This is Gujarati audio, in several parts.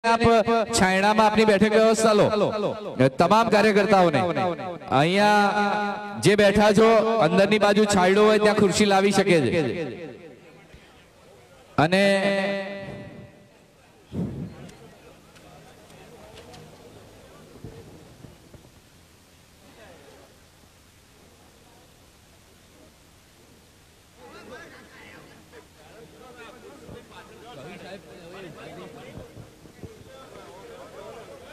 आप छायड़ा में अपनी बैठक व्यवस्था लो तमाम कार्यकर्ताओं ने अहिया जे बैठा छो अंदरनी बाजू छायड़ो होय त्यां खुर्शी लावी शके छे अने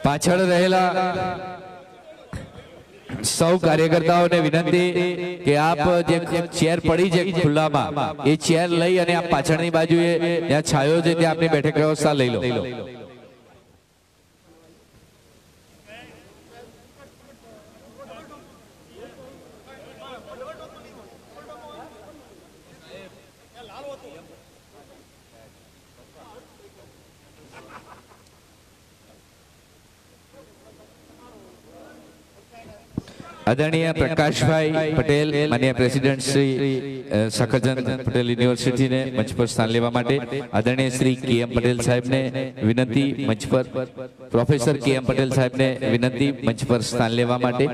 पाछळ रहेला सौ कार्यकर्ताओं ने विनंती कि आप जे चेर पड़ी जे खुला में ये चेर लई अने आप पाछळनी बाजुए या छायो जे त्या आपनी बैठक व्यवस्था लई लो। आदरणीय प्रकाश भाई पटेल माननीय प्रेसिडेंट श्री सखरचंद पटेल यूनिवर्सिटी ने मंच पर स्थान लेवा माटे आदरणीय श्री के.एम. पटेल साहेब ने विनंती मंच पर प्रोफेसर के.एम. पटेल साहेब ने विनंती मंच पर स्थान लेवा माटे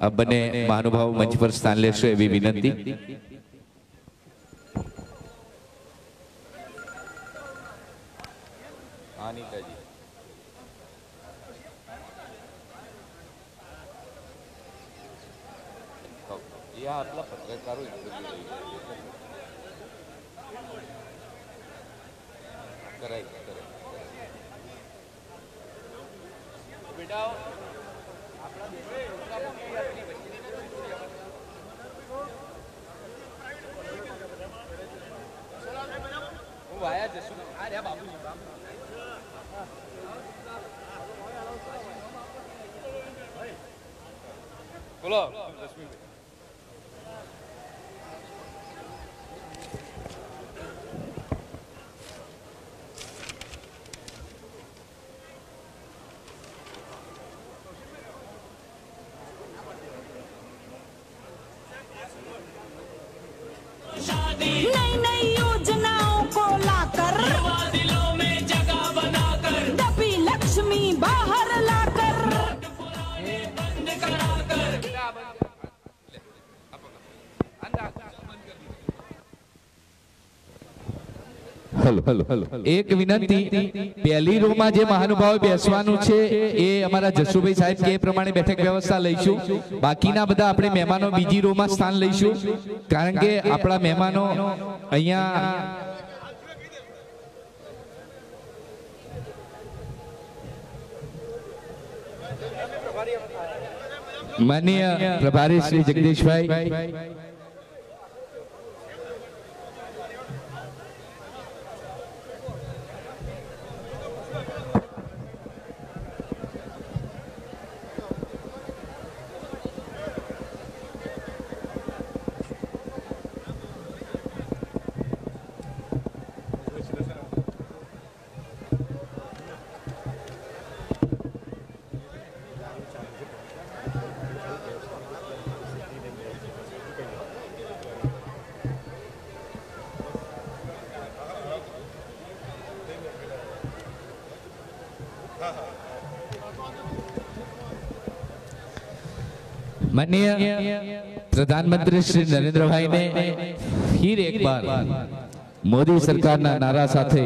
अब बने महानुभाव मंच पर स्थान लेशो एवी विनंती। पत्रकारों बोलो नई नई योजनाओं को लाकर युवा दिलों में जगह बनाकर डबी लक्ष्मी बाहर लाकर पुराने बंद कराकर हेलो हेलो हेलो एक विनंती पहली रो में जे महानुभाव बेसवानुं छे ए अमारा जसुभाई साहेब के प्रमाणे बैठक व्यवस्था लईशुं बाकीना बधा आपणे मेहमानो बीजी रो में स्थान लईशुं कारण के आपणा मेहमानो अहींया माननीय प्रभारी श्री जगदीश भाई माननीय प्रधानमंत्री श्री नरेंद्र भाई ने फिर एक बार मोदी सरकार ना नारा साथे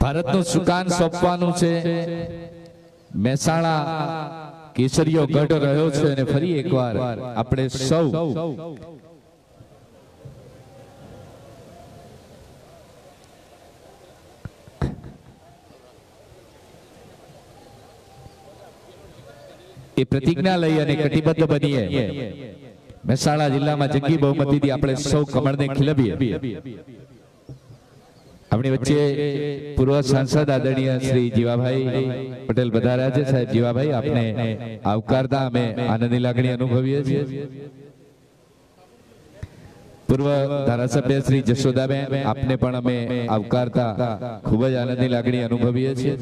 भारत नो सुकान सोंपवानुं छे मेहसाणा केसरियो गढ़ रह्यो छे अने फरी एक बार आपणे सौ प्रतिज्ञा लई अने कटिबद्ध बनीए महेसाणा जिल्ला में जंगी बहुमती थी आपणे सौ कमळ ने खिलवीए। अपनी वच्चे पूर्व सांसद आदरणीय श्री जीवाभाई पटेल पधार्या छे। साहेब जीवाभाई आपने आवकारता अमे आनंदनी लागणी अनुभवीए छीए। पूर्व धारासभ्य श्री जशोदाबेन आपने पण अमे आवकारता खूब ज आनंदनी लागणी अनुभवीए छीए।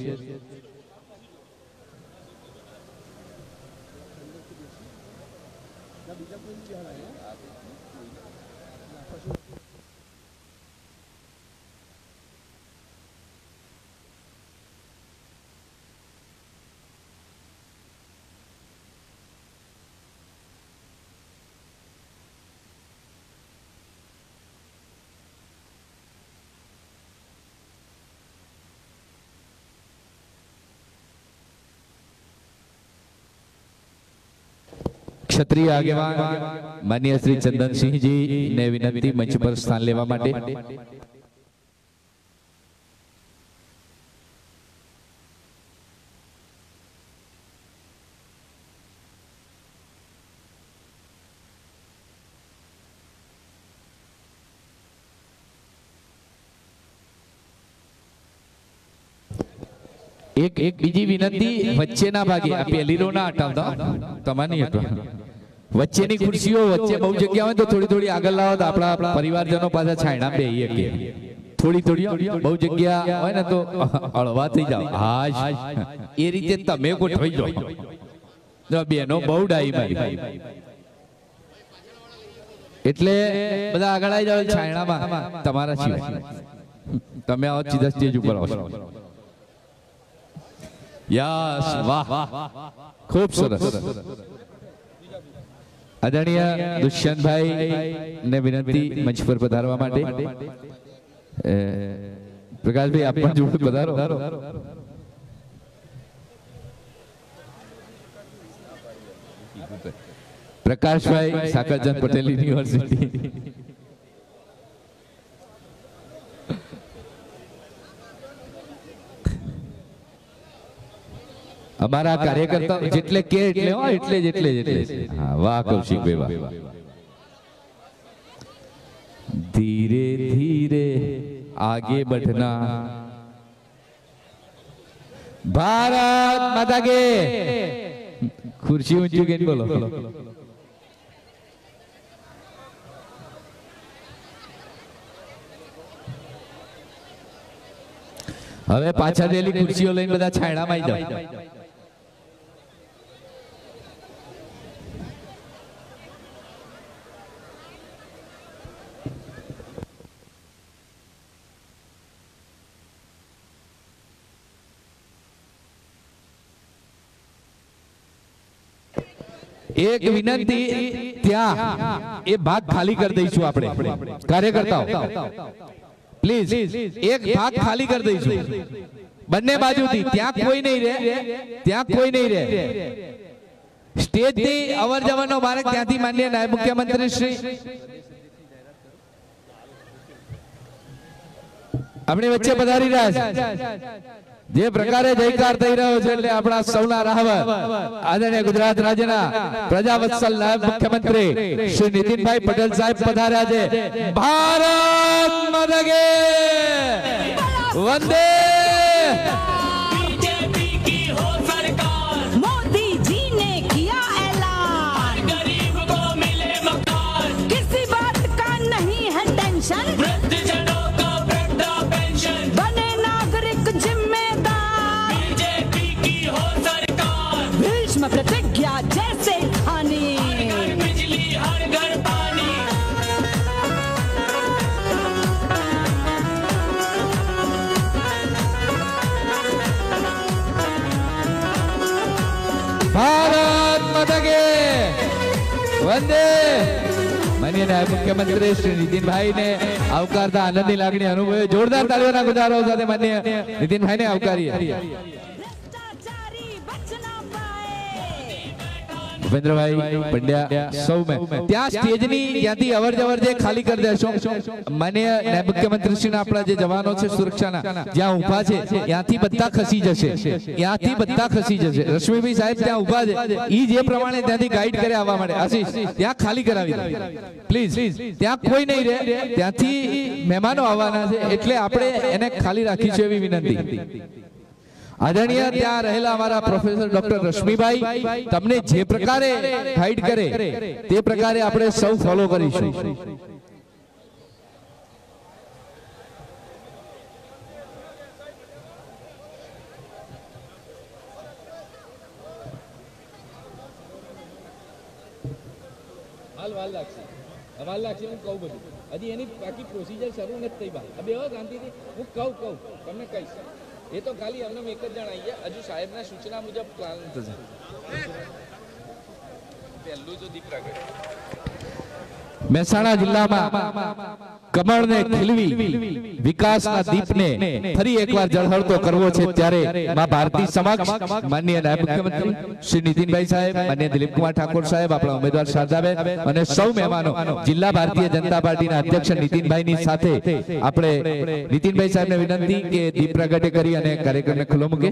ક્ષત્રિય આગેવાન માનનીય શ્રી ચંદનસિંહજી ને વિનંતી મંચ પર સ્થાન લેવા માટે। एक एक बीजी विनंती वच्चे ना भागे आ पहली रो ना हटावता तमाम नहीं हटवा वच्चेनी खुर्शीओ वच्चे बहु जग्या होय तो थोड़ी थोड़ी आगळ लाવો तो आपड़ा परिवारजनो पाछा छायणा बेही के थोड़ी थोड़ी बहु जग्या होय ने तो हळवा થઈ જાવ હાશ એ રીતે તમે ગોઠવાઈ જાવ જો બેનો બહુ ડાઈ મારી એટલે બધા આગળ આવી જાવ છાયણામાં તમારા સિવાય તમે આવો સીધા સ્ટેજ ઉપર આવો। यस वाह खूब सरस। आदरणीय दुष्यंत भाई ने विनंती मंच पर पधारवा माटे। प्रकाश भाई आप पण जोड़े पधारो। प्रकाश भाई साकरचंद पटेल यूनिवर्सिटी। हमारा कार्यकर्ता जितले के इतले हो इतले जितले जितले हाँ वाह कौशिक भाई वाह। धीरे धीरे आगे बढ़ना भारत माता के खुर्शी ऊंची के बोलो હવે પાછા દેલી ખુરશીઓ લઈને બધા છાયણામાં આવી જાવ। एक विनंती त्या ये भाग खाली कर दईશું આપણે કાર્યકર્તાઓ प्लीज एक भाग खाली कर दईશું બંને બાજુથી ત્યાં કોઈ નહીં રહે ત્યાં કોઈ નહીં રહે સ્ટેજ થી અવર જવરનો માર્ગ ત્યાંથી માનનીય નાયબ મુખ્યમંત્રી શ્રી આપણી વચ્ચે પધારી રહ્યા છે। જે પ્રકારે જયકાર થઈ રહ્યો છે એટલે આપણા સૌના રાહવર આદરણીય ગુજરાત રાજ્યના પ્રજાવત્સલ નાયબ મુખ્યમંત્રી શ્રી નીતિનભાઈ પટેલ સાહેબ પધાર્યા છે। ભારત માતા કે વંદે बीजेपी की हो सरकार मोदी जी ने किया ऐलान गरीब को मिले मकान किसी बात का नहीं है टेंशन वृद्धजनों का वृद्धा पेंशन बने नागरिक जिम्मेदार बीजेपी की हो सरकार भीष्म प्रतिज्ञा जैसे ठानी घर बिजली हर घर पानी ભારત માતા કે વંદે માનનીય નાયબ મુખ્યમંત્રી શ્રી નીતિનભાઈ ને આવકારતા આનંદની લાગણી અનુભવે જોરદાર તાળીઓના ગજારો સાથે માનનીય નીતિનભાઈ ને આવકારીએ। भ्रष्टाचारी बच ना पाए ભૂપેન્દ્રભાઈ પંડ્યા સૌ મેં ત્યાં સ્ટેજની ત્યાંથી અવર જવર જે ખાલી કરી દેશો માનનીય નાયબ મુખ્યમંત્રી શ્રીના આપણા જે જવાનો છે સુરક્ષાના જ્યાં ઊભા છે ત્યાંથી બધા ખસી જશે ત્યાંથી બધા ખસી જશે। રશ્મિભાઈ સાહેબ ત્યાં ઊભા છે ઈ જે પ્રમાણે ત્યાંથી ગાઈડ કરે આવવા માટે આશીષ ત્યાં ખાલી કરાવી દો પ્લીઝ ત્યાં કોઈ નહીં રહે ત્યાંથી મહેમાનો આવવાના છે એટલે આપણે એને ખાલી રાખીશું એવી વિનંતી। आदरणीय त्या रहेला हमारा प्रोफेसर डॉक्टर रश्मिभाई तमने जे प्रकारे गाइड करे ते प्रकारे આપણે સૌ ફોલો કરીશું। हमाल लागશે હું કહું બધું હજી એની બાકી પ્રોસિજર શરૂ નથી થઈ બા હવે એવો ગાંધીથી હું કહું તમને કહીશ એ તો ખાલી અમને એક જ જણ આવી ગયા હજુ સાહેબના સૂચના મુજબ પ્લાન થશે પહેલું જો દીપ પ્રગટ મહેસાણા જિલ્લામાં કમળને ખીલવી વિકાસના દીપને ફરી એકવાર ઝળહળતો કરવો છે ત્યારે માં ભારતી સમક્ષ માનનીય નાયબ મુખ્યમંત્રી શ્રી નીતિનભાઈ સાહેબ, માનનીય દિલીપકુમાર ઠાકોર સાહેબ, આપણા ઉમેદવાર શારદાબેન અને સૌ મહેમાનો, જિલ્લા ભારતીય જનતા પાર્ટીના અધ્યક્ષ નીતિનભાઈની સાથે આપણે નીતિનભાઈ સાહેબને વિનંતી કે દીપ પ્રગટે કરી અને કાર્યક્રમને ખુલ્લો મૂકે.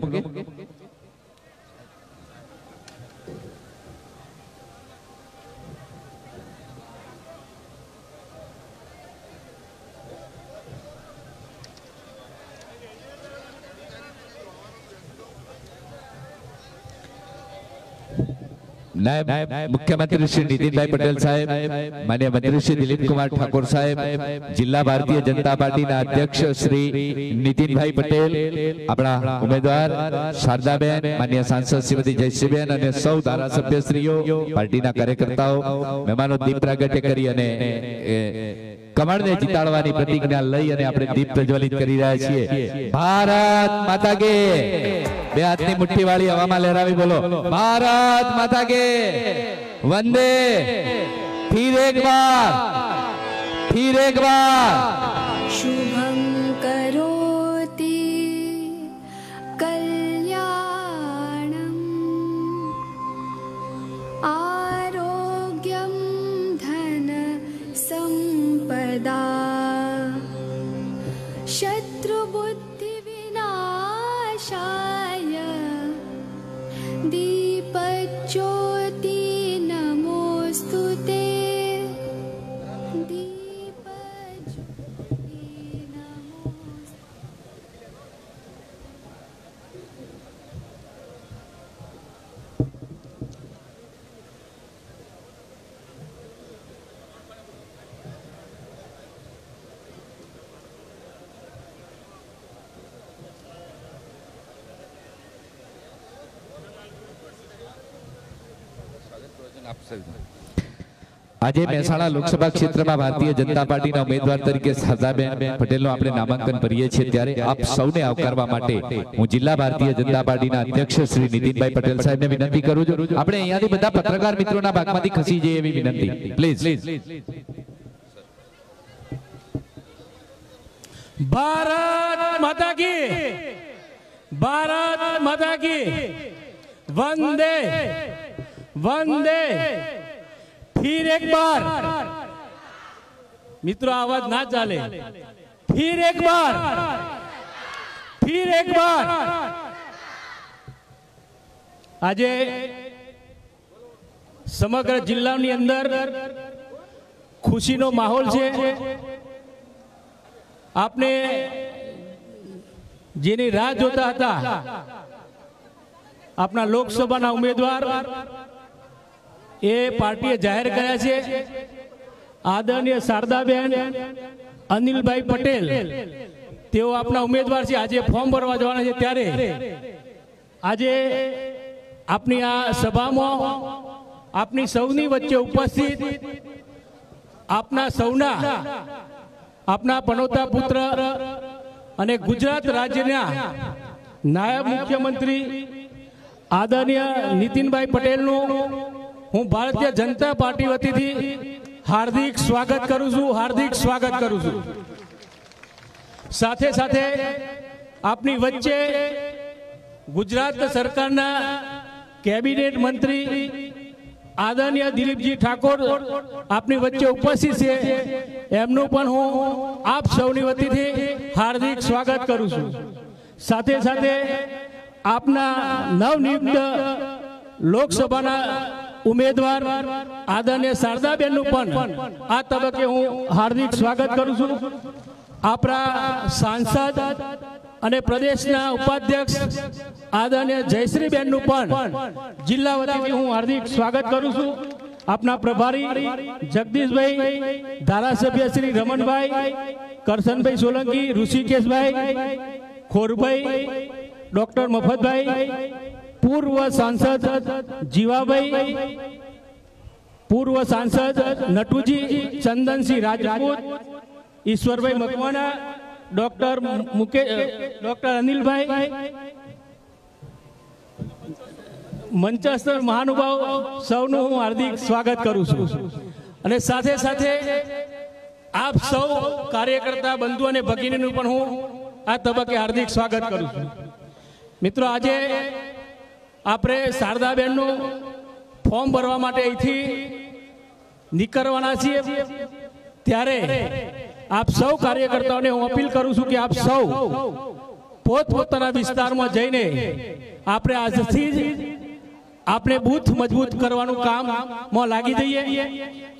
નાયબ મુખ્યમંત્રી શ્રી નીતિનભાઈ પટેલ સાહેબ, માનનીય મંત્રી શ્રી દિલીપકુમાર ઠાકોર સાહેબ, જિલ્લા ભારતીય જનતા પાર્ટીના અધ્યક્ષ શ્રી નીતિનભાઈ પટેલ, આપણા ઉમેદવાર શારદાબેન, માનનીય સાંસદ શ્રીમતી જયશ્રીબેન અને સૌ ધારાસભ્યશ્રીઓ, પાર્ટીના કાર્યકર્તાઓ, મહેમાનો દીપ પ્રાગટ્ય કરી અને કમળને જીતાડવાની પ્રતિજ્ઞા લઈ અને આપણે દીપ પ્રજ્વલિત કરી રહ્યા છીએ. ભારત માતા કે, બે હાથની મુઠ્ઠી વાળી હવામાં લહેરાવી બોલો ભારત માતા કે, વંદે, ફિર એક બાર. शुभं करोति कल्याणं आरोग्यं धन संपदा शत्रुबुद्धि विनाशाय दीपज्योति नमोस्तुते. આજે મહેસાણા લોકસભા ક્ષેત્રમાં ભારતીય જનતા પાર્ટીના ઉમેદવાર તરીકે શારદાબેન પટેલનો આપણે નામાંકન ભરીએ છીએ ત્યારે આપ સૌને આવકારવા માટે હું જિલ્લા ભારતીય જનતા પાર્ટીના અધ્યક્ષ શ્રી નીતિનભાઈ પટેલ સાહેબને વિનંતી કરું છું. આપણે અહીંયાથી બધા પત્રકાર મિત્રોના ભાગમાંથી ખસી જઈએ એવી વિનંતી પ્લીઝ. ભારત માતા કી, ભારત માતા કી, વંદે વંદે. फिर एक बार मित्रों आवाज ना चाले, फिर एक बार, फिर एक बार. आज समग्र जिल्लाની અંદર ખુશીનો માહોલ છે. આપને જેની રાહ જોતા હતા આપના લોકસભાના ઉમેદવાર એ પાર્ટીએ જાહેર કર્યા છે. આદરણીય શારદાબેન અનિલભાઈ પટેલ તેઓ આપના ઉમેદવાર છે. આજે ફોર્મ ભરવા જવાના છે ત્યારે આજે આપની આ સભામાં આપની સૌની વચ્ચે ઉપસ્થિત આપના સૌના આપના પનોતા પુત્ર અને ગુજરાત રાજ્યના નાયબ મુખ્યમંત્રી આદરણીય નીતિનભાઈ પટેલનું હું ભારતીય જનતા પાર્ટી વતીથી હાર્દિક સ્વાગત કરું છું, હાર્દિક સ્વાગત કરું છું. સાથે સાથે આપની વચ્ચે ગુજરાત સરકારના કેબિનેટ મંત્રી આદરણીય દિલીપજી ઠાકોર આપની વચ્ચે ઉપસ્થિત છે. એમનું પણ હું આપ સૌની વતીથી હાર્દિક સ્વાગત કરું છું. સાથે સાથે આપના નવનિયુક્ત લોકસભાના ઉમેદવાર આદરણીય શારદાબેનનું પણ આ તબક્કે હું હાર્દિક સ્વાગત કરું છું. આપણા સાંસદ અને પ્રદેશના ઉપાધ્યક્ષ આદરણીય જયશ્રીબેનનું પણ જિલ્લા વતીથી હું હાર્દિક સ્વાગત કરું છું. આપના પ્રભારી જગદીશભાઈ, ધારાસભ્ય શ્રી રમણભાઈ, કરશનભાઈ સોલંકી, ઋષિકેશભાઈ, ખોરભાઈ, ડોક્ટર મફતભાઈ, પૂર્વ સાંસદ જીવાભાઈ, પૂર્વ સાંસદ નટુજી ચંદનસિંહ રાજપૂત, ઈશ્વરભાઈ મકવાણા, ડોક્ટર અનિલભાઈ, મંચસ્થ મહાનુભાવ સૌનું હું હાર્દિક સ્વાગત કરું છું. અને સાથે સાથે આપ સૌ કાર્યકર્તા બંધુ અને ભગીનીનું પણ હું આ તબક્કે હાર્દિક સ્વાગત કરું છું. મિત્રો, આજે આપણે શારદાબેનનું ફોર્મ ભરવા માટે અહીંથી નીકળવાના છીએ, ત્યારે આપ સૌ કાર્યકર્તાઓને હું અપીલ કરું છું કે આપ સૌ પોતપોતાના વિસ્તારમાં જઈને આપણે આજથી જ આપણે બૂથ મજબૂત કરવાનું કામમાં લાગી જઈએ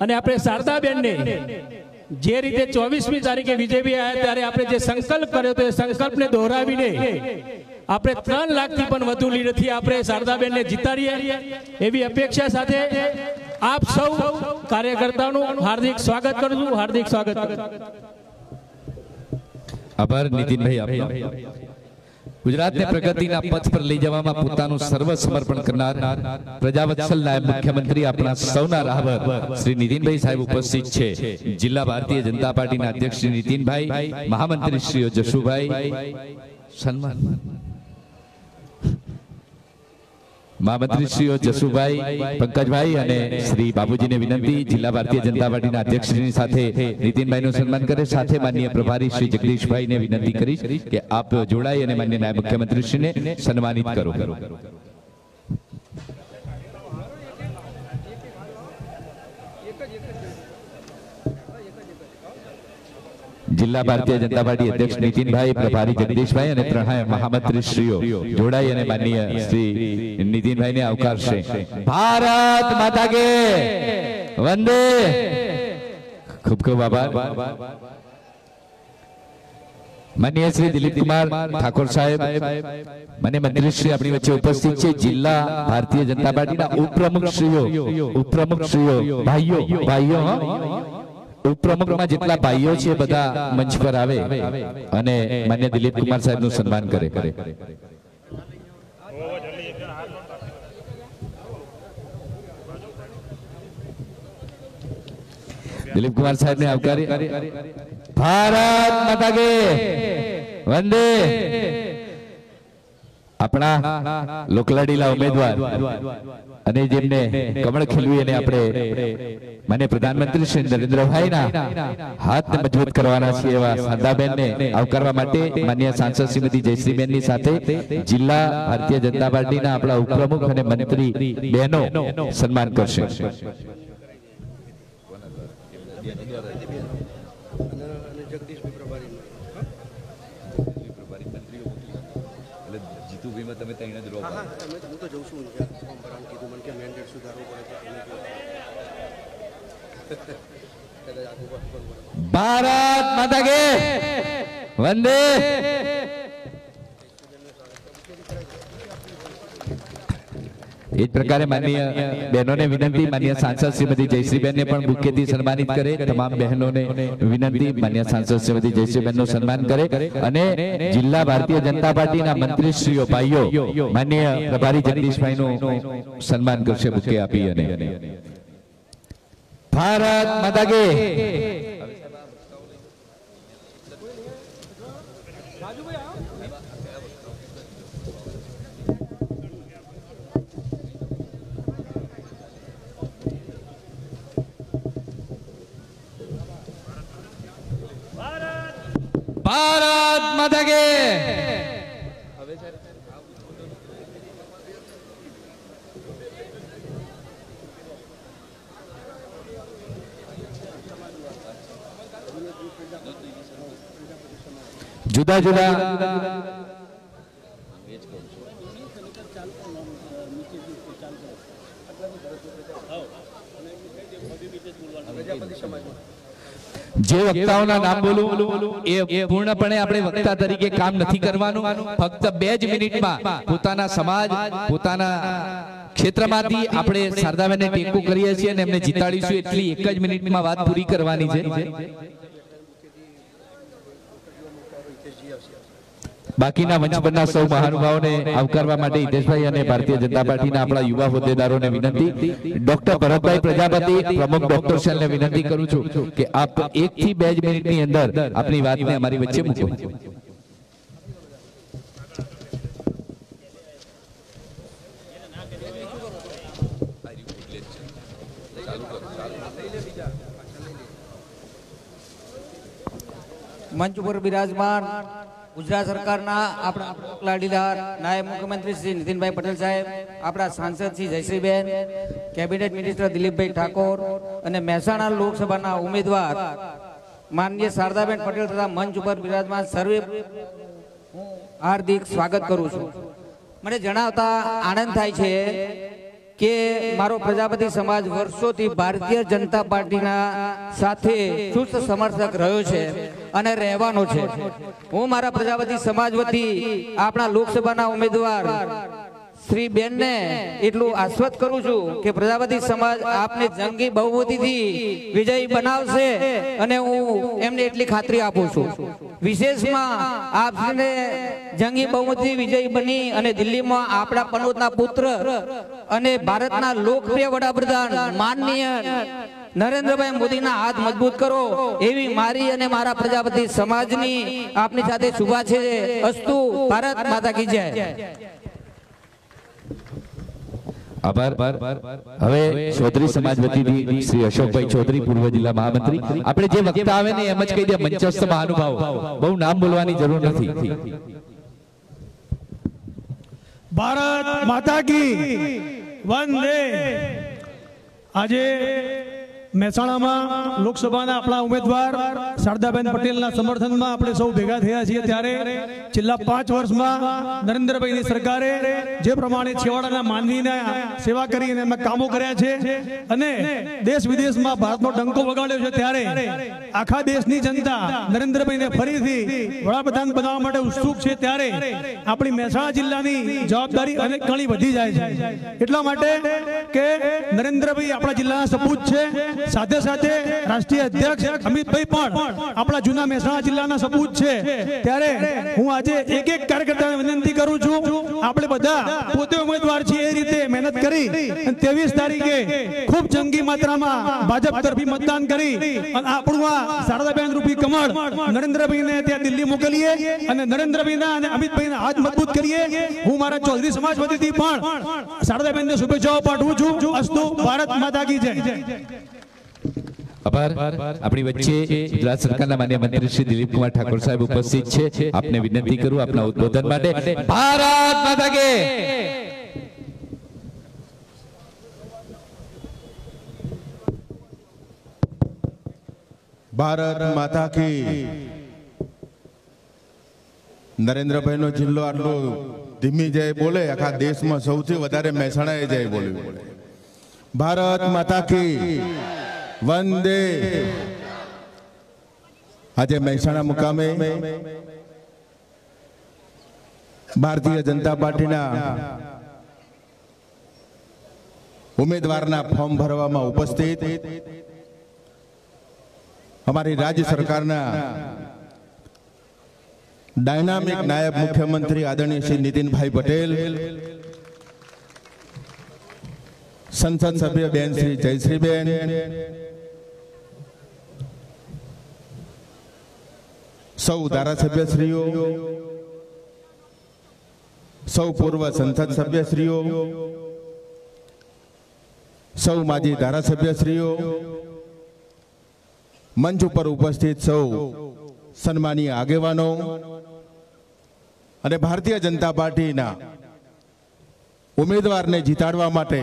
અને આપણે શારદાબેનને જે રીતે 24મી તારીખે વિજયભાઈ આવ્યા ત્યારે આપણે જે સંકલ્પ કર્યો તો એ સંકલ્પને દોહરાવીને આપણે 3 લાખથી પણ વધુ લીડથી આપણે શારદાબેનને જીતાડીએ એવી અપેક્ષા સાથે આપ સૌ કાર્યકર્તાઓનું હાર્દિક સ્વાગત કરું છું. હાર્દિક સ્વાગત કરું છું. આભાર નીતિનભાઈ આપનો. ગુજરાતને પ્રગતિના પથ પર લઈ જવામાં પોતાનું સર્વ સમર્પણ કરનાર પ્રજાવત્સલ નાયબ મુખ્યમંત્રી આપણા સૌના રાહબર શ્રી નીતિનભાઈ સાહેબ ઉપસ્થિત છે. જિલ્લા ભારતીય જનતા પાર્ટીના અધ્યક્ષ શ્રી નીતિનભાઈ, મહામંત્રી શ્રીઓ જશુભાઈ, સન્માન મહામંત્રી શ્રીઓ જશુભાઈ, પંકજભાઈ અને શ્રી બાબુજીને વિનંતી જિલ્લા ભારતીય જનતા પાર્ટીના અધ્યક્ષશ્રીની સાથે નીતિનભાઈનું સન્માન કરે. સાથે માનનીય પ્રભારી શ્રી જગદીશભાઈને વિનંતી કરીશ કે આપ જોડાઈ અને માનનીય નાયબ મુખ્યમંત્રીશ્રીને સન્માનિત કરો. જિલ્લા ભારતીય જનતા પાર્ટી અધ્યક્ષ નીતિનભાઈ, પ્રભારી જગદીશભાઈ અને ત્રણેય મહામંત્રી શ્રીઓ જોડાઈ અને માનનીય શ્રી નીતિનભાઈને આવકારશે. ભારત માતા કે વંદે. ખૂબ ખૂબ આભાર. માનનીય શ્રી દિલીપ કુમાર ઠાકોર સાહેબ, મને મંત્રી શ્રી આપણી વચ્ચે ઉપસ્થિત છે. જિલ્લા ભારતીય જનતા પાર્ટીના ઉપપ્રમુખ શ્રીઓ ભાઈઓ ઉપપ્રમુખમાં જેટલા ભાઈઓ છે બધા મંચ પર આવે અને માન્ય દિલીપ કુમાર સાહેબનું સન્માન કરે. દિલીપ કુમાર સાહેબને આવકારી. ભારત માતા કે વંદે. આપણા લોકલાડીલા ઉમેદવાર અને જેમને કમળ ખીલવી અને આપણે મને પ્રધાનમંત્રી શ્રી નરેન્દ્રભાઈના હાથને મજબૂત કરવાના છે એવા શારદાબેનને આવકારવા માટે માન્ય સાંસદ શ્રીમતી જયશ્રીબેનની સાથે જિલ્લા ભારતીય જનતા પાર્ટીના આપણા ઉપપ્રમુખ અને મંત્રી બહેનો સન્માન કરશે. તમે ત્યાં જ રહો. હું તો જઉં છું કીધું મને કે મેન્ડેટ સુધારવો પડે. ભારત માતા કે વંદે. એ જ પ્રકારે માનનીય બહેનોને વિનંતી, માનનીય સાંસદ શ્રીમતી જયશ્રીબેનને પણ બુકેથી સન્માનિત કરે. તમામ બહેનોને વિનંતી, માનનીય સાંસદ શ્રીમતી જયશ્રીબેનનું સન્માન કરે અને જિલ્લા ભારતીય જનતા પાર્ટીના મંત્રીશ્રીઓ ભાઈઓ માનનીય પ્રભારી જગદીશભાઈનું સન્માન કરશે બુકે આપી. અને ભારત માતા કે ભારત માતા કે જુદા જુદા જે વક્તાઓના નામ બોલું એ પૂર્ણપણે આપણે વક્તા તરીકે કામ નથી કરવાનું. ફક્ત 2 જ મિનિટમાં પોતાના સમાજ, પોતાના ક્ષેત્રમાંથી આપણે શારદાબેનને ટેકો કરીએ છીએ અને એમને જીતાડીશું એટલી 1 જ મિનિટમાં વાત પૂરી કરવાની છે. બાકીના મંચ પરના સૌ મહાનુભાવોને આવકારવા માટે હિતેશભાઈ અને ભારતીય જનતા પાર્ટીના આપણા યુવા હોદ્દેદારોને વિનંતી. ડોક્ટર ભરતભાઈ પ્રજાપતિ, પ્રમુખ ડોક્ટર શેલને વિનંતી કરું છું કે આપ 1 થી 2 જ મિનિટની અંદર આપની વાતને અમારી વચ્ચે મૂકો. મંચ ઉપર બિરાજમાન ગુજરાત સરકારના આપણા લાડીલાર નાયબ મુખ્યમંત્રી શ્રી નીતિનભાઈ પટેલ સાહેબ, આપણા સાંસદ શ્રી જયશ્રીબેન, કેબિનેટ મિનિસ્ટર દિલીપભાઈ ઠાકોર અને મહેસાણા લોકસભાના ઉમેદવાર માનનીય શારદાબેન પટેલ તથા મંચ ઉપર બિરાજમાન સર્વે હાર્દિક સ્વાગત કરું છું. મને જણાવતા આનંદ થાય છે કે મારો પ્રજાપતિ સમાજ વર્ષોથી ભારતીય જનતા પાર્ટીના સાથે ચુસ્ત સમર્થક રહ્યો છે અને રહેવાનો છે. હું મારા પ્રજાપતિ સમાજ વતી આપણા લોકસભાના ઉમેદવાર શ્રી બેનને એટલું આશ્વસ્ત કરું છું કે પ્રજાપતિ સમાજ આપને જંગી બહુમતીથી વિજયી બનાવશે અને હું એમને એટલી ખાતરી આપું છું. વિશેષમાં આપને જંગી બહુમતી વિજયી બની અને દિલ્હીમાં આપણા પનોતના પુત્ર અને ભારતના લોકપ્રિય વડાપ્રધાન માનનીય નરેન્દ્રભાઈ મોદીના હાથ મજબૂત કરો એવી મારી અને મારા પ્રજાપતિ સમાજની આપની સાથે શુભેચ્છા છે. અસ્તુ. ભારત માતા કી જય. આભાર. હવે ચૌધરી સમાજ વતીથી શ્રી અશોકભાઈ ચૌધરી, પૂર્વ જિલ્લા મહામંત્રી. આપણે જે વક્તા આવે ને એમ જ કહી દે, મંચસ્થ મહાનુભાવ, બહુ નામ બોલવાની જરૂર નથી. ભારત માતા કી વંદે. આજે મહેસાણામાં લોકસભાના આપણા ઉમેદવાર શારદાબેન પટેલના સમર્થનમાં આપણે સૌ ભેગા થયા છીએ. ત્યારે છેલ્લા 5 વર્ષમાં નરેન્દ્રભાઈની સરકારે જે પ્રમાણે છેવાડાના માનવીના સેવા કરી અને એમાં કામો કર્યા છે અને દેશ વિદેશમાં ભારતનો ડંકો વગાડ્યો છે, ત્યારે આખા દેશની જનતા નરેન્દ્રભાઈને ફરીથી વડાપ્રધાન બનાવવા માટે ઉત્સુક છે. ત્યારે આપણી મહેસાણા જિલ્લાની જવાબદારી અનેક ગણી વધી જાય છે. એટલા માટે કે નરેન્દ્રભાઈ આપણા જિલ્લાના સપૂત છે, સાથે સાથે રાષ્ટ્રીય અધ્યક્ષ અમિતભાઈ પણ આપણા જૂના મહેસાણા જિલ્લાના સપૂત છે. ત્યારે હું આજે એક એક કાર્યકર્તાને વિનંતી કરું છું, આપણે બધા પોતે ઉમેદવાર છીએ એ રીતે મહેનત કરી 23 તારીખે ખૂબ જંગી માત્રામાં ભાજપ તરફી મતદાન કરી અને આપણું આ શારદાબેન રૂપી કમળ નરેન્દ્રભાઈને ત્યાં દિલ્હી મોકલીએ અને નરેન્દ્રભાઈના અને અમિતભાઈના હાથ મજબૂત કરીએ. હું મારા ચૌધરી સમાજ વતીથી પણ શારદાબેનને શુભેચ્છાઓ પાઠવું છું. અસ્તુ. ભારત માતા કી જય. આભાર. આપણી વચ્ચે ગુજરાત સરકારના માન્ય મંત્રી શ્રી દિલીપકુમાર ઠાકોર સાહેબ ઉપસ્થિત છે. આપને વિનંતી કરું આપના ઉદ્બોધન માટે. ભારત માતા કી. ભારત માતા કી. નરેન્દ્રભાઈનો જિલ્લો આટલો ધીમી જય બોલે, આખા દેશમાં સૌથી વધારે મહેસાણાએ જય બોલ્યું. ભારત માતા કી વંદે. આજે મહેસાણા મુકામે ભારતીય જનતા પાર્ટીના ઉમેદવારના ફોર્મ ભરવામાં ઉપસ્થિત અમારી રાજ્ય સરકારના ડાયનામિક નાયબ મુખ્યમંત્રી આદરણીય શ્રી નીતિનભાઈ પટેલ, સંસદ સભ્ય બેન શ્રી જયશ્રીબેન, સૌ ધારાસભ્યશ્રીઓ, સૌ પૂર્વ સંસદ સભ્યશ્રીઓ, સૌ માજી ધારાસભ્યશ્રીઓ, મંચ ઉપર ઉપસ્થિત સૌ સન્માનીય આગેવાનો અને ભારતીય જનતા પાર્ટીના ઉમેદવારને જીતાડવા માટે,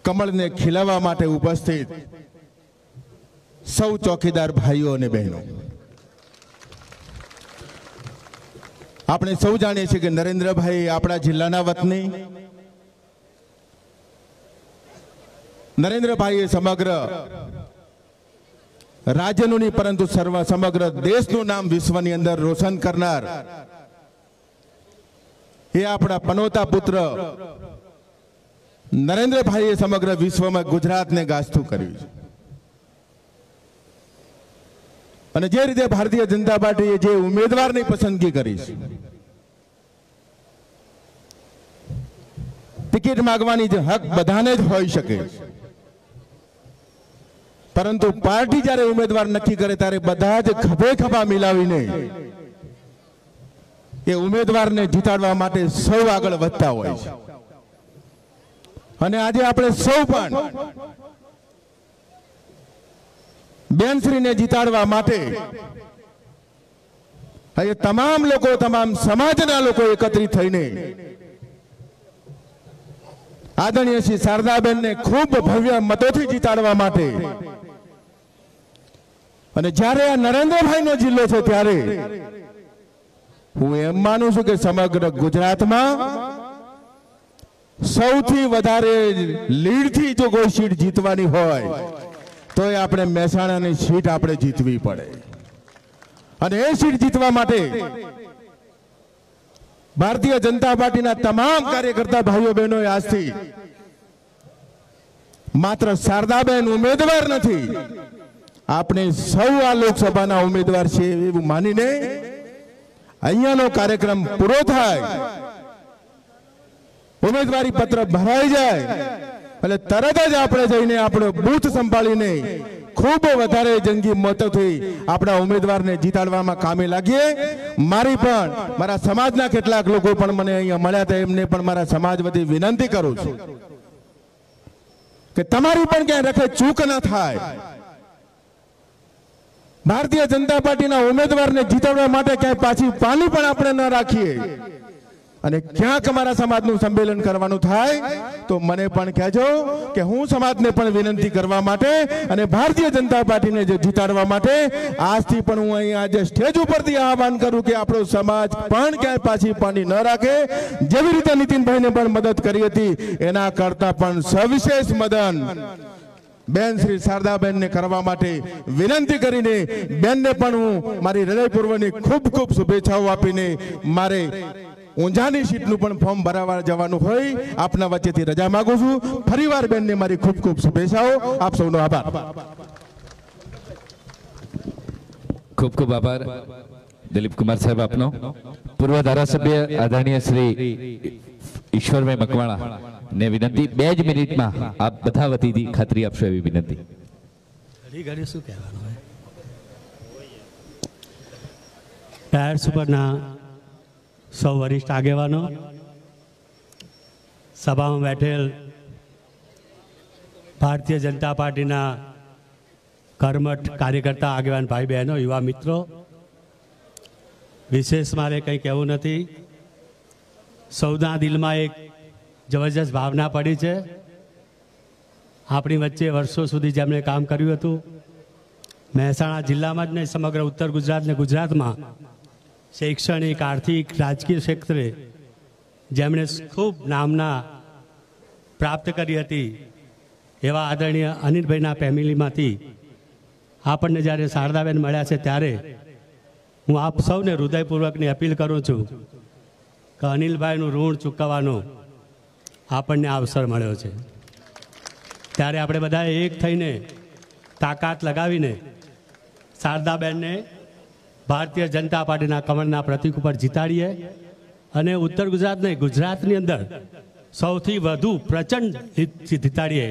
કમળને ખીલાવવા માટે ઉપસ્થિત સૌ ચોકીદાર ભાઈઓ અને બહેનો, આપણે સૌ જાણીએ છીએ કે નરેન્દ્રભાઈ આપણા જિલ્લાના વતની. નરેન્દ્રભાઈએ સમગ્ર રાજ્યનું નહીં પરંતુ સમગ્ર દેશનું નામ વિશ્વની અંદર રોશન કરનાર એ આપણા પનોતા પુત્ર નરેન્દ્રભાઈએ સમગ્ર વિશ્વમાં ગુજરાતને ગાજતું કર્યું છે. અને જે રીતે ભારતીય જનતા પાર્ટીએ જે ઉમેદવારની પસંદગી કરી છે, ટિકિટ માંગવાની જે હક બધાને જ હોઈ શકે, પરંતુ પાર્ટી જ્યારે ઉમેદવાર નક્કી કરે ત્યારે બધા જ ખભે ખભા મિલાવીને એ ઉમેદવારને જીતાડવા માટે સૌ આગળ વધતા હોય છે. અને આજે આપણે સૌ પણ બેનશ્રીને જીતાડવા માટે એ તમામ લોકો, તમામ સમાજના લોકો એકત્રિત થઈને આદરણીય શ્રી શારદાબેનને ખૂબ ભવ્ય મતોથી જીતાડવા માટે, અને જ્યારે આ નરેન્દ્રભાઈનો જિલ્લો છે ત્યારે હું એમ માનું છું કે સમગ્ર ગુજરાતમાં સૌથી વધારે લીડથી જો કોઈ સીટ જીતવાની હોય તો એ આપણે મહેસાણાની સીટ આપણે જીતવી પડે. અને એ સીટ જીતવા માટે ભારતીય જનતા પાર્ટીના તમામ કાર્યકર્તા ભાઈઓ બહેનોએ આજથી માત્ર શારદાબેન ઉમેદવાર નથી, આપણે સૌ આ લોકસભાના ઉમેદવાર છે એવું માનીને અહીંયાનો કાર્યક્રમ પૂરો થાય, ઉમેદવારી પત્ર ભરાઈ જાય એટલે તરત જ આપણે જઈને આપણો બૂથ સંભાળીને ખૂબ વધારે જંગી મતોથી આપણા ઉમેદવારને જીતાડવામાં કામે લાગીએ. મારી પણ, મારા સમાજના કેટલાક લોકો પણ મને અહીંયા મળ્યા હતા, એમને પણ મારા સમાજ વતી વિનંતી કરું છું કે તમારી પણ ક્યાંય રખે ચૂક ન થાય. ભારતીય જનતા પાર્ટીના ઉમેદવારને જીતાડવા માટે ક્યાંય પાછી પાની પણ આપણે ન રાખીએ, અને ક્યાંક અમારા સમાજનું સંમેલન કરવાનું થાય તો મને પણ કહેજો કે હું સમાજને પણ વિનંતી કરવા માટે અને ભારતીય જનતા પાર્ટીને જે જીતાડવા માટે આજથી પણ હું અહીં આજે સ્ટેજ ઉપરથી આહવાન કરું કે આપણો સમાજ પણ ક્યાંય પાછી પાની ન રાખે. જેવી રીતે નીતિનભાઈને પણ મદદ કરી હતી એના કરતા પણ સવિશેષ મદદ બેન શ્રી શારદાબેનને કરવા માટે વિનંતી કરીને બેનને પણ હું મારી હૃદયપૂર્વકની ખૂબ ખૂબ શુભેચ્છાઓ આપીને મારે ઊંઝાની સીટનું પણ ફોર્મ ભરાવા જવાનું હોય આપના વચ્ચેથી રજા માંગુ છું. ફરીવાર બેનને મારી ખૂબ ખૂબ શુભેચ્છાઓ. આપ સૌનો આભાર. ખૂબ ખૂબ આભાર દિલીપ કુમાર સાહેબ આપનો. પૂર્વ ધારાસભ્ય આદરણીય શ્રી ઈશ્વરભાઈ મકવાણા ને વિનંતી 2 જ મિનિટમાં આપ બધા વતીથી ખાતરી આપશો એવી વિનંતી. શું કહેવાનું હોય ટાયર સુપરના સૌ વરિષ્ઠ આગેવાનો, સભામાં બેઠેલ ભારતીય જનતા પાર્ટીના કર્મઠ કાર્યકર્તા આગેવાન ભાઈ બહેનો, યુવા મિત્રો, વિશેષ મારે કંઈ કહેવું નથી. સૌના દિલમાં એક જબરજસ્ત ભાવના પડી છે. આપણી વચ્ચે વર્ષો સુધી જેમણે કામ કર્યું હતું, મહેસાણા જિલ્લામાં જ નહીં સમગ્ર ઉત્તર ગુજરાત ને ગુજરાતમાં શૈક્ષણિક, આર્થિક, રાજકીય ક્ષેત્રે જેમણે ખૂબ નામના પ્રાપ્ત કરી હતી એવા આદરણીય અનિલભાઈના ફેમિલીમાંથી આપણને જ્યારે શારદાબેન મળ્યા છે ત્યારે હું આપ સૌને હૃદયપૂર્વકની અપીલ કરું છું કે અનિલભાઈનું ઋણ ચૂકવવાનો આપણને અવસર મળ્યો છે. ત્યારે આપણે બધાએ એક થઈને તાકાત લગાવીને શારદાબેનને ભારતીય જનતા પાર્ટીના કમળના પ્રતીક ઉપર જીતાડીએ અને ઉત્તર ગુજરાત નહીં ગુજરાતની અંદર સૌથી વધુ પ્રચંડ જીતાડીએ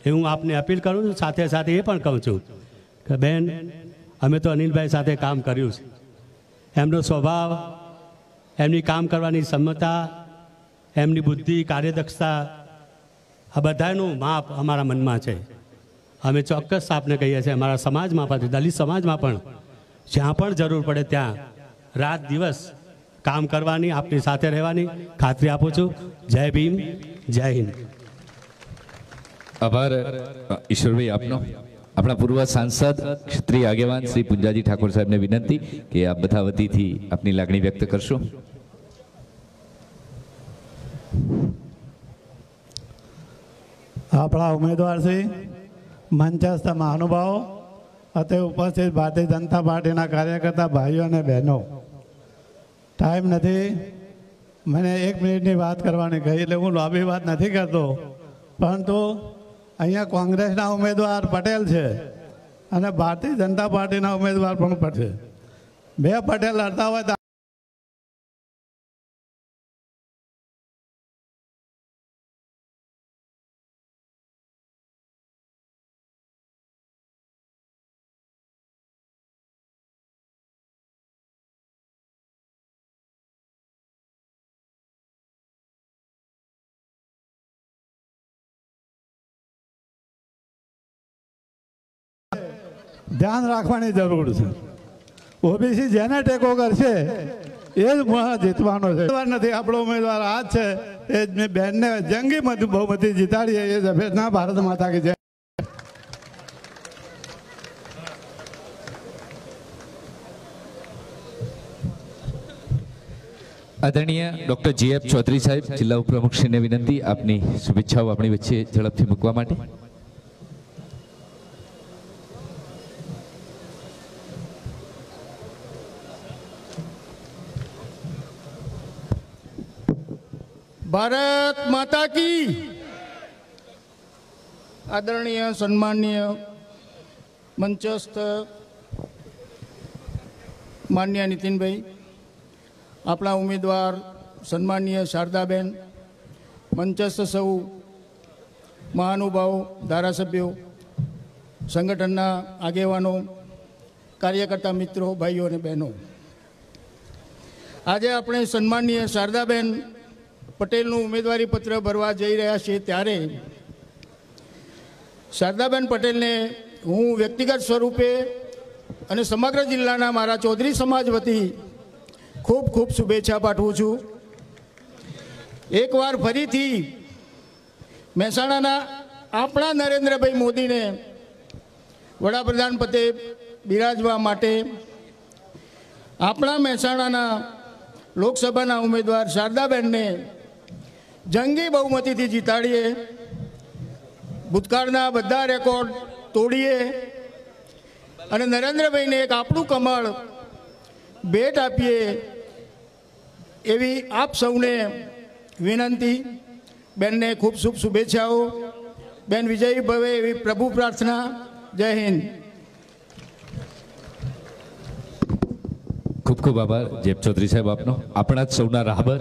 એ હું આપને અપીલ કરું છું. સાથે સાથે એ પણ કહું છું કે બેન, અમે તો અનિલભાઈ સાથે કામ કર્યું છે. એમનો સ્વભાવ, એમની કામ કરવાની ક્ષમતા, એમની બુદ્ધિ, કાર્યદક્ષતા, આ બધાનું માપ અમારા મનમાં છે. અમે ચોક્કસ આપને કહીએ છીએ અમારા સમાજમાં પણ, દલિત સમાજમાં પણ જ્યાં પણ જરૂર પડે ત્યાં રાત દિવસ કામ કરવાની, આપની સાથે રહેવાની ખાતરી આપું છું. જય ભીમ, જય હિન્દ. આભાર ઈશ્વરભાઈ આપનો. આપણા પૂર્વ સાંસદ ક્ષત્રિય આગેવાન શ્રી પુંજાજી ઠાકોર સાહેબને વિનંતી કે આપ બધા વતીથી આપની લાગણી વ્યક્ત કરશો. આપણા ઉમેદવાર શ્રી મંચસ્થ મહાનુભાવો ਅਤੇ ઉપસ્થિત ભારતીય જનતા પાર્ટીના કાર્યકર્તા ભાઈઓ અને બહેનો, ટાઈમ નથી, મને 1 મિનિટની વાત કરવાની કહી એટલે હું લાંબી વાત નથી કરતો, પરંતુ અહીંયા કોંગ્રેસના ઉમેદવાર પટેલ છે અને ભારતીય જનતા પાર્ટીના ઉમેદવાર પણ છે. 2 પટેલ લડતા હોય તો ધ્યાન રાખવાની જરૂર છે. ઓબીસી જેને ટેકો કરશે એ જ જીતવાનો છે. નથી આપણો ઉમેદવાર આ જ છે એ જ મેં બેનને જંગી બહુમતી જીતાડીએ એ સફેદના ભારત માતા કી જય. આદરણીય ડોક્ટર જીએફ ચૌધરી સાહેબ, જિલ્લા ઉપપ્રમુખશ્રીને વિનંતી આપની શુભેચ્છાઓ આપણી વચ્ચે ઝડપથી મૂકવા માટે. ભારત માતા કી. આદરણીય સન્માનીય મંચસ્થ માન્ય નીતિનભાઈ, આપણા ઉમેદવાર સન્માનીય શારદાબેન, મંચસ્થ સૌ મહાનુભાવો, ધારાસભ્યો, સંગઠનના આગેવાનો, કાર્યકર્તા મિત્રો, ભાઈઓ અને બહેનો, આજે આપણે સન્માનીય શારદાબેન પટેલનું ઉમેદવારી પત્ર ભરવા જઈ રહ્યા છીએ ત્યારે શારદાબેન પટેલને હું વ્યક્તિગત સ્વરૂપે અને સમગ્ર જિલ્લાના મારા ચૌધરી સમાજ વતી ખૂબ ખૂબ શુભેચ્છા પાઠવું છું. એકવાર ફરીથી મહેસાણાના આપણા નરેન્દ્રભાઈ મોદીને વડાપ્રધાન પદે બિરાજવા માટે આપણા મહેસાણાના લોકસભાના ઉમેદવાર શારદાબેનને જંગી બહુમતીથી જીતાડીએ, ભૂતકાળના બધા રેકોર્ડ તોડીએ અને નરેન્દ્રભાઈને એક આપણું કમળ ભેટ આપીએ એવી આપ સૌને વિનંતી. બેનને ખૂબ શુભ શુભેચ્છાઓ. બેન વિજયી ભવે એવી પ્રભુ પ્રાર્થના. જય હિન્દ. ખૂબ ખૂબ આભાર જેપ ચૌધરી સાહેબ આપનો. આપણા જ સૌના રાહબર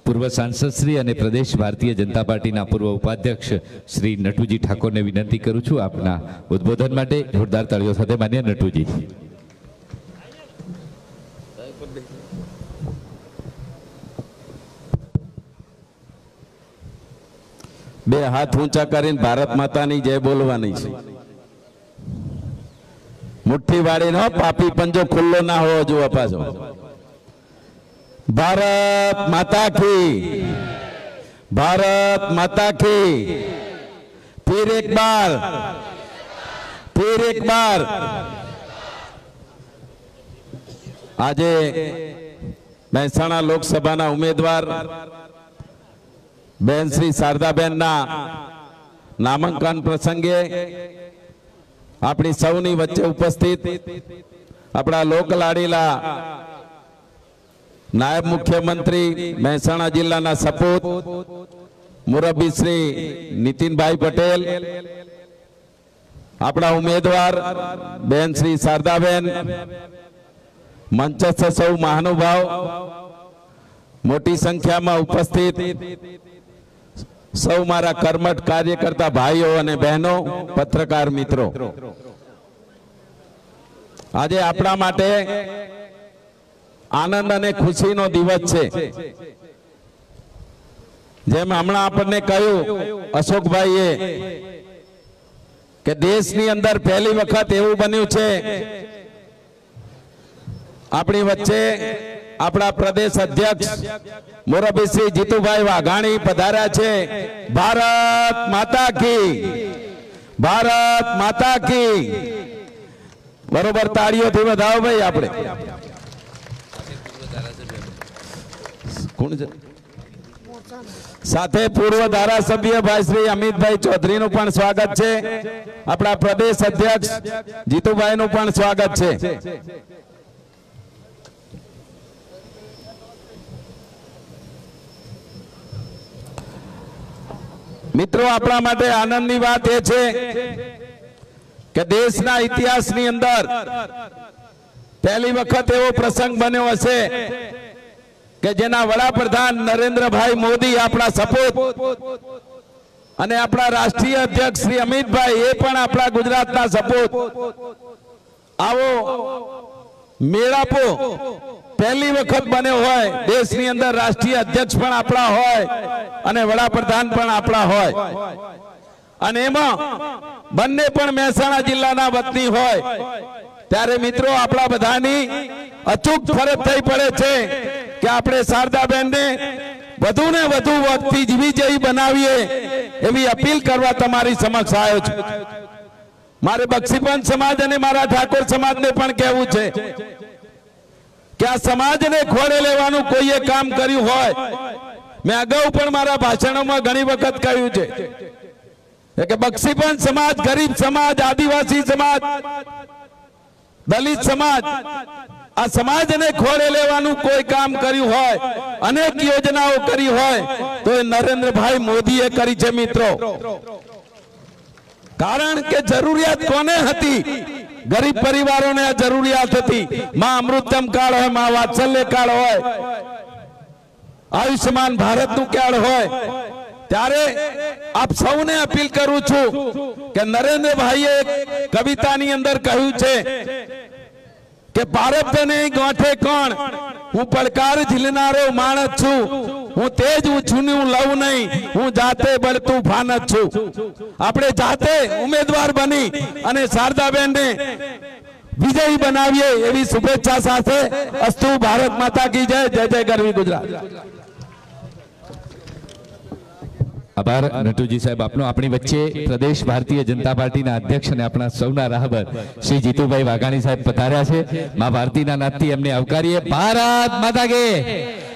પૂર્વ સાંસદ શ્રી અને પ્રદેશ ભારતીય જનતા પાર્ટીના પૂર્વ ઉપાધ્યક્ષ શ્રી નટુજી ઠાકોરને વિનંતી કરું છું આપના ઉદ્બોધન માટે. જોરદાર તાળીઓ સાથે માન્ય નટુજી. બે હાથ ઊંચા કરીને ભારત માતાની જય બોલવાની છે. મુઠ્ઠી વાળીને હો, પાપી પંજો ખુલ્લો ના હોવો જોઈએ પાછો. ભારત માતા કી, ભારત માતા કી. फिर एक बार, फिर एक बार. આજે મહેસાણા લોકસભાના ઉમેદવાર બેન શ્રી શારદાબેનના નામાંકન પ્રસંગે આપણી સૌની વચ્ચે ઉપસ્થિત આપણા લોકલાડીલા નાયબ મુખ્યમંત્રી મહેસાણા જિલ્લાના સપૂત મુરબ્બી શ્રી નીતિનભાઈ પટેલ, આપણા ઉમેદવાર બેન શ્રી શારદાબેન, મંચસ્થ સૌ મહાનુભાવ, મોટી સંખ્યામાં ઉપસ્થિત સૌ મારા કર્મઠ કાર્યકર્તા ભાઈઓ અને બહેનો, પત્રકાર મિત્રો, આજે આપણા માટે આનંદ અને ખુશીનો દિવસ છે. જેમ હમણાં આપણને કહ્યું અશોકભાઈએ કે દેશની અંદર પહેલી વખત એવું બન્યું છે આપણી વચ્ચે આપણા પ્રદેશ અધ્યક્ષ મોરબી શ્રી જીતુભાઈ વાઘાણી પધાર્યા છે. ભારત માતા કી, ભારત માતા કી. બરોબર, તાળીઓથી વધાવો ભાઈ. આપણે કોણ છે સાથે પૂર્વ ધારાસભ્ય ભાઈ શ્રી અમિતભાઈ ચૌધરીનું પણ સ્વાગત છે. આપણા પ્રદેશ અધ્યક્ષ જીતુભાઈનું પણ સ્વાગત છે. મિત્રો, આપણા માટે આનંદની વાત એ છે કે દેશના ઇતિહાસની અંદર પહેલી વખત એવો પ્રસંગ બન્યો હશે કે જેના વડાપ્રધાન નરેન્દ્રભાઈ મોદી, આપણા સપૂત, અને આપણા રાષ્ટ્રીય અધ્યક્ષ શ્રી અમિતભાઈ, એ પણ આપણા ગુજરાતના સપૂત, આવો મેળાપો પહેલી વખત બન્યો હોય. દેશની અંદર રાષ્ટ્રીય અધ્યક્ષ પણ આપણા હોય અને વડાપ્રધાન પણ આપણા હોય. અને એમાં બંને પણ મહેસાણા જિલ્લાના વતની હોય ત્યારે મિત્રો આપણા બધાની અચૂક ફરજ થઈ પડે છે કે આપણે શારદાબેનને વધુ ને વધુ વખતથી વિજયી બનાવીએ એવી અપીલ કરવા તમારી સમક્ષ આવ્યો છું. મારે બક્ષીપંચ સમાજ અને મારા ઠાકોર સમાજને પણ કહેવું છે કે આ સમાજને ખોળે લેવાનું કોઈએ કામ કર્યું હોય, મેં અગાઉ પણ મારા ભાષણોમાં ઘણી વખત કહ્યું છે કે બક્ષીપંચ સમાજ, ગરીબ સમાજ, આદિવાસી સમાજ, દલિત સમાજ, આ સમાજને ખોળે લેવાનું કોઈ કામ કર્યું હોય, અનેક યોજનાઓ કરી હોય તો એ નરેન્દ્રભાઈ મોદીએ કરી છે મિત્રો. કારણ કે જરૂરિયાત કોને હતી? ગરીબ પરિવારોને આ જરૂરિયાત હતી. માં અમૃતમ કાર્ડ હોય, માં વાત્સલ્ય કાર્ડ હોય, આયુષ્યમાન ભારતનું કાર્ડ હોય, ત્યારે આપ સૌને અપીલ કરું છું કે નરેન્દ્રભાઈએ કવિતાની અંદર કહ્યું છે કે પારબ્ધ નહીં ગાંઠે કોણ, હું પડકાર ઝીલનારો માણસ છું, હું તેજ ઉછુન્યું લઉં નહીં, હું જાતે બળતું ભાન જ છું. આપણે જાતે ઉમેદવાર બની અને શારદાબેનને વિજયી બનાવીએ એવી શુભેચ્છા સાથે અસ્તુ. ભારત માતા કી જય. જય જય ગરવી ગુજરાત. આભાર નટુજી સાહેબ આપનો. આપણી વચ્ચે પ્રદેશ ભારતીય જનતા પાર્ટીના અધ્યક્ષ અને આપણા સૌના રાહબર શ્રી જીતુભાઈ વાઘાણી સાહેબ પધાર્યા છે. મા ભારતીના નાદથી એમને આવકારીએ. ભારત માતા કે.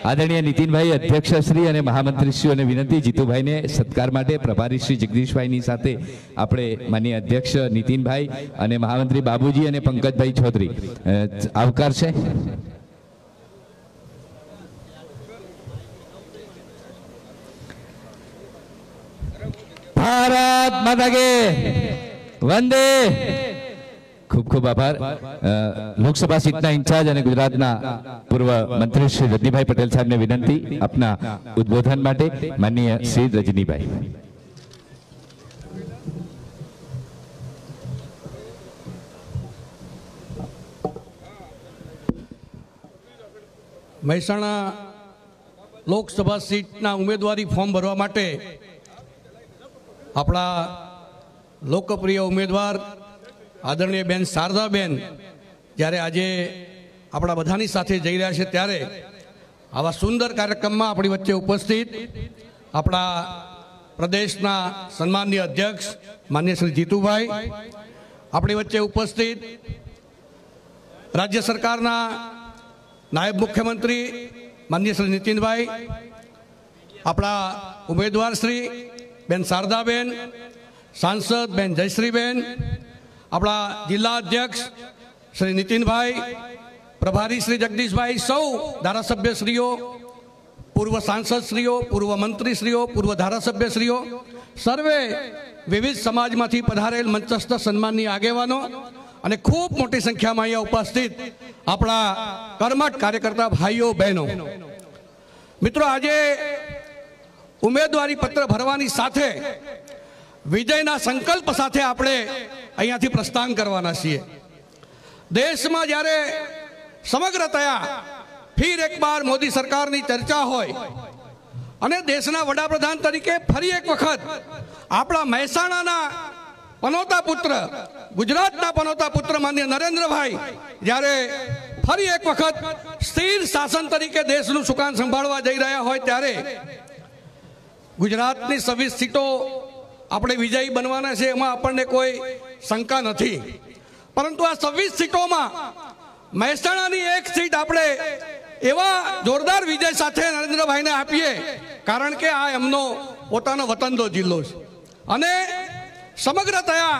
આદરણીય નીતિનભાઈ અધ્યક્ષ શ્રી અને મહામંત્રીશ્રીઓને વિનંતી, જીતુભાઈને સત્કાર માટે પ્રભારી શ્રી જગદીશભાઈની સાથે આપણે માનનીય અધ્યક્ષ નીતિનભાઈ અને મહામંત્રી બાબુજી અને પંકજભાઈ ચૌધરી આવકારશે. ભારત માતા કે. વંદે. ખૂબ ખૂબ આભાર. લોકસભા સીટના ઇન્ચાર્જ અને ગુજરાતના પૂર્વ મંત્રી શ્રી રજનીભાઈ પટેલ સાહેબને વિનંતી આપના ઉદ્બોધન માટે. માનનીય શ્રી રજનીભાઈ. મહેસાણા લોકસભા સીટના ઉમેદવારી ફોર્મ ભરવા માટે આપણા લોકપ્રિય ઉમેદવાર આદરણીય બેન શારદાબેન જ્યારે આજે આપણા બધાની સાથે જઈ રહ્યા છે ત્યારે આવા સુંદર કાર્યક્રમમાં આપણી વચ્ચે ઉપસ્થિત આપણા પ્રદેશના સન્માનીય અધ્યક્ષ માન્ય શ્રી જીતુભાઈ, આપણી વચ્ચે ઉપસ્થિત રાજ્ય સરકારના નાયબ મુખ્યમંત્રી માન્ય શ્રી નીતિનભાઈ, આપણા ઉમેદવાર શ્રી બેન શારદાબેન, સાંસદ બેન જયશ્રીબેન, આપણા જિલ્લા અધ્યક્ષ શ્રી નીતિનભાઈ, પ્રભારી શ્રી જગદીશભાઈ, સૌ ધારાસભ્યશ્રીઓ, પૂર્વ સાંસદશ્રીઓ, પૂર્વ મંત્રીશ્રીઓ, પૂર્વ ધારાસભ્યશ્રીઓ, સર્વે વિવિધ સમાજમાંથી પધારેલ મંચસ્થ સન્માનની આગેવાનો અને ખૂબ મોટી સંખ્યામાં અહીંયા ઉપસ્થિત આપણા કર્મઠ કાર્યકર્તા ભાઈઓ બહેનો. મિત્રો, આજે ઉમેદવારી પત્ર ભરવાની સાથે વિજયના સંકલ્પ સાથે આપણે અહીંયાથી પ્રસ્થાન કરવાના છીએ. દેશમાં જ્યારે સમગ્રતયા ફિર એક બાર મોદી સરકારની ચર્ચા હોય અને દેશના વડાપ્રધાન તરીકે ફરી એક વખત આપણા મહેસાણાના પનોતા પુત્ર, ગુજરાતના પનોતા પુત્ર માન્ય નરેન્દ્રભાઈ જ્યારે ફરી એક વખત સ્થિર શાસન તરીકે દેશનું સુકાન સંભાળવા જઈ રહ્યા હોય ત્યારે ગુજરાતની 26 સીટો આપણે વિજયી બનવાના છે, એમાં આપણને કોઈ શંકા નથી. પરંતુ આ 26 સીટોમાં મહેસાણાની એક સીટ આપણે એવા જોરદાર વિજય સાથે નરેન્દ્રભાઈને આપીએ, કારણ કે આ એમનો પોતાનો વતનનો જિલ્લો છે અને સમગ્રતયા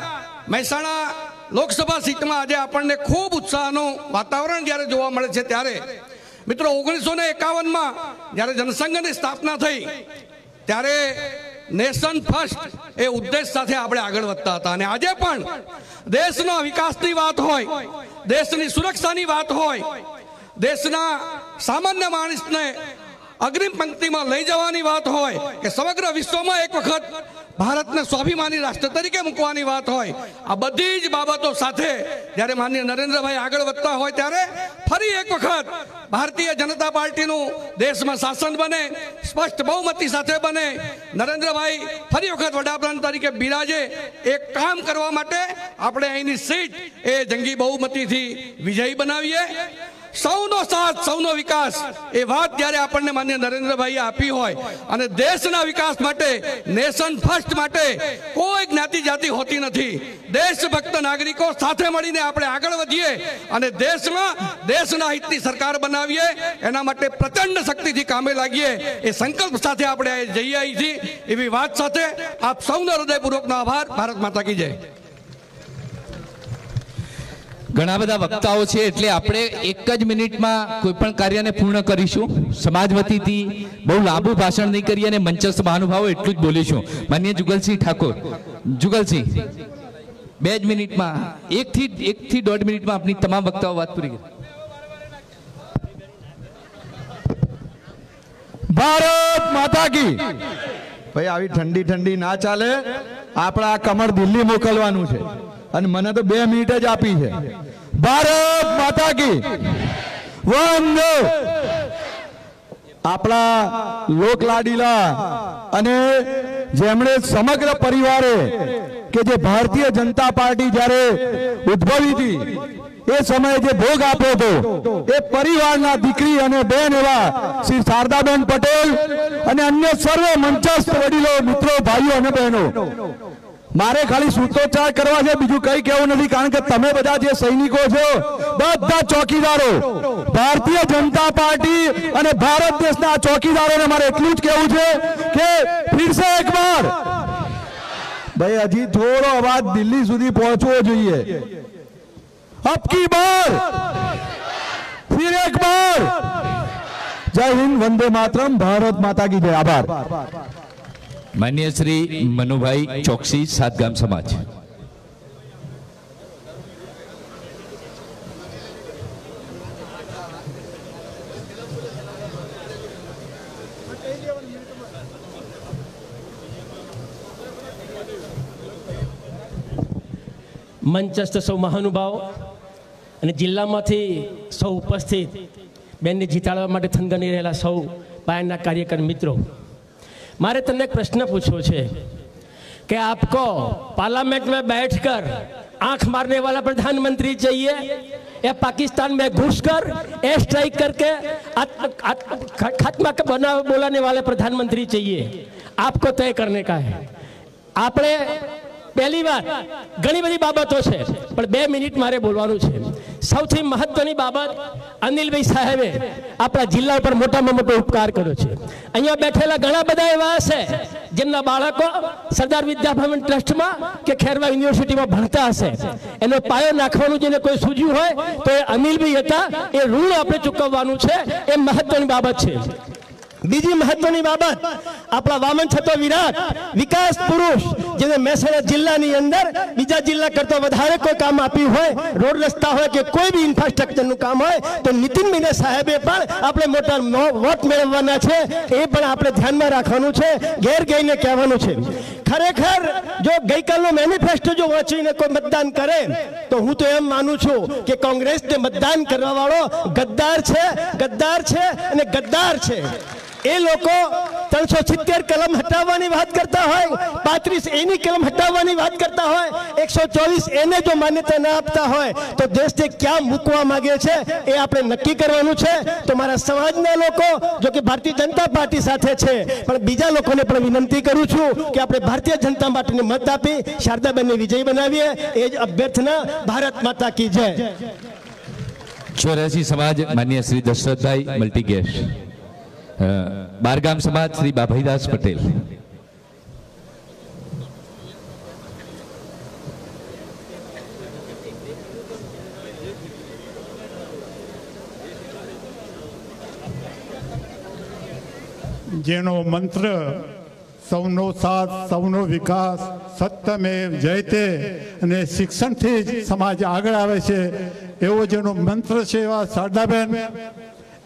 મહેસાણા લોકસભા સીટમાં આજે આપણને ખૂબ ઉત્સાહનું વાતાવરણ જ્યારે જોવા મળે છે ત્યારે મિત્રો 1951માં જ્યારે જનસંઘની સ્થાપના થઈ ત્યારે નેશન ફર્સ્ટ એ ઉદ્દેશ સાથે આપણે આગળ વધતા હતા અને આજે પણ દેશના વિકાસની વાત હોય, દેશની સુરક્ષાની વાત હોય, દેશના સામાન્ય માણસને અગ્રિમ પંક્તિમાં લઈ જવાની વાત હોય કે સમગ્ર વિશ્વમાં એક વખત ભારતને સ્વાભિમાની રાષ્ટ્ર તરીકે મૂકવાની વાત હોય, આ બધી જ બાબતો સાથે જ્યારે માનનીય નરેન્દ્રભાઈ આગળ વધતા હોય ત્યારે ફરી એક વખત ભારતીય જનતા પાર્ટીનું દેશમાં શાસન બને, સ્પષ્ટ બહુમતી સાથે બને, નરેન્દ્રભાઈ ફરી વખત વડાપ્રધાન તરીકે બિરાજે, એક કામ કરવા માટે આપણે અહીંની સીટ એ જંગી બહુમતીથી વિજયી બનાવીએ. સૌનો સાથ, સૌનો વિકાસ, એ વાત જ્યારે આપણને માન્ય નરેન્દ્રભાઈએ આપી હોય અને દેશના વિકાસ માટે, નેશન ફર્સ્ટ માટે કોઈ જ્ઞાતિ જાતિ હોતી નથી. દેશભક્ત નાગરિકો સાથે મળીને આપણે આગળ વધીએ અને દેશમાં દેશના હિતની સરકાર બનાવીએ, એના માટે પ્રચંડ શક્તિથી કામે લાગીએ, એ સંકલ્પ સાથે આપણે જઈ આવી છીએ. એવી વાત સાથે આપ સૌનો હૃદયપૂર્વકનો આભાર. ભારત માતા કી જય. ઘણા બધા વક્તાઓ છે એટલે આપણે એક જ મિનિટમાં કોઈ પણ કાર્યને પૂર્ણ કરીશું. સમાજ વતીથી બહુ લાંબુ ભાષણ નહીં કરીએ અને મંચસ્થ મહાનુભાવો એટલું જ બોલીશું. માનનીય જુગલસિંહ ઠાકોર, જુગલસિંહ 2 જ મિનિટમાં, 1 થી 1.5 મિનિટમાં આપની તમામ વક્તાઓ વાત પૂરી કરી. ભારત માતા કી. ભાઈ આવી ઠંડી ઠંડી ના ચાલે, આપણે આ કમર દિલ્હી મોકલવાનું છે અને મને તો 2 મિનિટ જ આપી છે. ભારત માતા કી વંદે. આપણા લોકલાડીલા અને જેમણે સમગ્ર પરિવારે કે જે ભારતીય જનતા પાર્ટી જ્યારે ઉદ્ભવી હતી એ સમયે જે ભોગ આપ્યો હતો, એ પરિવારના દીકરી અને બેન એવા શ્રી શારદાબેન પટેલ અને અન્ય સર્વ મંચસ્થ વડીલો, મિત્રો, ભાઈઓ અને બહેનો, મારે ખાલી સૂત્રોચ્ચાર કરવા છે, બીજું કઈ કહેવું નથી. કારણ કે તમે બધા જે સૈનિકો છો, બધા ચોકીદારો, ભારતીય જનતા પાર્ટી અને ભારત દેશના ચોકીદારોને મારે એટલું જ કહેવું છે કે ફિરસે એક બાર ભાઈ, હજી થોડો અવાજ દિલ્હી સુધી પહોંચવો જોઈએ. અબ કી બાર, ફિર એક બાર. જય હિન્દ, વંદે માતરમ, ભારત માતા કી જય. આભાર. માન્ય શ્રી મનુભાઈ ચોકસી, સાતગામ સમાજ. મંચસ્થ સૌ મહાનુભાવો અને જિલ્લામાંથી સૌ ઉપસ્થિત બેનને જીતાડવા માટે થનગની રહેલા સૌ પાયાના કાર્યકર મિત્રો, मारे तन्ने एक प्रश्न पूछो छे कि आपको पार्लियामेंट में बैठकर आंख मारने वाला प्रधानमंत्री चाहिए या पाकिस्तान में घुसकर एयर स्ट्राइक करके खात्मा का बोलाने वाले प्रधानमंत्री चाहिए? आपको तय करने का है. आपने पहली बार घणी बधी बाबतो छे पण 2 मिनिट मारे बोलवानुं छे. सौथी महत्वनी बाबत अनिलभाई साहेबे आपણા जिल्ला पर मोटामां मोटो उपकार कर्यो छे. अहींया बैठेला घणा बधा एवा हशे जेमना बाळको सरदार विद्याभवन ट्रस्ट में के खेरवा यूनिवर्सिटी में भणता हशे, एनो पायो नाखवानुं जेने कोई सूझ्युं होय तो ए अनिलभाई हता, ए ऋण आपणे चूकववानुं छे. ए महत्वनी बाबत छे. बीजी महत्वनी बाबत अपना वामन छतो विराट विकास पुरुष जेने महेसाणा जिल्लानी अंदर बीजा जिल्ला करता वधारे कोई काम आप्युं होय, रोड रस्ता होय के कोई भी इन्फ्रास्ट्रक्चरनुं काम होय तो नितिन मीना साहेबे पण आपणे मोटा वोट मेळववाना छे. ए पण आपणे ध्यानमां राखवानुं छे, घेर गईने कहेवानुं छे. खरेखर जो गईकालनो मेनिफेस्टो जो वांचीने कोई मतदान करे तो हूँ तो एम मानु छूं कि कांग्रेस ने मतदान करवावाळो गद्दार छे, गद्दार छे अने गद्दार छे. ए लोको 370 कलम हटाववानी बात करता है, 35 ए नी कलम हटाववानी बात करता है, 124 ए ने जो मान्यता न आपता है तो देश ने क्या मूकवा मांगे छे ए आपणे नक्की करवानुं छे. तो मारा समाजना लोको जो कि भारतीय जनता पार्टी साथे छे पण बीजा लोकोने पण विनंती करूं छूं कि आपणे भारतीय जनता पार्टीने मत आपी शारदाबेनने विजयी बनावीए. ए ज अभ्यर्थना. भारत माता की जय. 84 समाज माननीय श्री दशरथभाई मल्टीगेस. बारगाम समाज श्री बाभाईदास पटेल. जेनो मंत्र सौनो साथ सौनो विकास सत्यमेव जयते અને શિક્ષણથી જ સમાજ આગળ આવે છે એવો જેનો મંત્ર છે એવા શારદાબેન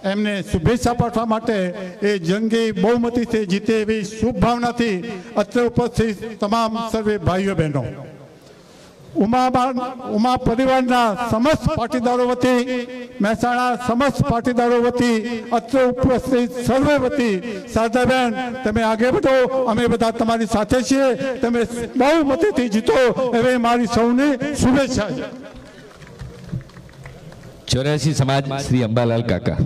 એમને શુભેચ્છા પાઠવા માટે એ જંગી બહુમતીથી જીતે એવી શુભ ભાવનાથી અત્રે ઉપસ્થિત તમામ સર્વે ભાઈઓ બહેનો ઉમા પરિવારના સમસ્ત પાટીદારો વતી મહેસાણા સમસ્ત પાટીદારો વતી અત્રે ઉપસ્થિત સર્વે વતી શારદાબેન તમે આગળ વધો, અમે બધા તમારી સાથે છીએ, તમે બહુમતીથી જીતો એવી મારી સૌની શુભેચ્છા છે. 84 સમાજ શ્રી અંબાલાલ કાકા.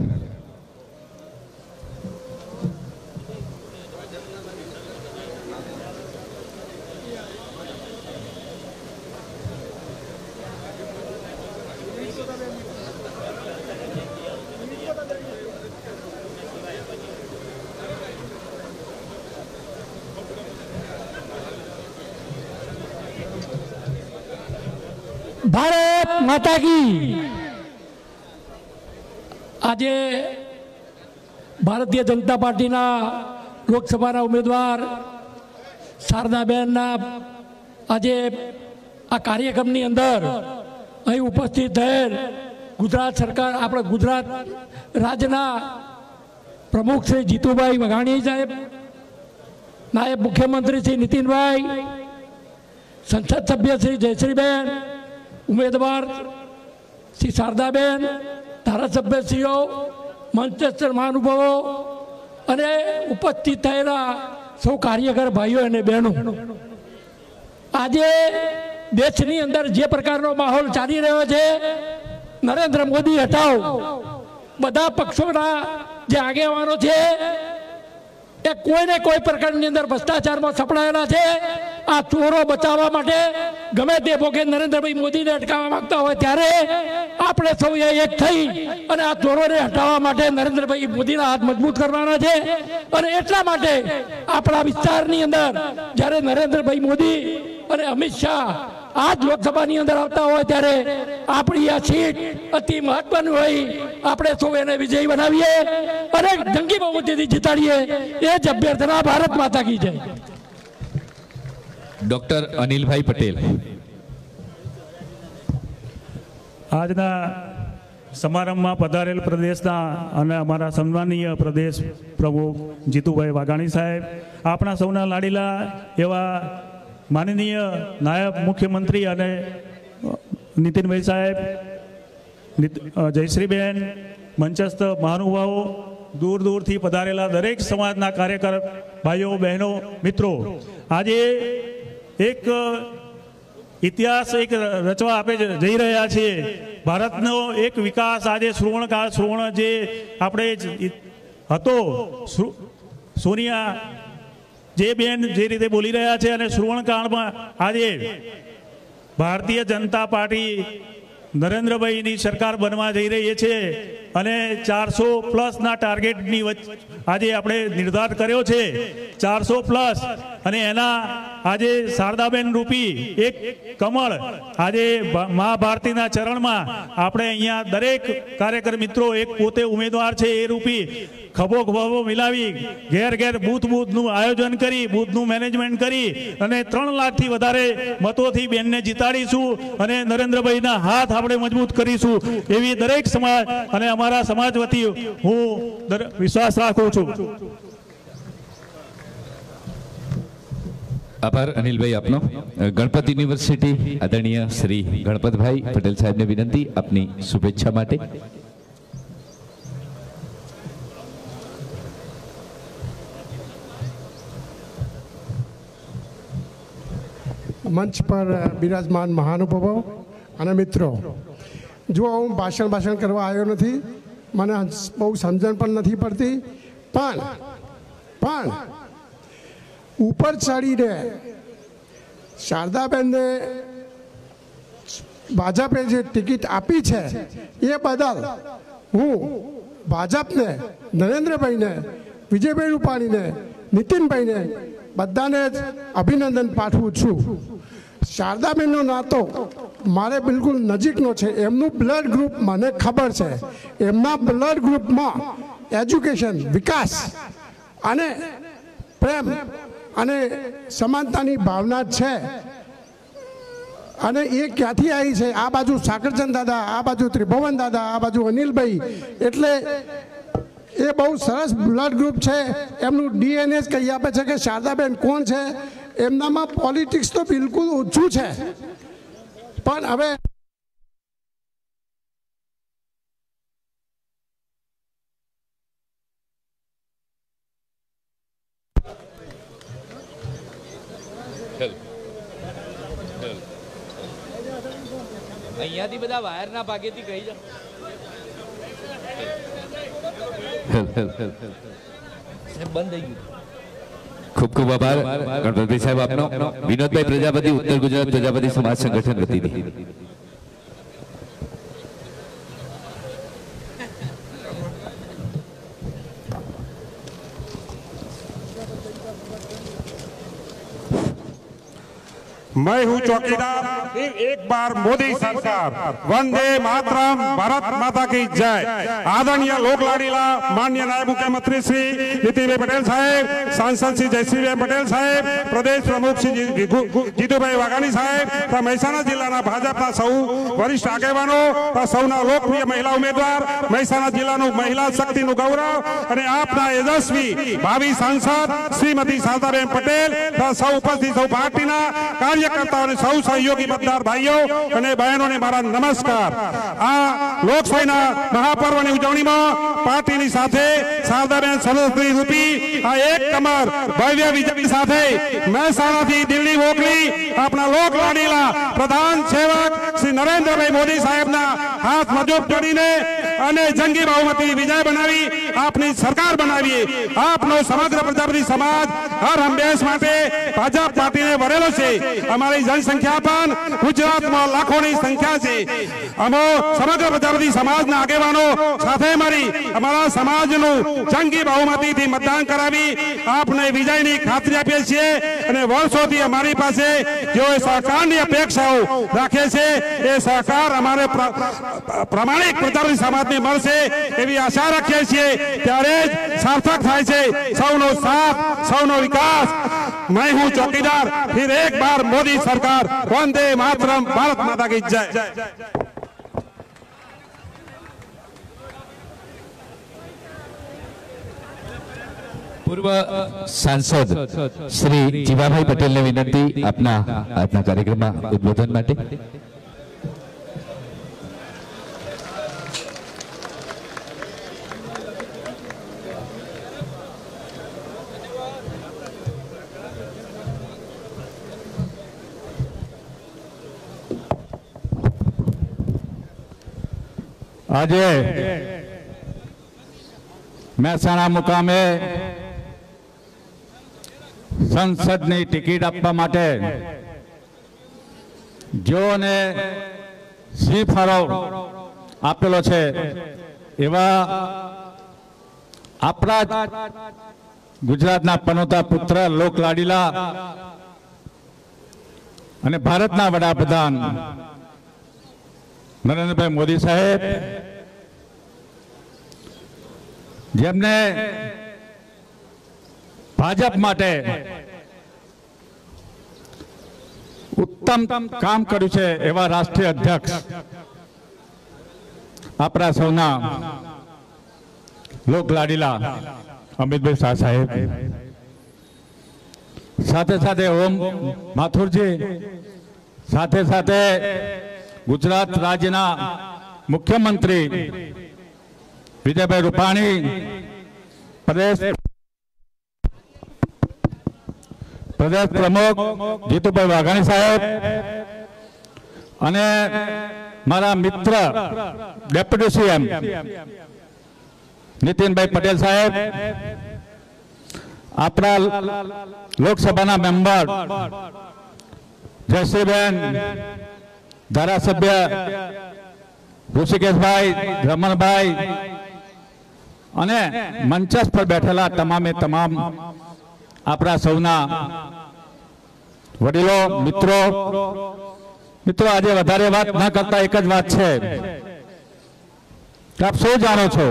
ભારત માતા કી. આજે ભારતીય જનતા પાર્ટીના લોકસભાના ઉમેદવાર શારદાબેનના આજે આ કાર્યક્રમની અંદર અહીં ઉપસ્થિત થયેલ ગુજરાત સરકાર, આપણા ગુજરાત રાજ્યના પ્રમુખ શ્રી જીતુભાઈ વાઘાણી સાહેબ, નાયબ મુખ્યમંત્રી શ્રી નીતિનભાઈ, સંસદ સભ્ય શ્રી જયશ્રીબેન, ઉમેદવાર શ્રી શારદાબેન, ધારાસભ્યશ્રીઓ, મંચસ્થ મહાનુભાવો અને ઉપસ્થિત થયેલા સૌ કાર્યકર ભાઈઓ અને બહેનો, આજે દેશની અંદર જે પ્રકારનો માહોલ ચાલી રહ્યો છે, નરેન્દ્ર મોદી હટાવો, બધા પક્ષોના જે આગેવાનો છે એ કોઈને કોઈ પ્રકારની અંદર ભ્રષ્ટાચારમાં સપડાયેલા છે. આ ચોરો બચાવવા માટે ગમે તે ભોગે નરેન્દ્રભાઈ મોદીને અટકાવવા માંગતા હોય ત્યારે આપણે સૌએ એક થઈ અને આ ચોરોને હટાવવા માટે નરેન્દ્રભાઈ મોદીના હાથ મજબૂત કરવાના છે. અને એટલા માટે આપણા વિસ્તારની અંદર જ્યારે નરેન્દ્રભાઈ મોદી અને અમિત શાહ આ જ લોકસભાની અંદર આવતા હોય ત્યારે આપણી આ સીટ અતિ મહત્વની હોય, આપણે સૌ એને વિજયી બનાવીએ અને જંગી બહુમતીથી જીતાડીએ એ જ અભ્યર્થના. ભારત માતા કી જય. ડોક્ટર અનિલભાઈ પટેલ. આજના સમારંભમાં પધારેલ પ્રદેશના અને અમારા સન્માનીય પ્રદેશ પ્રમુખ જીતુભાઈ વાઘાણી સાહેબ, આપણા સૌના લાડીલા એવા માનનીય નાયબ મુખ્યમંત્રી અને નીતિનભાઈ સાહેબ, જયશ્રીબેન, મંચસ્થ મહાનુભાવો, દૂર દૂરથી પધારેલા દરેક સમાજના કાર્યકર ભાઈઓ બહેનો મિત્રો, આજે એક ઇતિહાસ એક રચવા આપે જઈ રહ્યા છીએ. ભારતનો એક વિકાસ આજે સુવર્ણકાળ, સુવર્ણ જે આપણે હતો, સોનિયા જે બેન જે રીતે બોલી રહ્યા છે, અને સુવર્ણકાળમાં આજે ભારતીય જનતા પાર્ટી નરેન્દ્રભાઈની સરકાર બનવા જઈ રહી છે અને 400+ ટાર્ગેટની આજે આપણે નિર્ધાર કર્યો છે. 400+ અને એના આજે શારદાબેન રૂપી એક કમળ આજે મા ભારતીના ચરણમાં આપણે અહીંયા દરેક કાર્યકર મિત્રો, એક પોતે ઉમેદવાર છે એ રૂપી ખભો ખભો મિલાવી ઘેર ઘેર બૂથનું આયોજન કરી, બૂથનું મેનેજમેન્ટ કરી અને 3 લાખથી વધારે મતોથી બેનને જીતાડીશું અને નરેન્દ્રભાઈના હાથ આપણે મજબૂત કરીશું એવી દરેક સમાજ અને અમારા સમાજ વતી હું વિશ્વાસ રાખું છું. આભાર અનિલભાઈ આપનો. ગણપત યુનિવર્સિટી આદરણીય શ્રી ગણપતભાઈ પટેલ સાહેબને વિનંતી આપની શુભેચ્છા માટે. મંચ પર બિરાજમાન મહાનુભાવો અને મિત્રો, જો હું ભાષણ કરવા આવ્યો નથી, મને બહુ સમજણ પણ નથી પડતી, પણ ઉપર ચડીને શારદાબેનને ભાજપે જે ટિકિટ આપી છે એ બદલ હું ભાજપને, નરેન્દ્રભાઈને, વિજયભાઈ રૂપાણીને, નીતિનભાઈને બધાને જ અભિનંદન પાઠવું છું. શારદાબેનનો નાતો મારે બિલકુલ નજીકનો છે. એમનું બ્લડ ગ્રુપ મને ખબર છે. એમના બ્લડ ગ્રુપમાં એજ્યુકેશન, વિકાસ અને પ્રેમ અને સમાનતાની ભાવના છે. અને એ ક્યાંથી આવી છે? આ બાજુ સાકરચંદ દાદા, આ બાજુ ત્રિભુવન દાદા, આ બાજુ અનિલભાઈ, એટલે એ બહુ સરસ બ્લડ ગ્રુપ છે. એમનું ડીએનએ જ કહી આપે છે કે શારદાબેન કોણ છે. એમનામાં પોલિટિક્સ તો બિલકુલ ઓછું છે. પણ હવે અહીંયાથી બધા વાયરના ભાગેથી કહી જાઓ. બંધ થઈ ગયું. ખૂબ ખૂબ આભાર ગણપતભાઈ સાહેબ આપનો. વિનોદભાઈ પ્રજાપતિ, ઉત્તર ગુજરાત પ્રજાપતિ સમાજ સંગઠન વતીથી. मैं हूँ चौकीदार, फिर एक बार मोदी सरकार, वंदे मातरम, भारत माता की जय. आदरणीय लोक लाडीला माननीय नायब मुख्यमंत्री श्री नितिनभाई पटेल साहेब, सांसद श्री जयश्रीभाई पटेल साहेब, प्रदेश प्रमुख श्री जीतूभाई वाघाणी साहेब, મહેસાણા જિલ્લાના ભાજપના સૌ વરિષ્ઠ આગેવાનો, સૌના લોકપ્રિય મહિલા ઉમેદવાર, મહેસાણા જિલ્લાનું મહિલા શક્તિનું ગૌરવ અને આપના યશસ્વી ભાવિ સાંસદ શ્રીમતી શારદાબેન પટેલ, સૌ ઉપસ્થિત સૌ પાર્ટીના કાર્યકર્તાઓ અને સૌ સહયોગી મતદાર ભાઈઓ અને બહેનોને મારા નમસ્કાર. આ લોકશાહીના મહાપર્વની ઉજવણીમાં પાર્ટીની સાથે શારદાબેન સરસ્વતી રૂપી આ એક કમર ભવ્ય વિજય સાથે મહેસાણાથી દિલ્હી મોકલી આપણા લોક લાડીલા પ્રધાન સેવક શ્રી નરેન્દ્રભાઈ મોદી સાહેબના હાથ મજબૂત જોડીને અને જંગી બહુમતી વિજય બનાવી આપની સરકાર બનાવીએ. આપનો સમગ્ર પ્રજાપતિ સમાજ હર હંમેશ માટે ભાજપ પાર્ટીને વરેલો છે. અમારી જનસંખ્યા પણ ગુજરાતમાં લાખોની સંખ્યા છે. અમો સમગ્ર પ્રજાપતિ સમાજના આગેવાનો સાથે મળી અમારા સમાજનું જંગી બહુમતીથી મતદાન કરાવી આપને વિજયની ખાતરી આપીએ છીએ અને વર્ષોથી અમારી પાસે જેઓ સહકારની અપેક્ષાઓ રાખે છે એ સહકાર અમારે પ્રામાણિક પ્રજાપતિ સમાજને મળશે એવી આશા રાખીએ છીએ. ત્યારે જ સાર્થક થાય છે સૌનો સાથ, સૌનો વિકાસ. मैं हूँ चौकीदार, फिर एक बार मोदी सरकार, वंदे मातरम, भारत माता की जय. પૂર્વ સાંસદ શ્રી જીવાભાઈ પટેલને વિનંતી આપના આજના કાર્યક્રમમાં ઉદ્બોધન માટે. આજે મહેસાણા મુકામે સંસદની ટિકિટ આપવા માટે જેઓને સિંહ ફાળો આપેલો છે એવા આપણા ગુજરાતના પનોતા પુત્ર લોક લાડીલા અને ભારતના વડાપ્રધાન નરેન્દ્રભાઈ મોદી સાહેબ, જેમને ભાજપ માટે ઉત્તમ કામ કર્યું છે એવા રાષ્ટ્રીય અધ્યક્ષ આપણા સૌના લોક લાડીલા અમિતભાઈ શાહ સાહેબ, સાથે સાથે ઓમ માથુરજી, સાથે સાથે ગુજરાત રાજ્યના મુખ્યમંત્રી વિજયભાઈ રૂપાણી, પ્રદેશ પ્રમુખ જીતુભાઈ વાઘાણી સાહેબ અને મારા મિત્ર ડેપ્યુટી સીએમ નીતિનભાઈ પટેલ સાહેબ, આપણા લોકસભાના મેમ્બર જયશ્રીબેન, ધારાસભ્ય ઋષિકેશભાઈ, રમણભાઈ અને મંચસ પર બેઠેલા તમામે તમામ આપણા સૌના વડીલો, મિત્રો, આજે વધારે વાત ન કરતા એક જ વાત છે કે આપ સૌ જાણો છો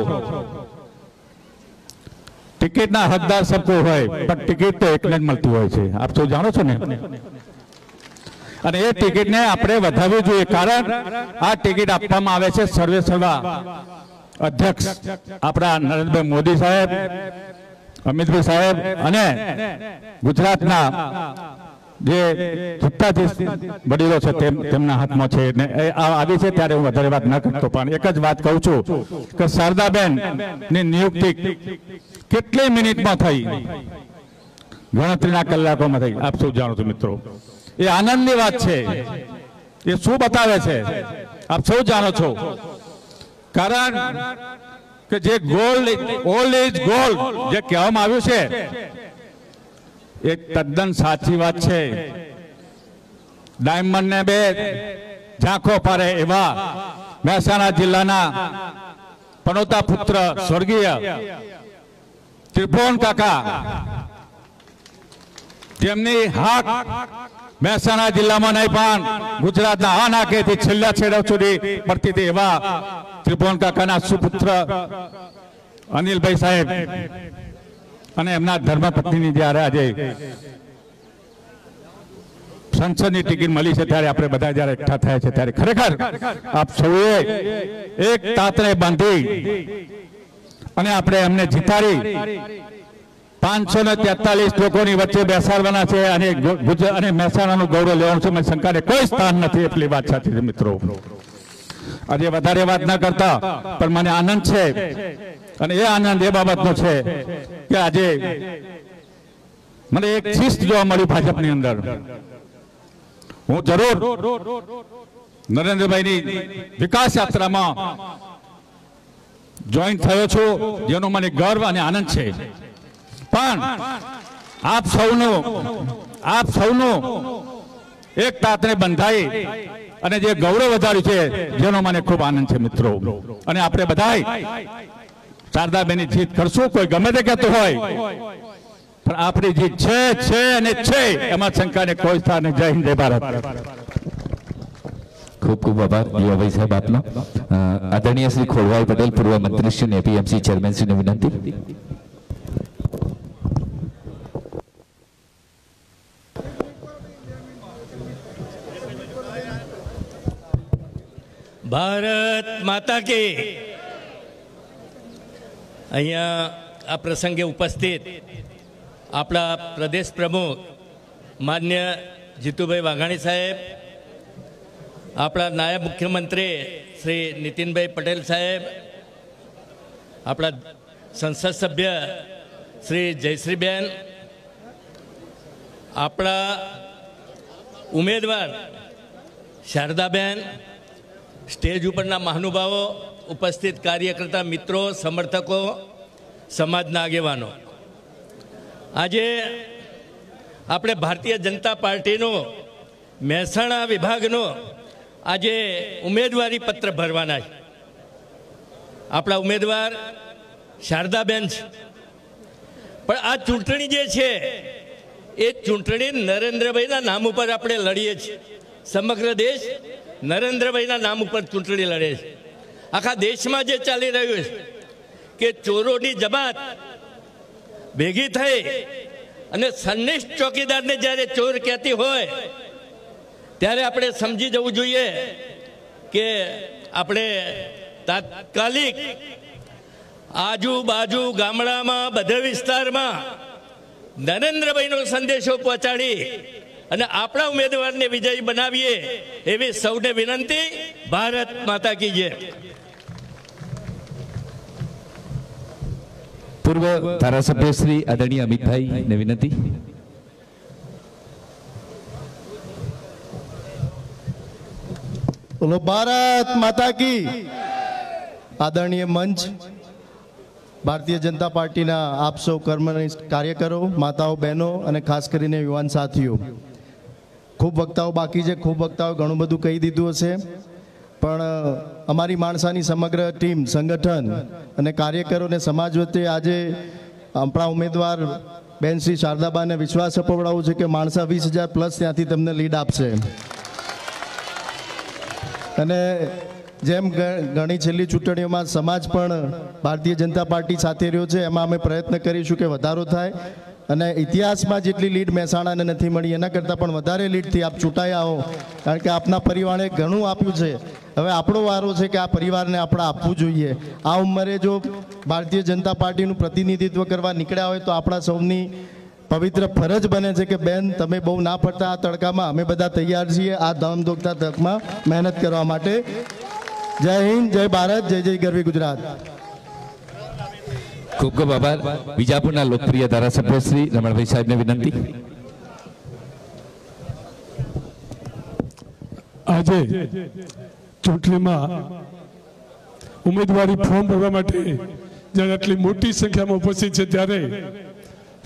ટિકિટના હકદાર સબકો હોય પણ ટિકિટ તો એકને જ મળતી હોય છે. આપ સૌ જાણો છો ને. અને એ ટિકિટને આપણે વધારવી જોઈએ, કારણ આ ટિકિટ આપવામાં આવે છે સર્વે સર્વા અધ્યક્ષ આપણા નરેન્દ્રભાઈ મોદી સાહેબ, અમિતભાઈ સાહેબ અને ગુજરાતના જે સત્તાધીશ વડીલો છે તેમના હાથમાં છે ને આવી છે ત્યારે હું વધારે વાત ન કરતો, પણ એક જ વાત કહું છું કે શારદાબેન ની નિયુક્તિ કેટલી મિનિટમાં થઈ, ગણતરીના કલાકોમાં થઈ, આપ સૌ જાણો છો મિત્રો. એ આનંદની વાત છે. એ શું બતાવે છે આપ સૌ જાણો છો. કારણ કે જે ગોલ્ડ ઓલ્ડ ઇઝ ગોલ્ડ જે કહેવામાં આવ્યું છે એ તદ્દન સાચી વાત છે. ડાયમંડ ને બે ઝાંખો પાડે એવા મહેસાણા જિલ્લાના પનોતા પુત્ર સ્વર્ગીય ત્રિભુવન કાકા, જેમની હાક મહેસાણા જિલ્લામાં નહીં પણ ગુજરાતના આ નાકેથી છેલ્લા છેડા સુધી પડતી હતી એવા ત્રિભુવન કાકાના સુપુત્ર અનિલભાઈ સાહેબ અને એમના ધર્મપત્નીની જ્યારે આજે સંસદની ટિકિટ મળી છે ત્યારે આપણે બધા જ્યારે એકઠા થયા છે ત્યારે ખરેખર આપ સૌએ એક તાતને બાંધી અને આપણે એમને જીતાડી 543 લોકોની વચ્ચે બેસાડવાના છે અને મહેસાણાનું ગૌરવ લેવાનું છે. મને શંકાને કોઈ સ્થાન નથી, એટલી વાત સાચી છે મિત્રો. આજે વધારે વાત ન કરતા પણ મને આનંદ છે અને એ આનંદ એ બાબતનો છે કે આજે મને એક શિસ્ત જોવા મળ્યું ભાજપની અંદર. હું જરૂર નરેન્દ્રભાઈની વિકાસ યાત્રામાં જોઈન થયો છું, જેનો મને ગર્વ અને આનંદ છે. પણ આપ સૌનું એક તાતને બંધાઈ અને જે ગૌરવ વધાર્યું છે જેનો મને ખૂબ આનંદ છે મિત્રો. અને આપણે બધાય શારદાબેનની જીત કરશું, કોઈ ગમે તે કહેતું હોય, પણ આપણી જીત છે અને છે, એમાં શંકાને કોઈ સ્થાન. જય હિન્દ, જય ભારત. ખૂબ ખૂબ આભાર દીવાભાઈ સાહેબ આપનો. આદરણીય શ્રી ખોડવાઈ પટેલ પૂર્વ મંત્રી શ્રી અને એપીએમસી ચેરમેન શ્રીને વિનંતી. ભારત માતા કી. અહીંયા આ પ્રસંગે ઉપસ્થિત આપણા પ્રદેશ પ્રમુખ માન્ય જીતુભાઈ વાઘાણી સાહેબ, આપણા નાયબ મુખ્યમંત્રી શ્રી નીતિનભાઈ પટેલ સાહેબ, આપણા સંસદ સભ્ય શ્રી જયશ્રીબેન, આપણા ઉમેદવાર શારદાબેન, સ્ટેજ ઉપરના મહાનુભાવો, ઉપસ્થિત કાર્યકર્તા મિત્રો, સમર્થકો, સમાજના આગેવાનો, આજે આપણે ભારતીય જનતા પાર્ટીનો મહેસાણા વિભાગનો આજે ઉમેદવારી પત્ર ભરવાના છે. આપણા ઉમેદવાર શારદાબેન છે. પણ આ ચૂંટણી જે છે એ ચૂંટણી નરેન્દ્રભાઈના નામ ઉપર આપણે લડીએ છીએ. સમગ્ર દેશ નરેન્દ્રભાઈના નામ ઉપર ચૂંટણી લડે છે. આખા દેશમાં જે ચાલી રહ્યું છે કે ચોરોની જમાત ભેગી થઈ અને સંનિષ્ઠ ચોકીદારને જ્યારે ચોર કહેતી હોય ત્યારે આપણે સમજી જવું જોઈએ કે આપણે તાત્કાલિક આજુબાજુ ગામડામાં બધા વિસ્તારમાં નરેન્દ્રભાઈનો સંદેશો પહોંચાડી અને આપણા ઉમેદવારને વિજયી બનાવીએ એવી સૌને વિનંતી. ભારત માતા કી જય. પૂર્વ ધારાસભ્ય શ્રી આદરણીય અમિતભાઈને વિનંતી. બોલો ભારત માતા કી. આદરણીય મંચ, ભારતીય જનતા પાર્ટીના આપ સૌ કર્મનિષ્ઠ કાર્યકરો, માતાઓ, બહેનો અને ખાસ કરીને યુવાન સાથીઓ, ખૂબ વક્તાઓ બાકી છે, ખૂબ વક્તાઓ ઘણું બધું કહી દીધું હશે, પણ અમારી માણસાની સમગ્ર ટીમ, સંગઠન અને કાર્યકરોને સમાજ વચ્ચે આજે આપણા ઉમેદવાર બેન શ્રી શારદાબાને વિશ્વાસ અપાવડાવું છે કે માણસા 20,000 પ્લસ ત્યાંથી તમને લીડ આપશે. અને જેમ ઘણી છેલ્લી ચૂંટણીઓમાં સમાજ પણ ભારતીય જનતા પાર્ટી સાથે રહ્યો છે, એમાં અમે પ્રયત્ન કરીશું કે વધારો થાય. અને ઇતિહાસમાં જેટલી લીડ મહેસાણાને નથી મળી એના કરતાં પણ વધારે લીડથી આપ ચૂંટાયા હો, કારણ કે આપના પરિવારે ઘણું આપ્યું છે. હવે આપણો વારો છે કે આ પરિવારને આપણે આપવું જોઈએ. આ ઉંમરે જો ભારતીય જનતા પાર્ટીનું પ્રતિનિધિત્વ કરવા નીકળ્યા હોય તો આપણા સૌની પવિત્ર ફરજ બને છે કે બેન તમે બહુ ના પડતા આ તડકામાં, અમે બધા તૈયાર છીએ આ ધામધોકતા તકમાં મહેનત કરવા માટે. જય હિન્દ, જય ભારત, જય જય ગરવી ગુજરાત. ખૂબ ખૂબ આભાર. વિજાપુરના લોકપ્રિય ધારાસભ્ય શ્રી રમણભાઈ સાહેબને વિનંતી. આજે ચૂંટણીમાં ઉમેદવારી ફોર્મ ભરવા માટે જ્યારે આટલી મોટી સંખ્યામાં ઉપસ્થિત છે ત્યારે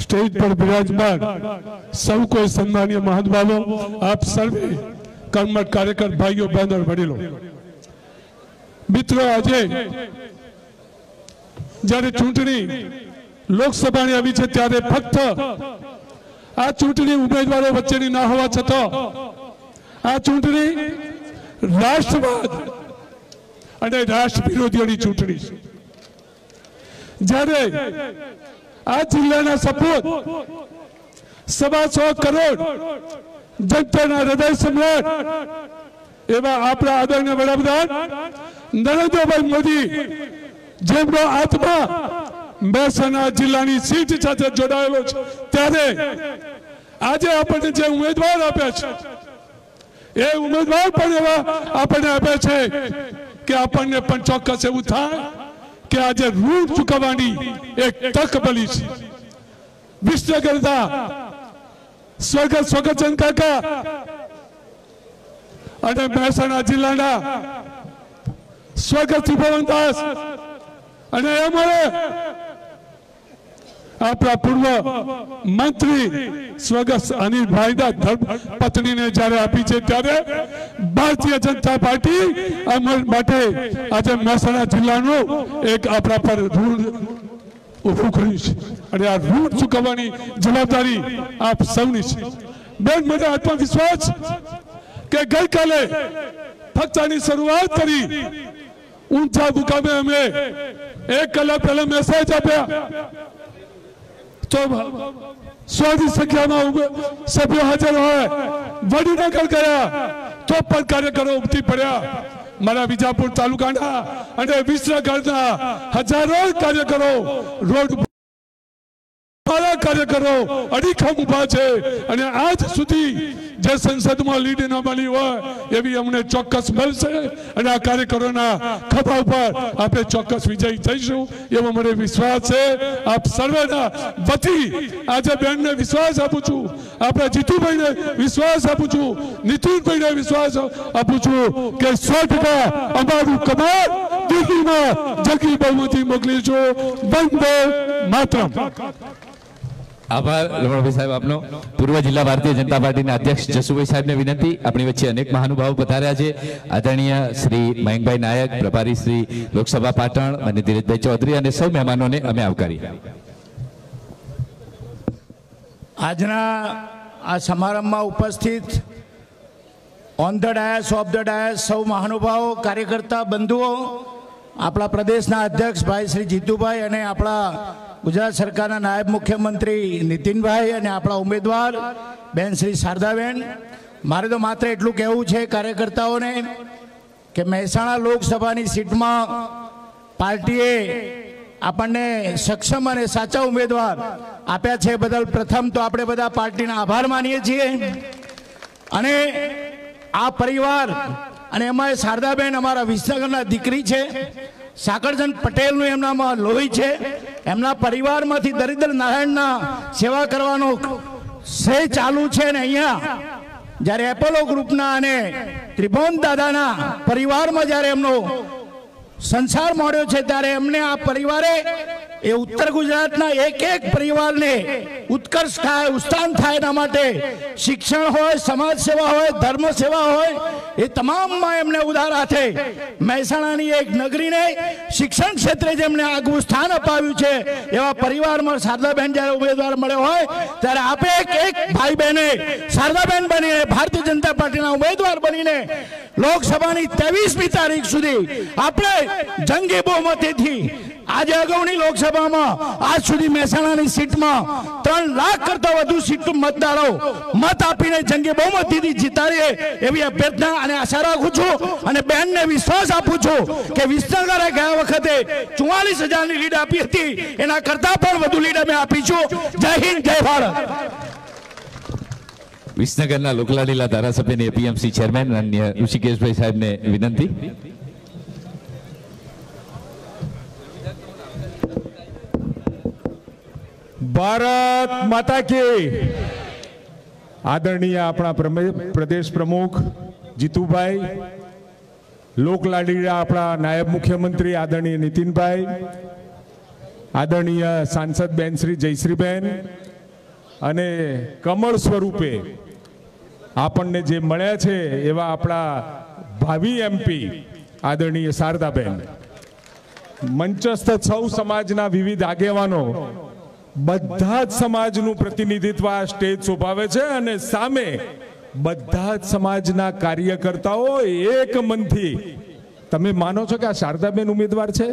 સ્ટેજ પર બિરાજમાન સૌ કોઈ સન્માનીય મહાનુભાવો, આપ સર્વે કર્મઠ કાર્યકર ભાઈઓ બહેનો વડીલો, મિત્રો, આજે જ્યારે ચૂંટણી લોકસભાની આવી છે ત્યારે ફક્ત આ ચૂંટણી ઉમેદવારો વચ્ચેની ના હોવા છતાં આ ચૂંટણી રાષ્ટ્રવાદ અને રાષ્ટ્ર વિરોધીઓની ચૂંટણી છે. જ્યારે આ જિલ્લાના સપૂત 125 કરોડ જનતાના હૃદય સમ્રાટ એવા આપણા આદરણીય વડાપ્રધાન નરેન્દ્રભાઈ મોદી, જેમનો આત્મા મહેસાણા જિલ્લાની સીટ સાથે જોડાયેલો છે, ત્યારે આજે આપણને જે ઉમેદવાર આપ્યા છે એ ઉમેદવાર પણ એવા આપણને આપ્યા છે કે આપણને પણ ચોક્કસ એવું થાય કે આજે ઋણ ચૂકવવાની એક તક મળી છે. વિશ્વકર્તા સ્વર્ગસ્થ સ્વગતચંદ કાકા અને મહેસાણા જિલ્લાના સ્વર્ગસ્થ ત્રિભુવનદાસ અને અમારે આપણા પૂર્વ મંત્રી સ્વર્ગસ્થ અનિલભાઈના ધર્મપત્નીને જ્યારે આપી છે ત્યારે ભારતીય જનતા પાર્ટી અમલ માટે આજે મહેસાણા જિલ્લાનું એક આપણા પર ઋણ ઊભું કર્યું છે અને આ ઋણ ચૂકવવાની જવાબદારી આપ સૌની છે. બેન, મને આત્મવિશ્વાસ કે ગઈકાલે ફક્ત આની શરૂઆત કરી ઊંચા મુકામે અમે 1 કલાક પહેલા મેસેજ આપ્યા તો 100ની સંખ્યામાં સભ્યો હાજર હોય, વડીનગર ગયા તો પણ કાર્યકરો ઉમટી પડ્યા. મારા વિજાપુર તાલુકાના અને વિસનગરના હજારો કાર્યકરો રોડ કાર્યકરો અડીખમ ઉભા છે અને આજ સુધી જે સંસદમાં લીડ ન મળી હોય એવી અમને ચોક્કસ મળશે અને આ કાર્યકરોના ખભા ઉપર આપણે ચોક્કસ વિજયી થઈશું એવો મને વિશ્વાસ છે. આપ સર્વેના વતી આજે બેનને વિશ્વાસ આપું છું, આપણા જીતુભાઈને વિશ્વાસ આપું છું, નીતિનભાઈને વિશ્વાસ આપું છું કે 100% અમારું કમાલ દિલ્હીમાં જંગી બહુમતી મોકલીશું. વંદે માતરમ. આભાર રમણભાઈ સાહેબ આપનો. પૂર્વ જિલ્લા ભારતીય જનતા પાર્ટીના અધ્યક્ષ જસુભાઈ સાહેબને વિનંતી. આપણી વચ્ચે અનેક મહાનુભાવો પધાર્યા છે. આદરણીય શ્રી મયંકભાઈ નાયક, પ્રભારી શ્રી લોકસભા પાટણ અને ધીરજભાઈ ચૌધરી અને સૌ મહેમાનોને અમે આવકારી. આજના આ સમારંભમાં ઉપસ્થિત on the dais, of the dais સૌ મહાનુભાવો, કાર્યકર્તા બંધુઓ, આપણા પ્રદેશના અધ્યક્ષ ભાઈ શ્રી જીતુભાઈ અને આપણા ગુજરાત સરકારના નાયબ મુખ્યમંત્રી નીતિનભાઈ અને આપણા ઉમેદવાર બેન શ્રી શારદાબેન, મારે તો માત્ર એટલું કહેવું છે કાર્યકર્તાઓને કે મહેસાણા લોકસભાની સીટમાં પાર્ટીએ આપણને સક્ષમ અને સાચા ઉમેદવાર આપ્યા છે બદલ પ્રથમ તો આપણે બધા પાર્ટીના આભાર માનીએ છીએ. અને આ પરિવાર અને એમાં શારદાબેન અમારા વિસનગરના દીકરી છે, સાકરચંદ પટેલનું એમનામાં લોહી છે, એમના પરિવારમાંથી દરિદ્ર નારાયણના સેવા કરવાનો શ્રેય ચાલુ છે. ને અહીંયા જ્યારે એપોલો ગ્રુપના અને ત્રિભુવન દાદાના પરિવારમાં જ્યારે એમનો સંસાર મળ્યો છે ત્યારે એમને આ પરિવારે એ ઉત્તર ગુજરાતના એક એક પરિવારને ઉત્કર્ષ થાય, ઉત્થાન થાય એના માટે શિક્ષણ હોય, સમાજ સેવા હોય, ધર્મ સેવા હોય એ તમામમાં એમને ઉદાર હાથે મહેસાણાની એક નગરીને શિક્ષણ ક્ષેત્રે જેમને આગવું સ્થાન અપાવ્યું છે એવા પરિવારમાં શારદાબેન જ્યારે ઉમેદવાર મળ્યો હોય ત્યારે આપે એક ભાઈ બહેને શારદાબેન બનીને ભારતીય જનતા પાર્ટીના ઉમેદવાર બનીને લોકસભાની 23મી તારીખ સુધી આપણે જંગી બહુમતીથી આજે અગાઉની લોકસભામાં આજ સુધી મહેસાણાની સીટમાં 3 લાખ કરતા વધુ સીટ મતદારો મત આપીને જંગી બહુમતીથી જીતાડીએ એવી અભ્યર્થના અને આશા રાખું છું અને બેનને વિશ્વાસ આપું છું કે વિસનગરે ગયા વખતે 44,000ની લીડ આપી હતી એના કરતા પણ વધુ લીડ અમે આપીશું. જય હિન્દ, જય ભારત. વિસનગરના લોકલાડીલા ધારાસભ્યને એપીએમસી ચેરમેન અન્ય ઋષિકેશભાઈ સાહેબને વિનંતી. ભારત માતા કી. આદરણીય આપણા પ્રદેશ પ્રમુખ જીતુભાઈ, લોકલાડીલા આપણા નાયબ મુખ્યમંત્રી આદરણીય નીતિનભાઈ, આદરણીય સાંસદ બેન શ્રી જયશ્રીબેન અને કમળ સ્વરૂપે આપણને જે મળ્યા છે એવા આપણા ભાવિ એમપી આદરણીય શારદાબેન, મંચસ્થ સૌ સમાજના વિવિધ આગેવાનો, બધા જ સમાજનું પ્રતિનિધિત્વ આ સ્ટેજ શોભાવે છે અને સામે બધા જ સમાજના કાર્યકર્તાઓ એક મનથી. તમે માનો છો કે આ શારદાબેન ઉમેદવાર છે?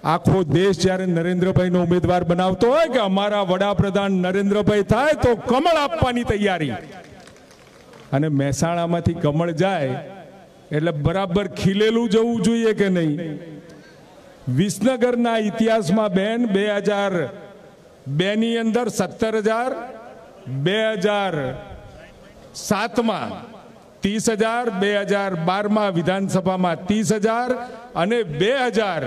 આખો દેશ જ્યારે નરેન્દ્રભાઈનો ઉમેદવાર બનાવતો હોય કે અમારા વડાપ્રધાન નરેન્દ્રભાઈ થાય તો કમળ આપવાની તૈયારી, અને મહેસાણામાંથી કમળ જાય એટલે બરાબર ખીલેલું જવું જોઈએ કે નહીં? વિસનગરના ઇતિહાસમાં બેન 2002 ની અંદર 17,000, 2007માં 30,000, 2012માં વિધાનસભામાં 30,000 અને 2000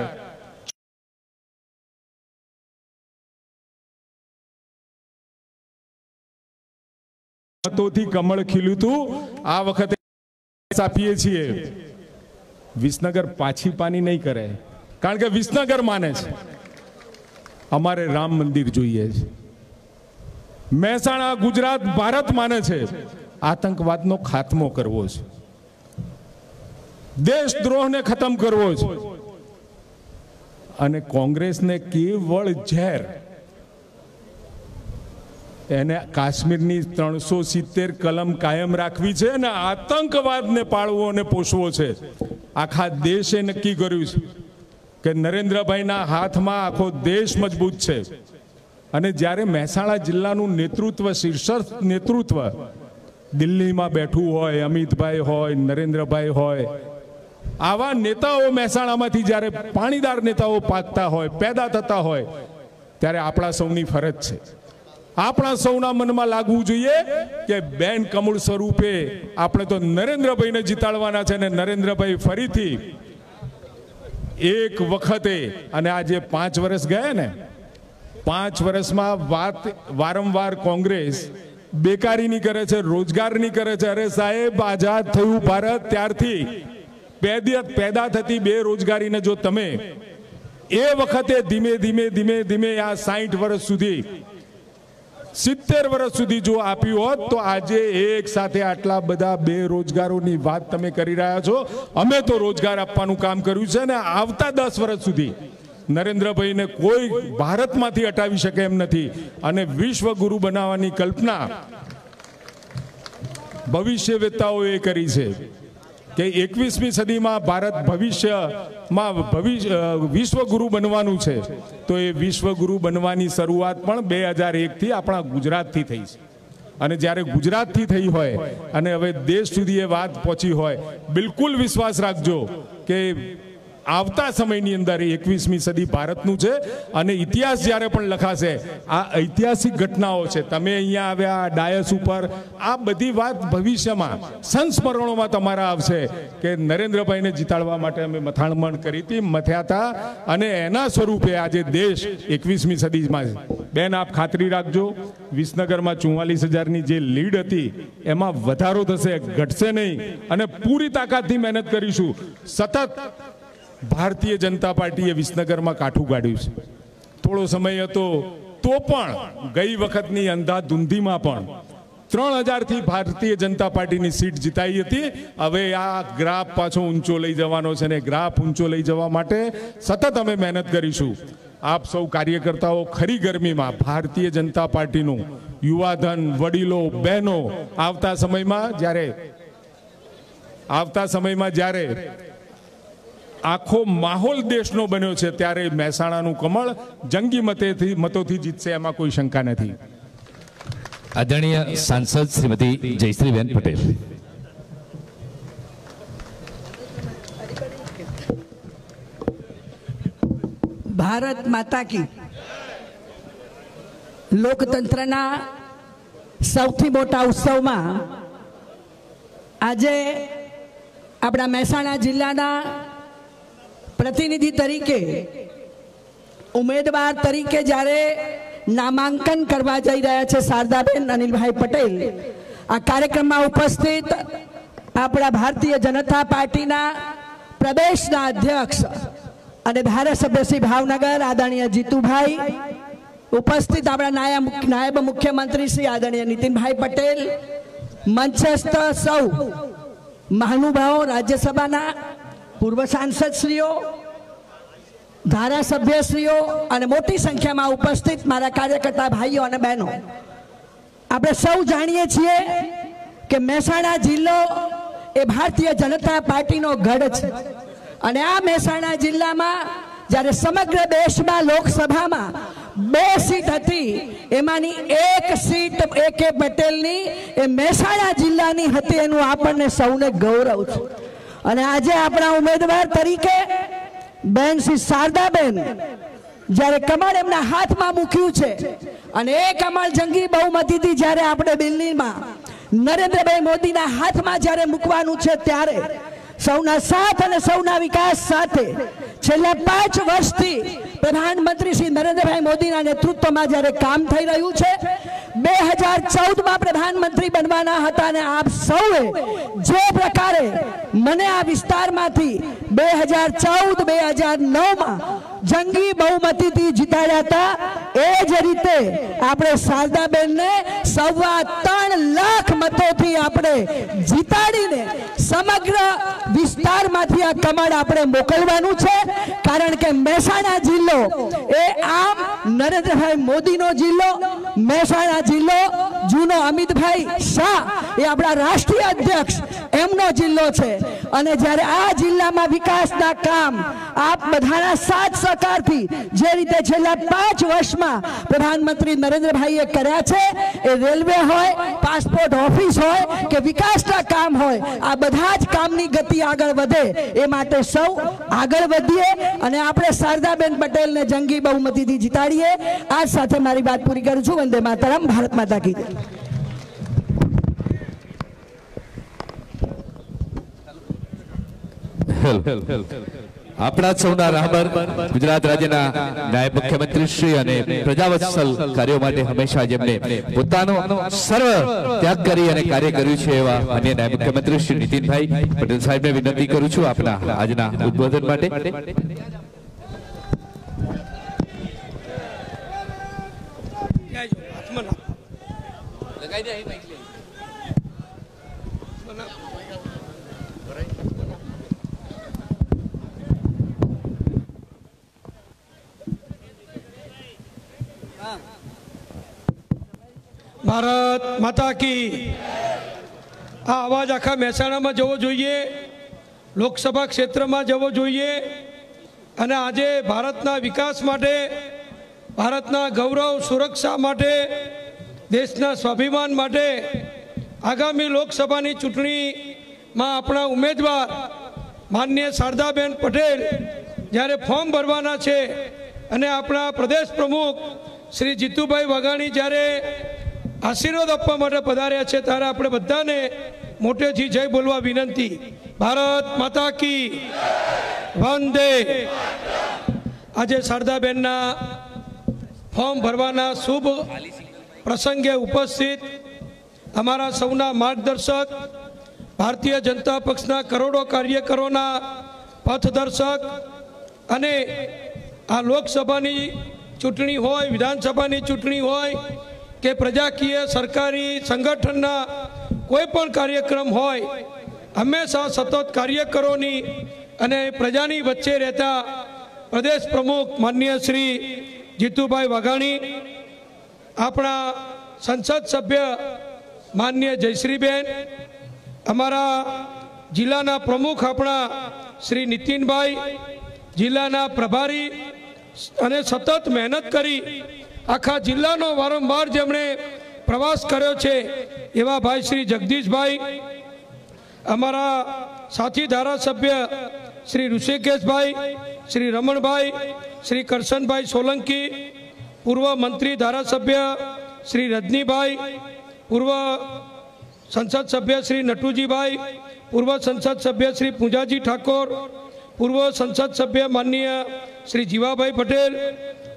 મતોથી કમળ ખીલ્યું હતું. આ વખતે આપીએ છીએ. વિસનગર પાછી પાની નહીં કરે, કારણ કે વિસનગર માને છે અમારે રામ મંદિર જોઈએ છે. મહેસાણા, ગુજરાત, ભારત માને છે આતંકવાદનો ખાત્મો કરવો છે, દેશદ્રોહને ખતમ કરવો છે, અને કોંગ્રેસને કેવળ ઝેર, એને કાશ્મીરની 370 કલમ કાયમ રાખવી છે અને આતંકવાદને પાળવો અને પોષવો છે. આખા દેશે નક્કી કર્યું છે કે નરેન્દ્રભાઈના હાથમાં આખો દેશ મજબૂત છે. અને જ્યારે મહેસાણા જિલ્લાનું નેતૃત્વ, શીર્ષસ્થ નેતૃત્વ દિલ્હીમાં બેઠું હોય, અમિતભાઈ હોય, નરેન્દ્રભાઈ હોય, આવા નેતાઓ મહેસાણામાંથી જ્યારે પાણીદાર નેતાઓ પાકતા હોય, પેદા થતા હોય, ત્યારે આપણા સૌની ફરજ છે, આપણા સૌના મનમાં લાગવું જોઈએ કે બેન કમળ સ્વરૂપે આપણે તો નરેન્દ્રભાઈને જીતાડવાના છે અને નરેન્દ્રભાઈ ફરીથી એક વખતે, અને આજે 5 વર્ષ ગયા ને, 5 વર્ષમાં વારંવાર કોંગ્રેસ બેકારીની કરે છે, રોજગારની કરે છે. અરે સાહેબ, આઝાદ થયું ભારત ત્યારથી પેદા થતી બેરોજગારીને જો તમે એ વખતે ધીમે ધીમે ધીમે ધીમે આ 60 વર્ષ સુધી, 70 વર્ષ સુધી જો આપ્યું હોત તો આજે એક સાથે આટલા બધા બેરોજગારોની વાત તમે કરી રહ્યા છો. અમે તો રોજગાર આપવાનું કામ કર્યું છે ને આવતા 10 વર્ષ સુધી નરેન્દ્રભાઈને કોઈ ભારતમાંથી હટાવી શકે એમ નથી. અને વિશ્વગુરુ બનાવવાની કલ્પના ભવિષ્યવેતાઓએ કરી છે કે 21મી સદીમાં ભારત ભવિષ્યમાં વિશ્વગુરુ બનવાનું છે. તો એ વિશ્વગુરુ બનવાની શરૂઆત પણ 2001થી આપણા ગુજરાતથી થઈ છે. અને જ્યારે ગુજરાતથી થઈ હોય અને હવે દેશ સુધી એ વાત પહોંચી હોય, બિલકુલ વિશ્વાસ રાખજો કે આવતા સમયની અંદર 21મી સદી ભારતનું છે. અને ઇતિહાસ જ્યારે પણ લખાશે, આ ઐતિહાસિક ઘટનાઓ છે. તમે અહીંયા આવ્યા ડાયસ ઉપર, આ બધી વાત ભવિષ્યમાં સંસ્મરણોમાં તમારા આવશે કે નરેન્દ્રભાઈને જીતાડવા માટે અમે મથામણ કરી હતી, મથ્યા હતા, અને એના સ્વરૂપે આજે દેશ 21મી સદીમાં છે. બેન, આપ ખાતરી રાખજો, વિસનગરમાં 44,000ની જે લીડ હતી એમાં વધારો થશે, ઘટશે નહીં. અને પૂરી તાકાતથી મહેનત કરીશું. સતત ભારતીય જનતા પાર્ટીએ વિસનગરમાં કાઠું કાઢ્યું છે. થોડો સમય હતો તો પણ ગઈ વખતની અંધાધૂંધીમાં પણ 3,000થી ભારતીય જનતા પાર્ટીની સીટ જીતાઈ હતી. હવે આ ગ્રાફ પાછો ઊંચો લઈ જવાનો છે ને ગ્રાફ ઊંચો લઈ જવા માટે સતત અમે મહેનત કરીશું. આપ સૌ કાર્યકર્તાઓ ખરી ગરમીમાં ભારતીય જનતા પાર્ટીનું યુવાધન, વડીલો, બહેનો આવતા સમયમાં જ્યારે આખો માહોલ દેશનો બન્યો છે ત્યારે મહેસાણાનું કમળ જંગી મતોથી જીતશે એમાં કોઈ શંકા નથી. આદરણીય સાંસદ શ્રીમતી જયશ્રીબેન પટેલ. ભારત માતા કી. લોકતંત્રના સૌથી મોટા ઉત્સવમાં આજે આપણા મહેસાણા જિલ્લાના પ્રતિનિધિ તરીકે ઉમેદવાર તરીકે જ્યારે નામાંકન કરવા જઈ રહ્યા છે શારદાબેન અનિલભાઈ પટેલ, આ કાર્યક્રમમાં ઉપસ્થિત આપણા ભારતીય જનતા પાર્ટીના પ્રદેશના અધ્યક્ષ અને ધારાસભ્ય શ્રી ભાવનગર આદરણીય જીતુભાઈ, ઉપસ્થિત આપણા નાયબ મુખ્યમંત્રી શ્રી આદરણીય નીતિનભાઈ પટેલ, મંચસ્થ સૌ મહાનુભાવો, રાજ્યસભાના પૂર્વ સાંસદશ્રીઓ, ધારાસભ્યશ્રીઓ અને મોટી સંખ્યામાં ઉપસ્થિત મારા કાર્યકર્તા ભાઈઓ અને બહેનો, આપણે સૌ જાણીએ છીએ કે મહેસાણા જિલ્લો એ ભારતીય જનતા પાર્ટીનો ગઢ છે અને આ મહેસાણા જિલ્લામાં જ્યારે સમગ્ર દેશમાં લોકસભામાં 2 સીટ હતી, એમાંની 1 સીટ A.K. પટેલની એ મહેસાણા જિલ્લાની હતી, એનું આપણને સૌને ગૌરવ છે. અને આજે આપણા ઉમેદવાર તરીકે બેન શ્રી શારદાબેન જ્યારે કમળ એમના હાથમાં મૂક્યું છે અને એ કમળ જંગી બહુમતીથી જ્યારે આપણે દિલ્હીમાં નરેન્દ્રભાઈ મોદીના હાથમાં જ્યારે મૂકવાનું છે ત્યારે સૌના સાથ અને સૌના વિકાસ સાથે છેલ્લા 5 વર્ષથી પ્રધાનમંત્રી શ્રી નરેન્દ્રભાઈ મોદીના નેતૃત્વમાં જ્યારે કામ થઈ રહ્યું છે, 2014માં પ્રધાનમંત્રી બનવાના હતા અને આપ સૌએ જે પ્રકારે મને આ વિસ્તારમાંથી 2014-2009માં જંગી બહુમતીથી જીતાડ્યા હતા, એ જ રીતે આપણે શારદાબેનને 3.25 લાખ મતોથી આપણે જીતાડીને સમગ્ર વિસ્તારમાંથી આ કમળ આપણે મોકલવાનું છે. કારણ કે મહેસાણા જિલ્લો એ આમ નરેન્દ્રભાઈ મોદીનો જિલ્લો, મહેસાણા જિલ્લો જૂનો અમિતભાઈ શાહ એ આપણા રાષ્ટ્રીય અધ્યક્ષ એમનો જિલ્લો છે. અને જ્યારે આ જિલ્લામાં વિકાસના કામ આપ બધાના સાથ સહકારથી જે રીતે છેલ્લા 5 વર્ષમાં પ્રધાનમંત્રી નરેન્દ્રભાઈએ કર્યા છે, એ રેલવે હોય, પાસપોર્ટ ઓફિસ હોય કે વિકાસના કામ હોય, આ બધા જ કામની ગતિ આગળ વધે એ માટે સૌ આગળ વધીએ અને આપણે શારદાબેન પટેલને જંગી બહુમતીથી જીતાડીએ. આ સાથે મારી વાત પૂરી કરું છું. વંદે માતરમ. ભારત માતા કી. આપણા સૌના રાહબર ગુજરાત રાજ્યના નાયબ મુખ્યમંત્રી શ્રી અને પ્રજાવત્સલ કાર્યો માટે હંમેશા જેમને પોતાનો સર્વ ત્યાગ કરી અને કાર્ય કર્યું છે એવા અન્ય નાયબ મુખ્યમંત્રી શ્રી નીતિનભાઈ પટેલ સાહેબને વિનંતી કરું છું આપના આજના ઉદ્બોધન માટે. ભારત માતા કી. આ અવાજ આખા મહેસાણામાં જવો જોઈએ, લોકસભા ક્ષેત્રમાં જવો જોઈએ અને આજે ભારતના વિકાસ માટે, ભારતના ગૌરવ સુરક્ષા માટે, દેશના સ્વાભિમાન માટે આગામી લોકસભાની ચૂંટણીમાં આપણા ઉમેદવાર માનનીય શારદાબેન પટેલ જ્યારે ફોર્મ ભરવાના છે અને આપણા પ્રદેશ પ્રમુખ શ્રી જીતુભાઈ વાઘાણી જ્યારે આશીર્વાદ આપવા માટે પધાર્યા છે, ત્યારે આપણે બધાને મોટેથી જય બોલવા વિનંતી. ભારત માતા કી. વંદે. આજે શારદાબેનના ફોર્મ ભરવાના શુભ પ્રસંગે ઉપસ્થિત અમારા સૌના માર્ગદર્શક, ભારતીય જનતા પક્ષના કરોડો કાર્યકરોના પથદર્શક અને આ લોકસભાની ચૂંટણી હોય, વિધાનસભાની ચૂંટણી હોય કે પ્રજાકીય સરકારી સંગઠનના કોઈ પણ કાર્યક્રમ હોય, હંમેશા સતત કાર્યકરોની અને પ્રજાની વચ્ચે રહેતા પ્રદેશ પ્રમુખ માનનીય શ્રી જીતુભાઈ વાઘાણી, આપણા સંસદ સભ્ય માનનીય જયશ્રીબેન, અમારા જિલ્લાના પ્રમુખ આપણા શ્રી નીતિનભાઈ જિલ્લાના પ્રભારી અને સતત મહેનત કરી આખા જિલ્લાનો વારંવાર જેમણે પ્રવાસ કર્યો છે એવા ભાઈ શ્રી જગદીશભાઈ, અમારા સાથી ધારાસભ્ય શ્રી ઋષિકેશભાઈ, શ્રી રમણભાઈ, શ્રી કરશનભાઈ સોલંકી, પૂર્વ મંત્રી ધારાસભ્ય શ્રી રજનીભાઈ, પૂર્વ સંસદ સભ્ય શ્રી નટુજીભાઈ, પૂર્વ સંસદ સભ્ય શ્રી પૂંજાજી ઠાકોર, પૂર્વ સંસદ સભ્ય માનનીય શ્રી જીવાભાઈ પટેલ,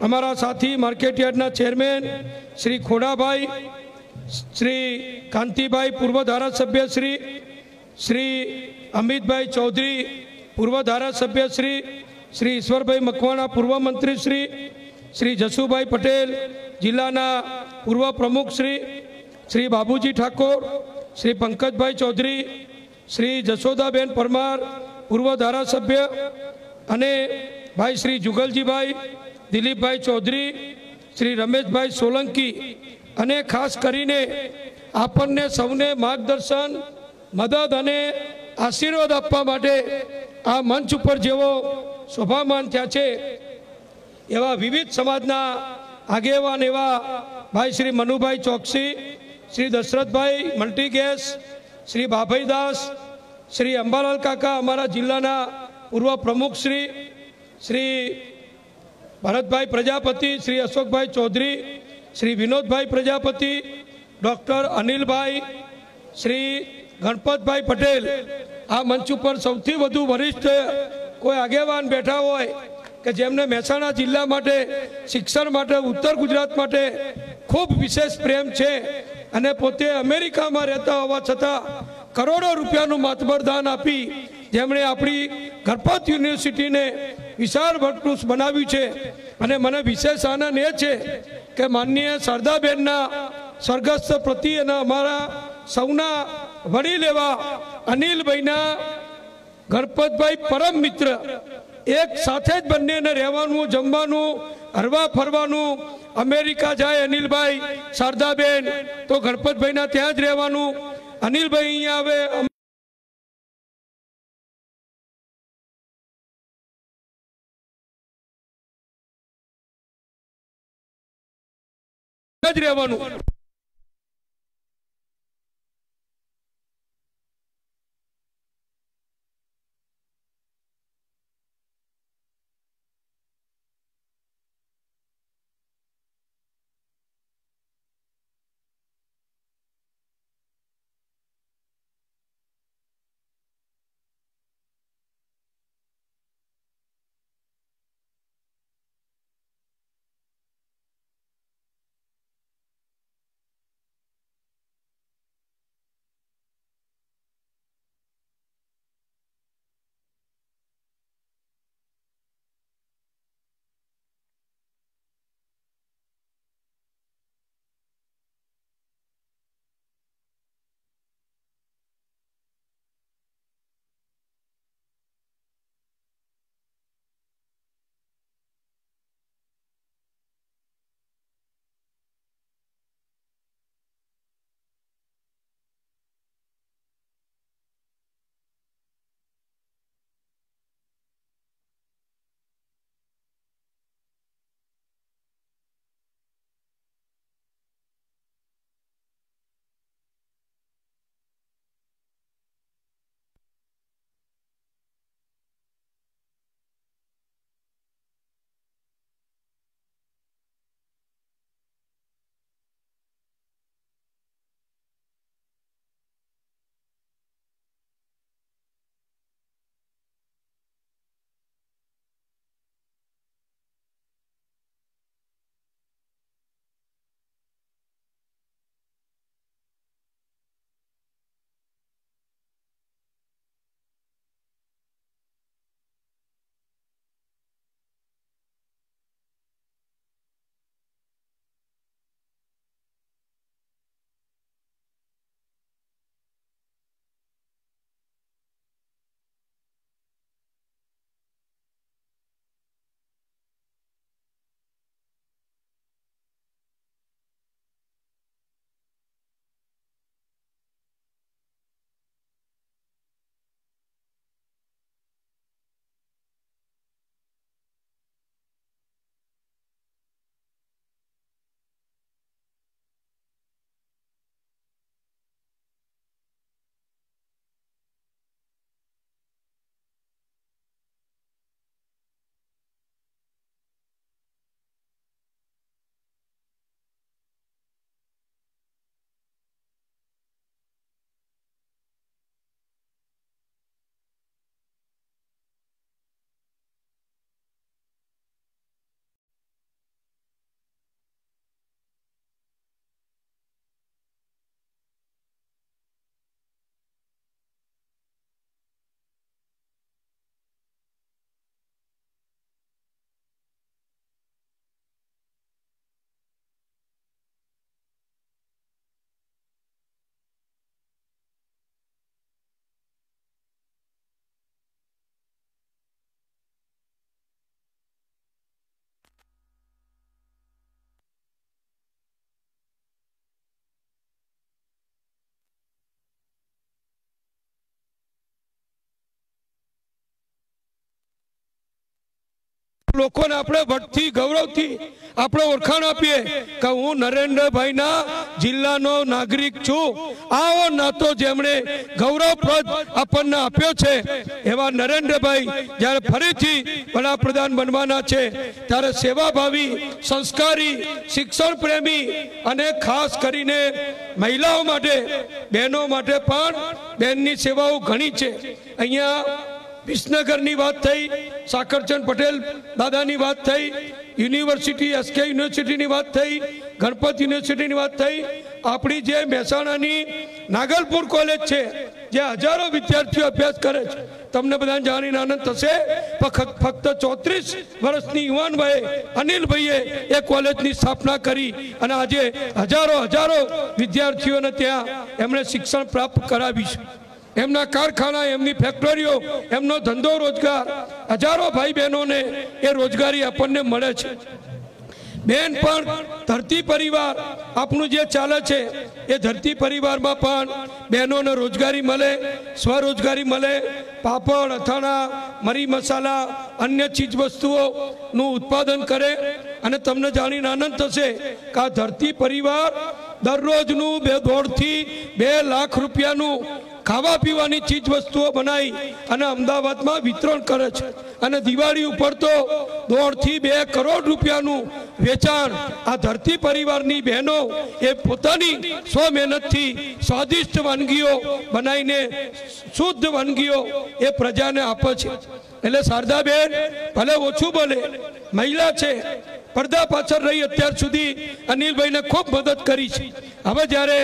અમારા સાથી માર્કેટયાર્ડના ચેરમેન શ્રી ખોડાભાઈ, શ્રી કાંતિભાઈ, પૂર્વ ધારાસભ્ય શ્રી અમિતભાઈ ચૌધરી, પૂર્વ ધારાસભ્ય શ્રી ઈશ્વરભાઈ મકવાણા, પૂર્વ મંત્રી શ્રી જસુભાઈ પટેલ, જિલ્લાના પૂર્વ પ્રમુખ શ્રી બાબુજી ઠાકોર, શ્રી પંકજભાઈ ચૌધરી, શ્રી જશોદાબેન પરમાર, પૂર્વ ધારાસભ્ય, અને ભાઈ શ્રી જુગલજીભાઈ, દિલીપભાઈ ચૌધરી, શ્રી રમેશભાઈ સોલંકી, અને ખાસ કરીને આપણને સૌને માર્ગદર્શન, મદદ અને આશીર્વાદ આપવા માટે આ મંચ ઉપર જેવો શોભામાન થયા છે એવા વિવિધ સમાજના આગેવાન એવા ભાઈ શ્રી મનુભાઈ ચોકસી, શ્રી દશરથભાઈ મલ્ટીગેસ, શ્રી બાભાઈદાસ, શ્રી અંબાલાલ કાકા, અમારા જિલ્લાના પૂર્વ પ્રમુખ શ્રી ભરતભાઈ પ્રજાપતિ, શ્રી અશોકભાઈ ચૌધરી, શ્રી વિનોદભાઈ પ્રજાપતિ, ડૉક્ટર અનિલભાઈ, શ્રી ગણપતભાઈ પટેલ, આ મંચ ઉપર સૌથી વધુ વરિષ્ઠ કોઈ આગેવાન બેઠા હોય કે જેમને મહેસાણા જિલ્લા માટે, શિક્ષણ માટે, ઉત્તર ગુજરાત માટે ખૂબ વિશેષ પ્રેમ છે અને પોતે અમેરિકામાં રહેતા હોવા છતાં કરોડો રૂપિયાનું માતબરદાન આપી જેમણે આપણી ગણપત યુનિવર્સિટીને વિશાળ વર્કપુષ બનાવ્યું છે. અને મને વિશેષ આનંદ એ છે કે માનનીય શારદાબેનના સ્વર્ગસ્થ પ્રતિ અને અમારા સૌના વડીલ એવા અનિલભાઈના ગણપતભાઈ પરમ મિત્ર, એક સાથે જ બંનેને રહેવાનું, જમવાનું, હરવા ફરવાનું, અમેરિકા જાય અનિલભાઈ, શારદાબેન તો ગણપતભાઈના ત્યાં જ રહેવાનું, અનિલભાઈ અહીંયા આવે જ રહેવાનું. લોકોને આપણે વટથી ગૌરવથી આપણે ઓળખાણ આપીએ કે હું નરેન્દ્રભાઈના જિલ્લાનો નાગરિક છું. આવો નાતો જેમણે ગૌરવપ્રદ આપણને આપ્યો છે એવા નરેન્દ્રભાઈ જ્યારે ફરીથી વડાપ્રધાન બનવાના છે ત્યારે સેવાભાવી, સંસ્કારી, શિક્ષણ પ્રેમી અને ખાસ કરીને મહિલાઓ માટે, બહેનો માટે પણ બહેનની સેવાઓ ઘણી છે. અહીંયા વિસનગરની વાત થઈ, સાકરચંદ પટેલ દાદાની વાત થઈ, યુનિવર્સિટી એસકે યુનિવર્સિટીની વાત થઈ, ગણપત યુનિવર્સિટીની વાત થઈ. આપણી જે મહેસાણાની નાગલપુર કોલેજ છે જે હજારો વિદ્યાર્થીઓ અભ્યાસ કરે છે, તમને બધાને જાણીને આનંદ થશે. ફક્ત 34 વર્ષની યુવાન વયે અનિલભાઈએ એ કોલેજની સ્થાપના કરી અને આજે હજારો વિદ્યાર્થીઓને ત્યાં એમણે શિક્ષણ પ્રાપ્ત કરાવ્યું છે. એમના કારખાના, એમની ફેક્ટરીઓ, એમનો ધંધો રોજગાર, હજારો ભાઈ બહેનોને એ રોજગારી આપણને મળે છે. બેન પણ ધરતી પરિવાર આપણું જે ચાલે છે એ ધરતી પરિવારમાં પણ બહેનોને રોજગારી મળે, સ્વરોજગારી મળે. પાપડ, અથાણા, મરી મસાલા, અન્ય ચીજ વસ્તુઓનું ઉત્પાદન કરે. અને તમને જાણીને આનંદ થશે કે આ ધરતી પરિવાર દરરોજનું 1.5 થી 2 લાખ રૂપિયાનું ખાવા પીવાની ચીજ વસ્તુઓ બનાવી અને અમદાવાદમાં વિતરણ કરે છે. અને દિવાળી ઉપર તો 1.5 થી 2 કરોડ રૂપિયાનું વેચાણ આ ધરતી પરિવારની બહેનો એ પોતાની સ્વ મહેનતથી સ્વાદિષ્ટ વાનગીઓ બનાવીને શુદ્ધ વાનગીઓ એ પ્રજાને આપે છે. એટલે શારદાબેન ભલે ઓછું બોલે, મહિલા છે, પડદા પાછળ રહી અત્યાર સુધી અનિલભાઈને ખૂબ મદદ કરી છે. હવે જ્યારે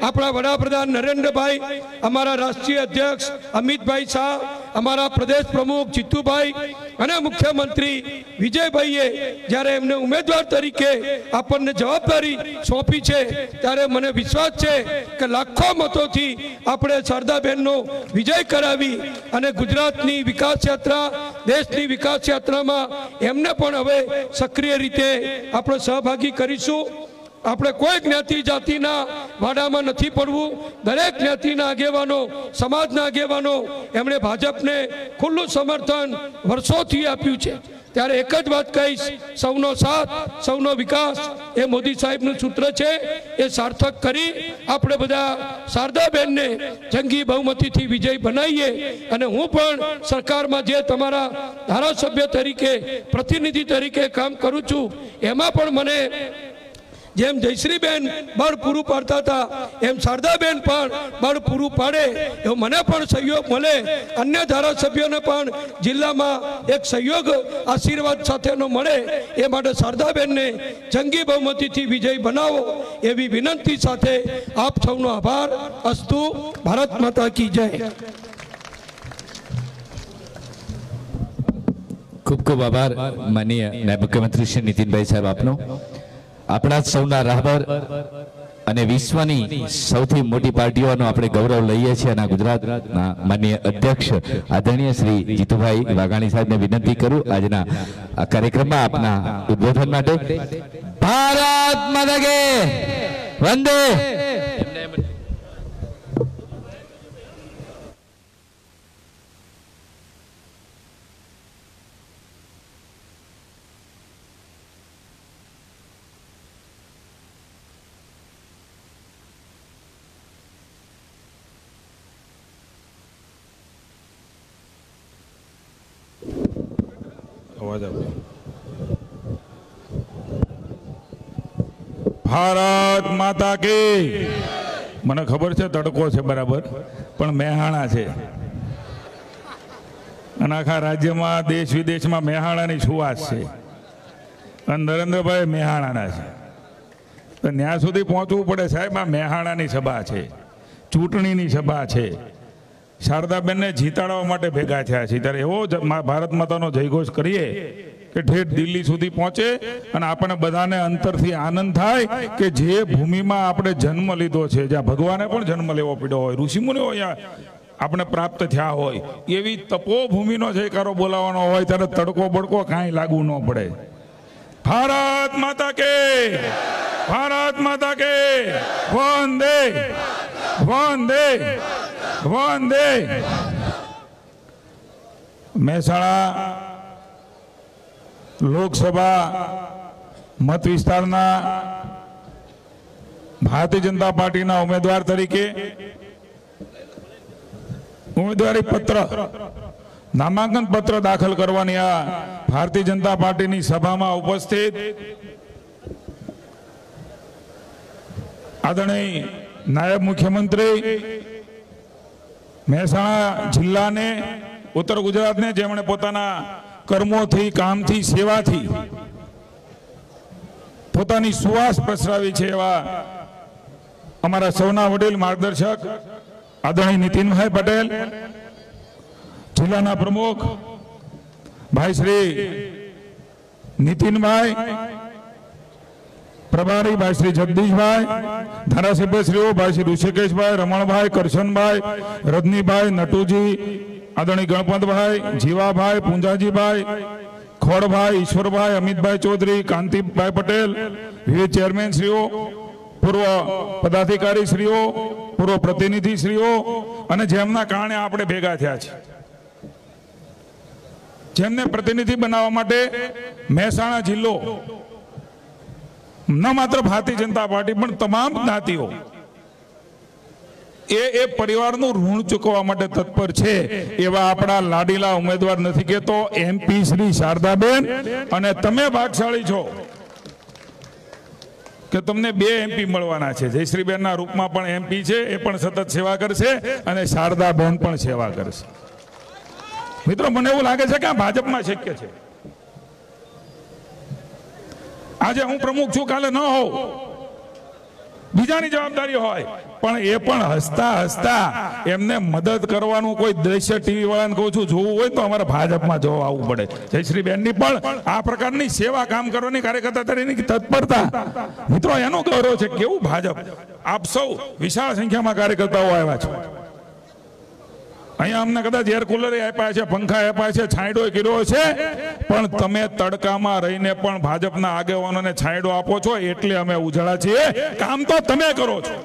આપણા વડાપ્રધાન નરેન્દ્રભાઈ, અમારા રાષ્ટ્રીય અધ્યક્ષ અમિતભાઈ શાહ, અમારા પ્રદેશ પ્રમુખ જીતુભાઈ અને મુખ્યમંત્રી વિજયભાઈએ જ્યારે એમને ઉમેદવાર તરીકે આપણને જવાબદારી સોંપી છે ત્યારે મને વિશ્વાસ છે કે લાખો મતોથી આપણે શારદાબેનનો વિજય કરાવી અને ગુજરાતની વિકાસ યાત્રા, દેશની વિકાસ યાત્રામાં એમને પણ હવે સક્રિય રીતે આપણે સહભાગી કરીશું. આપણે કોઈ જ્ઞાતિ જાતિના વાડામાં નથી પડવું. દરેક જ્ઞાતિના આગેવાનો, સમાજના આગેવાનો એમણે ભાજપને ખુલ્લું સમર્થન વર્ષોથી આપ્યું છે. ત્યારે એક જ વાત કહીશ, સૌનો સાથ, સૌનો વિકાસ એ મોદી સાહેબનું સૂત્ર છે. એ સાર્થક કરી આપણે બધા શારદાબેનને જંગી બહુમતીથી વિજય બનાવીએ. અને હું પણ સરકારમાં જે તમારા ધારાસભ્ય તરીકે, પ્રતિનિધિ તરીકે કામ કરું છું એમાં પણ મને જેમ જયશ્રીબેન બળ પૂરું પાડતા હતા એમ શારદાબેન પણ બળ પૂરું પાડે એવો મને પણ સહયોગ મળે. અન્ય ધારાસભ્યોને પણ જિલ્લામાં એક સહયોગ આશીર્વાદ સાથેનો મળે એ માટે શારદાબેનને જંગી બહુમતીથી વિજય બનાવો એવી વિનંતી સાથે આપ સૌનો આભાર. અસ્તુ. ભારત માતા કી જય. ખૂબ ખૂબ આભાર માનનીય નાયબ મુખ્યમંત્રી શ્રી નીતિનભાઈ સાહેબ આપનો. આપણા સૌના રાહબર અને વિશ્વની સૌથી મોટી પાર્ટીઓનો આપણે ગૌરવ લઈએ છીએ અને ગુજરાતના માનનીય અધ્યક્ષ આદરણીય શ્રી જીતુભાઈ વાઘાણી સાહેબને વિનંતી કરું આજના આ કાર્યક્રમમાં આપના ઉદ્બોધન માટે. ભારત માતા કી વંદે. ભારત માતા કી. મને ખબર છે તડકો છે બરાબર, પણ મેહાણા છે અને આખા રાજ્યમાં, દેશ વિદેશમાં મેહાણાની સુવાસ છે અને નરેન્દ્રભાઈ મેહાણાના છે. તો ત્યાં સુધી પહોંચવું પડે સાહેબ. આ મેહાણાની સભા છે, ચૂંટણીની સભા છે. શારદાબેનને જીતાડવા માટે ભેગા થયા છે ત્યારે એવો ભારત માતાનો જયઘોષ કરીએ કે ઠેઠ દિલ્હી સુધી પહોંચે અને આપણને બધાને અંતરથી આનંદ થાય કે જે ભૂમિમાં આપણે જન્મ લીધો છે, જ્યાં ભગવાને પણ જન્મ લેવો પડ્યો હોય, ઋષિમુનિઓ આપણે પ્રાપ્ત થયા હોય, એવી તપોભૂમિનો જયકારો બોલાવવાનો હોય ત્યારે તડકો બડકો કાંઈ લાગુ ન પડે. ભારત માતા કે, ભારત માતા કે વંદે વંદે વંદે. મહેસાણા લોકસભા મત વિસ્તારના ભારતીય જનતા પાર્ટીના ઉમેદવાર તરીકે ઉમેદવારી પત્ર નામાંકન પત્ર દાખલ કરવાની આ ભારતીય જનતા પાર્ટીની સભામાં ઉપસ્થિત આદરણીય નાયબ મુખ્યમંત્રી મહેસાણા જિલ્લાને ઉત્તર ગુજરાતને જેમણે પોતાના કર્મોથી કામથી સેવાથી પોતાની સુવાસ પ્રસરાવી છે એવા અમારા સૌના વડીલ માર્ગદર્શક આદરણીય નીતિનભાઈ પટેલ, જિલ્લાના પ્રમુખ ભાઈ શ્રી નીતિનભાઈ, પ્રભારી ભાઈ શ્રી જગદીશભાઈ, ધારાસભ્યશ્રીઓ ભાઈ શ્રી ઋષિકેશભાઈ, રમણભાઈ, કરશનભાઈ, રજનીભાઈ, નટુજી, આદરણીય ગણપતભાઈ, જીવાભાઈ, પૂંજાજીભાઈ, ખોડભાઈ, ઈશ્વરભાઈ, અમિતભાઈ ચૌધરી, કાંતિભાઈ પટેલ, વિવિધ ચેરમેનશ્રીઓ, પૂર્વ પદાધિકારીશ્રીઓ, પૂર્વ પ્રતિનિધિશ્રીઓ અને જેમના કારણે આપણે ભેગા થયા છે, જેમને પ્રતિનિધિ બનાવવા માટે મહેસાણા જિલ્લો ન માત્ર ભારતીય જનતા પાર્ટી પણ તમામ જ્ઞાતિઓ એ પરિવારનું ઋણ ચૂકવવા માટે તત્પર છે એવા આપણા લાડીલા ઉમેદવાર નથી કહેતો MP શ્રી શારદાબેન, અને તમે ભાગશાળી છો કે તમને 2 MP મળવાના છે. જયશ્રીબેનના રૂપમાં પણ MP છે, એ પણ સતત સેવા કરશે અને શારદાબેન પણ સેવા કરશે. મિત્રો, મને એવું લાગે છે કે આ ભાજપમાં શક્ય છે. આજે હું પ્રમુખ છું, કાલે ન હોઉં, બીજાની જવાબદારી હોય, પણ એ પણ હસતા હસતા એમને મદદ કરવાનું કોઈ દ્રશ્ય ટીવી વાળાને કહું છું જોવું હોય તો અમારે ભાજપમાં જોવા આવવું પડે. જયશ્રીબેનની પણ આ પ્રકારની સેવા કામ કરવાની કાર્યકર્તા તરીકેની તત્પરતા, મિત્રો એનો ગૌરવ છે. કેવું ભાજપ, આપ સૌ વિશાળ સંખ્યામાં કાર્યકર્તાઓ આવ્યા છે. અહીંયા અમને કદાચ એર કુલર આપ્યા છે, પંખા આપ્યા છે, છાંયડો કર્યો છે, પણ તમે તડકામાં રહીને પણ ભાજપના આગેવાનોને છાંયડો આપો છો એટલે અમે ઉજાળા છીએ. કામ તો તમે કરો છો,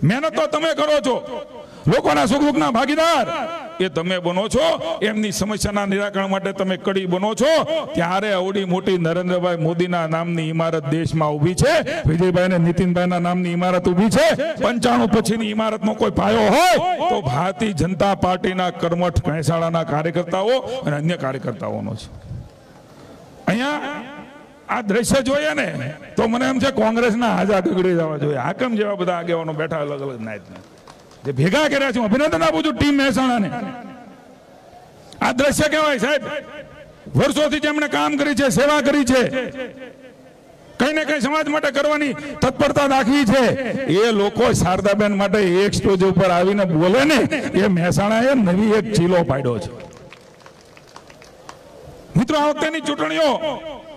મહેનત તો તમે કરો છો, લોકોના સુખ દુઃખના ભાગીદાર એ તમે બનો છો, એમની સમસ્યાના નિરાકરણ માટે તમે કડી બનો છો. ત્યારે આવડી મોટી નરેન્દ્રભાઈ મોદીના નામની ઇમારત દેશમાં ઊભી છે, વિજયભાઈ અને નીતિનભાઈના નામની ઇમારત ઊભી છે. 95 પછીની ઇમારતનો કોઈ પાયો હોય તો ભારતીય જનતા પાર્ટીના કર્મઠ મહેસાણાના કાર્યકર્તાઓ અને અન્ય કાર્યકર્તાઓનો છે. અહીંયા આ દ્રશ્ય જોઈએ ને તો મને એમ છે કોંગ્રેસના હાજા ગગડી જવા જોઈએ. હાકમ જેવા બધા આગેવાનો બેઠા અલગ અલગ નાયતના જે ભેગા કર્યા છે. અભિનંદન આપું છું ટીમ મહેસાણાને. આ દ્રશ્ય કહેવાય સાહેબ, વર્ષોથી જેમણે કામ કરી છે, સેવા કરી છે, કઈ ને કઈ સમાજ માટે કરવાની તત્પરતા દાખવી છે, એ લોકો શારદાબેન માટે એક સ્ટેજ ઉપર આવીને બોલે ને એ મહેસાણાએ નવી એક ચીલો પાડ્યો છે. મિત્રો, આ વખતેની ચૂંટણીઓ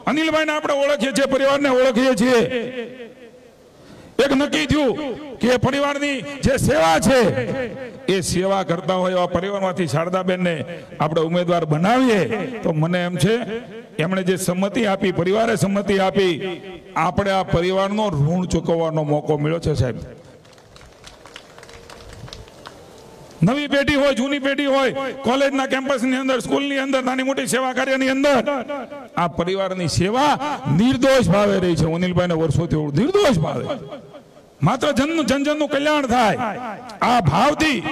અનિલભાઈને આપણે ઓળખીએ છીએ, પરિવારને ઓળખીએ છીએ. એક નક્કી થયું કે પરિવારની જે સેવા છે એ સેવા કરતા હોય એવા પરિવારમાંથી શારદાબેનને આપણે ઉમેદવાર બનાવીએ તો મને એમ છે એમણે જે સંમતિ આપી, પરિવારે સંમતિ આપી, આપણે આ પરિવારનો ઋણ ચૂકવવાનો મોકો મળ્યો છે સાહેબ. નવી પેઢી હોય, જૂની પેઢી હોય, કોલેજના કેમ્પસની અંદર, સ્કૂલની અંદર, નાની મોટી સેવા કાર્યની અંદર આ પરિવારની સેવા નિર્દોષ ભાવે રહી છે. અનિલભાઈને વર્ષોથી નિર્દોષ ભાવે માત્ર જનજનનું કલ્યાણ થાય આ ભાવથી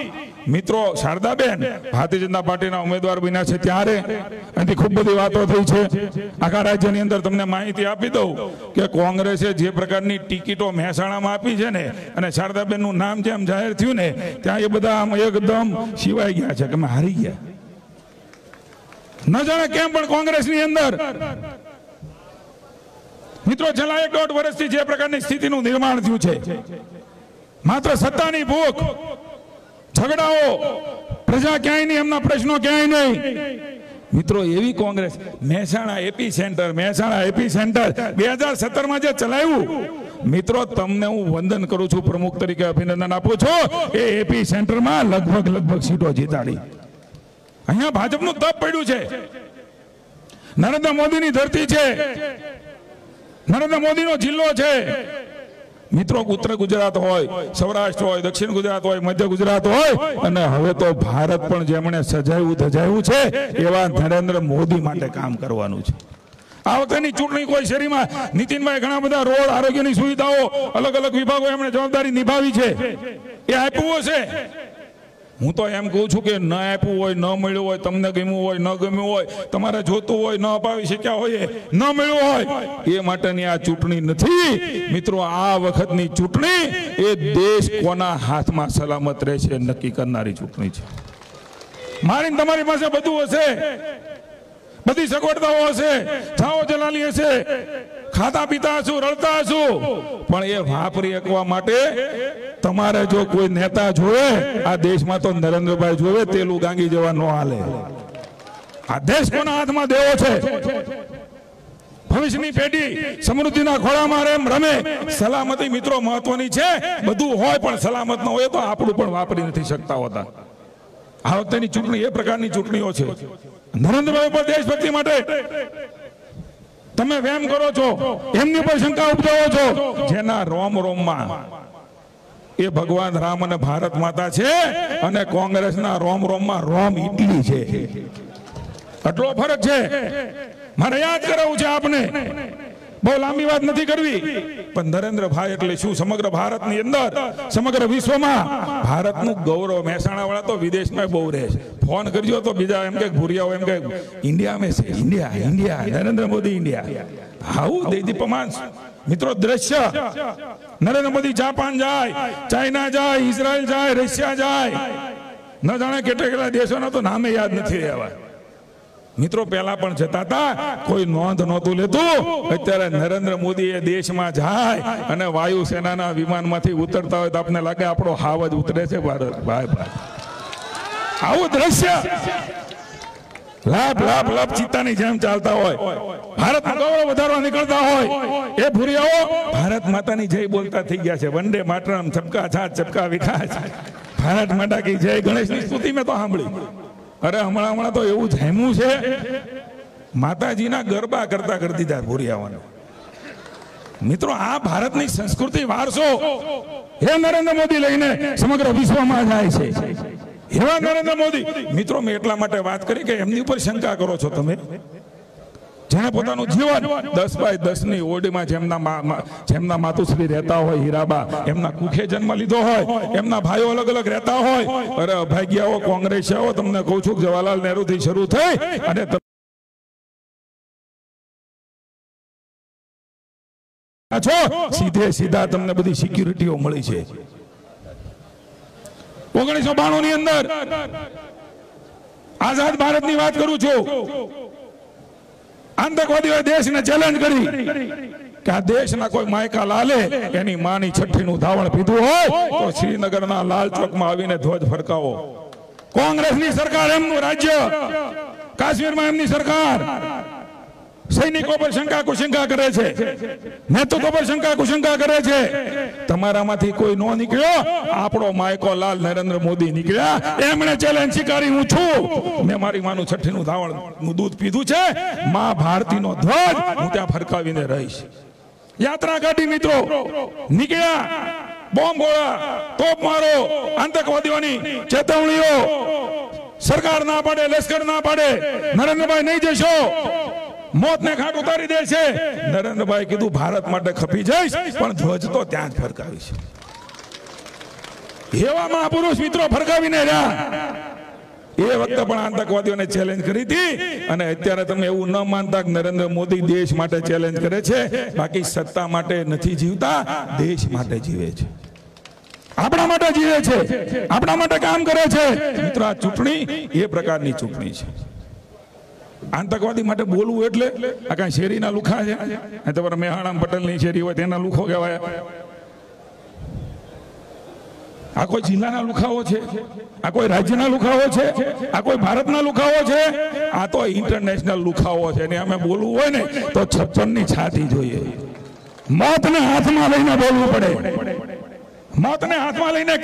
મિત્રો શારદાબેન ભારતીય જનતા પાર્ટીના ઉમેદવાર બન્યા છે. ત્યારે એની ખૂબ બધી વાતો થઈ છે. આખા રાજ્યની અંદર તમને માહિતી આપી દઉં કે કોંગ્રેસે જે પ્રકારની ટિકિટો મહેસાણામાં આપી છે ને, અને શારદાબેનનું નામ જેમ જાહેર થયું ને ત્યાં એ બધા આમ એકદમ સિવાય ગયા છે કે અમે હારી ગયા. ન જાણે કેમ પણ કોંગ્રેસની અંદર મિત્રો છેલ્લા 1.5 વર્ષથી જે પ્રકારની સ્થિતિનું નિર્માણ થયું છે, માત્ર સત્તાની ભૂખ, ઝઘડાઓ, પ્રજા ક્યાંય નહીં, એમના પ્રશ્નો ક્યાંય નહીં. મિત્રો એવી કોંગ્રેસ મહેસાણા એપી સેન્ટર 2017માં જે ચલાવ્યું, મિત્રો તમને હું વંદન કરું છું, પ્રમુખ તરીકે અભિનંદન આપું છું. એ એપી સેન્ટરમાં લગભગ સીટો જીતાડી. અહીંયા ભાજપનું તપ પડ્યું છે. નરેન્દ્ર મોદીની ધરતી છે, નરેન્દ્ર મોદીનો જિલ્લો છે. મિત્રો ઉત્તર ગુજરાત હોય, સૌરાષ્ટ્ર હોય, દક્ષિણ ગુજરાત હોય, મધ્ય ગુજરાત હોય, અને હવે તો ભારત પણ જેમણે સજાયું ધજાયું છે એવા નરેન્દ્ર મોદી માટે કામ કરવાનું છે. આ વખતેની ચૂંટણી કોઈ શેરીમાં નીતિનભાઈ ઘણા બધા રોડ આરોગ્યની સુવિધાઓ અલગ અલગ વિભાગો એમણે જવાબદારી નિભાવી છે, એ આપ્યું હશે. હું તો એમ કહું છું કે ન આપ્યું હોય, ન મળ્યું હોય, તમને ગમ્યું હોય, ન ગમ્યું હોય, તમારે જોતું હોય, ન અપાવી શક્યા હોય, ન મળ્યું હોય, એ માટેની આ ચૂંટણી નથી મિત્રો. આ વખતની ચૂંટણી એ દેશ કોના હાથમાં સલામત રહેશે નક્કી કરનારી ચૂંટણી છે. મારી તમારી પાસે બધું હશે, બધી સગવડતાઓ હશે, જાઓ જલાલી હશે, ખાતા પીતા હશું, રડતા હશું, પણ એ વાપરી શકવા માટે તમારે જો કોઈ નેતા જોવે, આ દેશમાં તો નરેન્દ્રભાઈ જોવે, તેલું ગાંગી જવા ન હાલે. આ દેશ કોના હાથમાં દેવો છે? ભવિષ્યની પેઢી સમૃદ્ધિના ખોળામાં રમે. સલામતી મિત્રો મહત્વની છે. બધું હોય પણ સલામત ન હોય તો આપણું પણ વાપરી નથી શકતા હોતા. આ વખતેની ચૂંટણી એ પ્રકારની ચૂંટણીઓ છે. નરેન્દ્રભાઈ પર દેશભક્તિ માટે તમે વેમ કરો છો, એમની ઉપર શંકા ઉપજાવો છો, જેના રોમ રોમમાં એ ભગવાન રામ અને ભારત માતા છે અને કોંગ્રેસના રોમ રોમમાં રોમ ઇટલી છે. આટલો ફરક છે. મારે યાદ કરાવવું છે આપને. બહુ લાંબી વાત નથી કરવી, પણ નરેન્દ્રભાઈ એટલે શું? સમગ્ર ભારતની અંદર, સમગ્ર વિશ્વમાં ભારતનું ગૌરવ. મહેસાણા વાળા તો વિદેશમાં બહુ રહે છે. ફોન કરજો તો બીજા એમ કે ભૂરિયાઓ એમ કે ઇન્ડિયા में से India India Narendra Modi India. આવું દૈદીપમાન મિત્રો દ્રશ્ય. નરેન્દ્ર મોદી જાપાન જાય, ચાઇના જાય, ઇઝરાયલ જાય, રશિયા જાય, ન જાણે કેટલા દેશોના તો નામે યાદ નથી રહેવા. મિત્રો પહેલા પણ જતા હતા, કોઈ નોંધ નહોતું લેતું. અત્યારે નરેન્દ્ર મોદી એ દેશમાં જાય અને વાયુસેનાના વિમાનમાંથી ઉતરતા હોય તો આપને લાગે આપણો હાવ જ ઉતરે છે. ભારત ભાઈ ભાઈ આવું દ્રશ્ય લાભ લાભ લાભ ચિત્તાની જેમ ચાલતા હોય, ભારતનું ગૌરવ વધારવા નીકળતા હોય, એ ભૂરિયાઓ ભારત માતાની જય બોલતા થઈ ગયા છે. વંદે માતરમ, ચપકા છાત ચપકા વિકાસ, ભારત માતા કી જય. ગણેશની સ્તુતિ મેં તો સાંભળી. અરે હમણાં તો એવું જામ્યું છે, માતાજીના ગરબા કરતા કરી દીધા ભૂરિયાઓને. મિત્રો આ ભારતની સંસ્કૃતિ વારસો હે નરેન્દ્ર મોદી લઈને સમગ્ર વિશ્વમાં જાય છે. એવા નરેન્દ્ર મોદી મિત્રો મેં એટલા માટે વાત કરી કે એમની ઉપર શંકા કરો છો તમે, જેને પોતાનું જીવન 10x10 ની ઓરડીમાં જેમના માતુશ્રી રહેતા હોય, હીરાબા, એમના કુખે જન્મ લીધો હોય, એમના ભાઈઓ અલગ અલગ રહેતા હોય. અરે અભાગ્યાઓ, કોંગ્રેસીઓ, તમને કહું છું જવાહરલાલ નહેરુ થી શરૂ થઈ અને સીધે સીધા તમને બધી સિક્યુરિટીઓ મળી છે. 1992 ની અંદર આઝાદ ભારતની વાત કરું છું. આતંકવાદીઓએ દેશને ચેલેન્જ કરી કે આ દેશના કોઈ માયકા લાલે એની માની છઠ્ઠીનું ધાવણ પીધું હોય તો શ્રીનગરના લાલ ચોકમાં આવીને ધ્વજ ફરકાવો. કોંગ્રેસની સરકાર, એમનું રાજ્ય, કાશ્મીરમાં એમની સરકાર સૈનિકો પર શંકા કુશંકા કરે છે, નેતૃત્વ પર શંકા કુશંકા કરે છે. તમારામાંથી કોઈ નો નીકળ્યો, આપણો માયકો લાલ નરેન્દ્ર મોદી નીકળ્યા. એમણે ચેલેન્જ સ્વીકારી, હું છું, મેં મારી માનું છઠ્ઠીનું ધાવણનું દૂધ પીધું છે, મા ભારતીનો ધ્વજ હું ત્યાં ફરકાવીને રહીશ. યાત્રા કાઢી મિત્રો, નીકળ્યા, બોમ્બ ગોળા, તોપ મારો, આતંકવાદીઓની ચેતવણીઓ. સરકાર ના પાડે, લશ્કર ના પાડે, નરેન્દ્રભાઈ નહીં જશો, મોતને ઘાટ ઉતારી દે છે. નરેન્દ્રભાઈ કીધું ભારત માટે ખપી જઈશ, પણ ધ્વજ તો ત્યાં જ ફરકાવીશ. એવા મહાપુરુષ મિત્રો ફરકાવીને રહ્યા. એ વખતે પણ આતંકવાદીઓને ચેલેન્જ કરી હતી. અને અત્યારે તમે એવું ન માનતા કે નરેન્દ્ર મોદી દેશ માટે ચેલેન્જ કરે છે, બાકી સત્તા માટે નથી જીવતા, દેશ માટે જીવે છે, આપણા માટે જીવે છે, આપણા માટે કામ કરે છે. મિત્રો આ ચૂંટણી એ પ્રકારની ચૂંટણી છે. આતંકવાદી માટે બોલવું એટલે આ કઈ શેરીના લુખા છે? તમારા મેહાણા પટેલની શેરી હોય તેના લુખો કહેવાય? આ કોઈ જિલ્લાના લુખાઓ છે? આ કોઈ રાજ્યના લુખાઓ છે? આ કોઈ ભારતના લુખાઓ છે? આ તો ઇન્ટરનેશનલ લુખાઓ છે. ને અમે બોલવું હોય ને તો 56 ની છાતી જોઈએ, મોતને હાથમાં લઈને બોલવું પડે. મોતને હાથમાં લઈને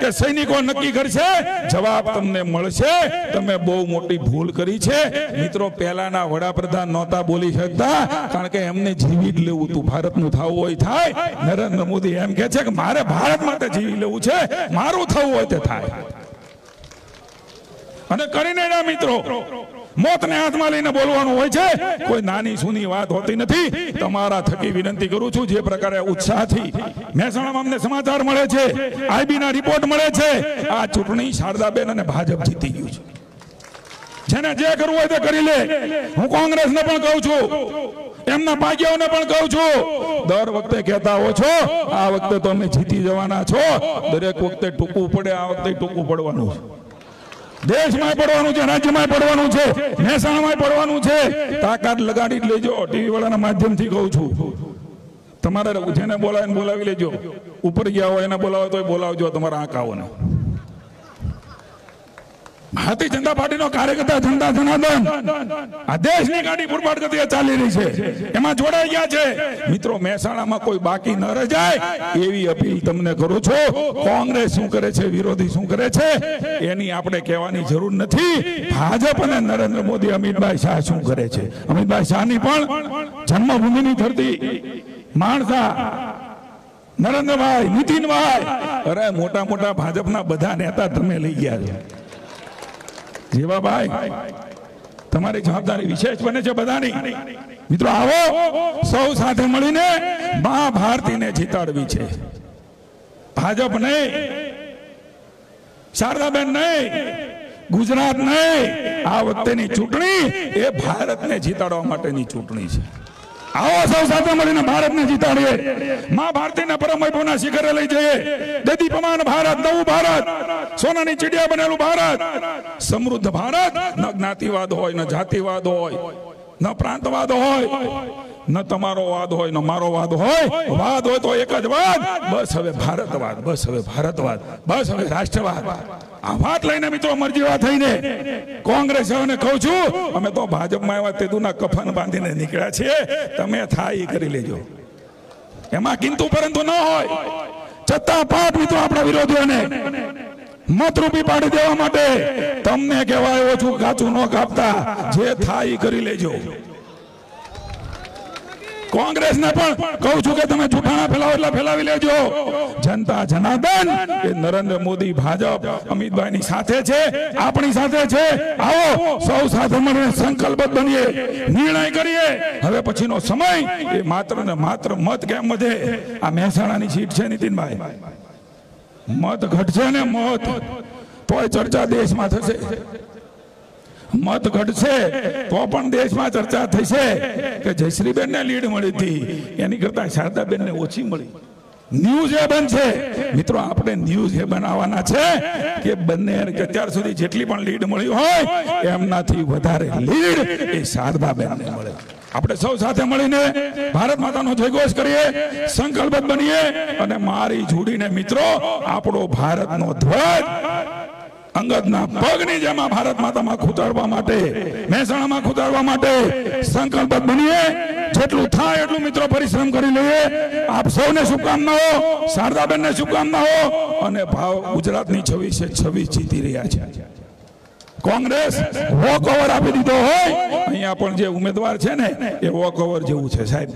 કે સૈનિકો નક્કી કરશે, જવાબ તમને મળશે. તમે બહુ મોટી ભૂલ કરી છે મિત્રો. પહેલાના વડાપ્રધાન નહોતા બોલી શકતા, કારણ કે એમને જીવી જ લેવું હતું. ભારતનું થવું હોય થાય. નરેન્દ્ર મોદી એમ કે છે કે મારે ભારત માટે જીવી લેવું છે, મારું થવું હોય તે થાય. અને કરીને ના મિત્રો મોતને હાથમાં લઈને બોલવાનું હોય છે, કોઈ નાની સૂની વાત હોતી નથી. તમારા થકી વિનંતી કરું છું, જે પ્રકારે ઉત્સાહથી મહેસાણામાં અમને સમાચાર મળે છે, આઈબી ના રિપોર્ટ મળે છે, આ ચૂંટણી શારદાબેન અને ભાજપ જીતી ગયું છે. જેને જે કરવું હોય તે કરી લે. હું કોંગ્રેસને પણ કહું છું, એમના ભાગ્યોને પણ કહું છું, દર વખતે કહેતા હો છો આ વખતે તો અમે જીતી જવાના છો. દરેક વખતે ટૂંકું પડે, આ વખતે ટૂંકું પડવાનું છે. દેશમાં પડવાનું છે, રાજ્યમાં પડવાનું છે, મહેસાણામાં પડવાનું છે. તાકાત લગાડી જ લેજો. ટીવી વાળાના માધ્યમથી કહું છું, તમારે જેને બોલાવીને બોલાવી લેજો. ઉપર ગયા હોય એને બોલાવો તો બોલાવજો તમારા આંકાઓને. ભારતીય જનતા પાર્ટીનો કાર્યકર્તા જનતા જનાર્દન આ દેશની ગાડી પૂરપાટ ગતિએ ચાલી રહી છે, એમાં જોડાઈ ગયા છે. મિત્રો, મહેસાણામાં કોઈ બાકી ન રહી જાય એવી અપીલ તમને કરું છું. કોંગ્રેસ શું કરે છે, વિરોધી શું કરે છે, એની આપણે કહેવાની જરૂર નથી. ભાજપ અને નરેન્દ્ર મોદી, અમિતભાઈ શાહ શું કરે છે. અમિતભાઈ શાહની પણ જન્મભૂમિની ધરતી માણસા, નરેન્દ્રભાઈ, નીતિનભાઈ, અરે મોટા મોટા ભાજપના બધા નેતા તમે લઈ ગયા છો. જીવાભાઈ, તમારી જવાબદારી વિશેષ બને છે બધાની. મિત્રો, આવો સૌ સાથે મળીને મા ભારતીને જીતાડવી છે. ભાજપ નહીં, શારદાબેન નહીં, ગુજરાત નહીં. આ વખતેની ચૂંટણી એ ભારતને જીતાડવા માટેની ચૂંટણી છે. આવો સૌ સાથે મળીને ભારતને જીતાડીએ. મા ભારતીના પરમ વૈભવના શિખરે લઈ જઈએ. દેદીપ્યમાન ભારત, નવું ભારત, સોનાની ચીડિયા બનેલું ભારત, સમૃદ્ધ ભારત. ન જ્ઞાતિવાદ હોય, ન જાતિવાદ હોય, ન પ્રાંતવાદ હોય, ન તમારો વાદ હોય, ન મારો વાદ હોય. વાદ હોય તો એક જ વાદ, બસ હવે ભારતવાદ, બસ હવે ભારતવાદ, બસ હવે રાષ્ટ્રવાદ. આ વાત લઈને મિત્રો મરજીવા થઈને કોંગ્રેસીઓને કહું છું, અમે તો ભાજપમાં આવ્યા તેદુના કફન બાંધીને નીકળ્યા છીએ. તમે થાય કરી લેજો, એમાં કિંતુ પરંતુ ન હોય. છતાં પાઠ મિત્રો આપણા વિરોધીઓને મતરૂપી પાડી દેવા માટે તમને કહેવાય ઓછું કાચું ન કાપતા, જે થાય કરી લેજો. કોંગ્રેસને પણ કહું છું કે તમે જૂઠાણા ફેલાવો એટલે ફેલાવી લેજો. જનતા જનાર્દન એ નરેન્દ્ર મોદી, ભાજપ, અમિતભાઈની સાથે છે, આપણી સાથે છે. આવો સૌ સાથે મળીને સંકલ્પબદ્ધ બનીએ, નિર્ણય કરીએ. હવે પછીનો સમય એ માત્ર ને માત્ર મત કેમ વધે. આ મહેસાણાની સીટ છે નીતિનભાઈ, મત ઘટશે ને મત તોય ચર્ચા દેશમાં થશે. મત ઘટશે તો પણ દેશમાં ચર્ચા થશે કે જયશ્રીબેનને લીડ મળી હતી, એની કરતા શારદાબેનને ઓછી મળી. ન્યૂઝ એ બનશે મિત્રો, આપણે ન્યૂઝ એ બનાવવાના છે કે બંને અત્યાર સુધી જેટલી પણ લીડ મળી હોય એમનાથી વધારે લીડ એ શારદાબેનને મળે. આપણે સૌ સાથે મળીને ભારત માતાનો જયઘોષ કરીએ, સંકલ્પબદ્ધ બનીએ અને મારી જોડીને મિત્રો આપણો ભારતનો ધ્વજ અંગદના પગની જેમ ભારત માતામાં ખૂંચાડવા માટે, મહેસાણામાં ખૂંચાડવા માટે સંકલ્પબદ્ધ બનીએ. જેટલું થાય એટલું મિત્રો પરિશ્રમ કરી લઈએ. આપ સૌને શુભકામનાઓ, શારદાબેનને શુભકામનાઓ. અને ભાવ ગુજરાતની 26 જીતી રહ્યા છે. કોંગ્રેસ વોક ઓવર આપી દીધો હોય, અહીંયા પણ જે ઉમેદવાર છે ને એ વોક ઓવર જેવું છે સાહેબ.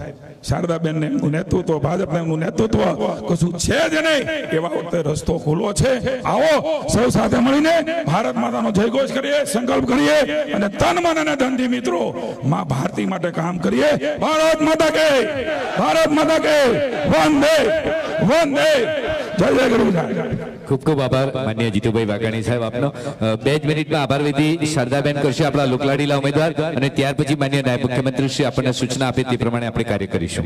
શારદાબેનને એમનું નેતૃત્વ, ભાજપને એમનું નેતૃત્વ કશું છે જ નહીં. એવા વખતે રસ્તો ખુલ્લો છે. આવો સૌ સાથે મળીને ભારત માતાનો જયઘોષ કરીએ, સંકલ્પ કરીએ અને તન મન અને ધનથી મિત્રો માં ભારતી માટે કામ કરીએ. ભારત માતા કે, ભારત માતા કે, વંદે વંદે. જય જય ગુરુનાથ. ખૂબ ખૂબ આભાર માનનીય જીતુભાઈ વાઘાણી સાહેબ આપનો. 2 મિનિટમાં આભાર વિધિ શારદાબેન કરશે, આપણા લોકલાડીલા ઉમેદવાર, અને ત્યાર પછી માનનીય નાયબ મુખ્યમંત્રી શ્રી આપણને સૂચના આપે તે પ્રમાણે આપણે કાર્ય કરીશું.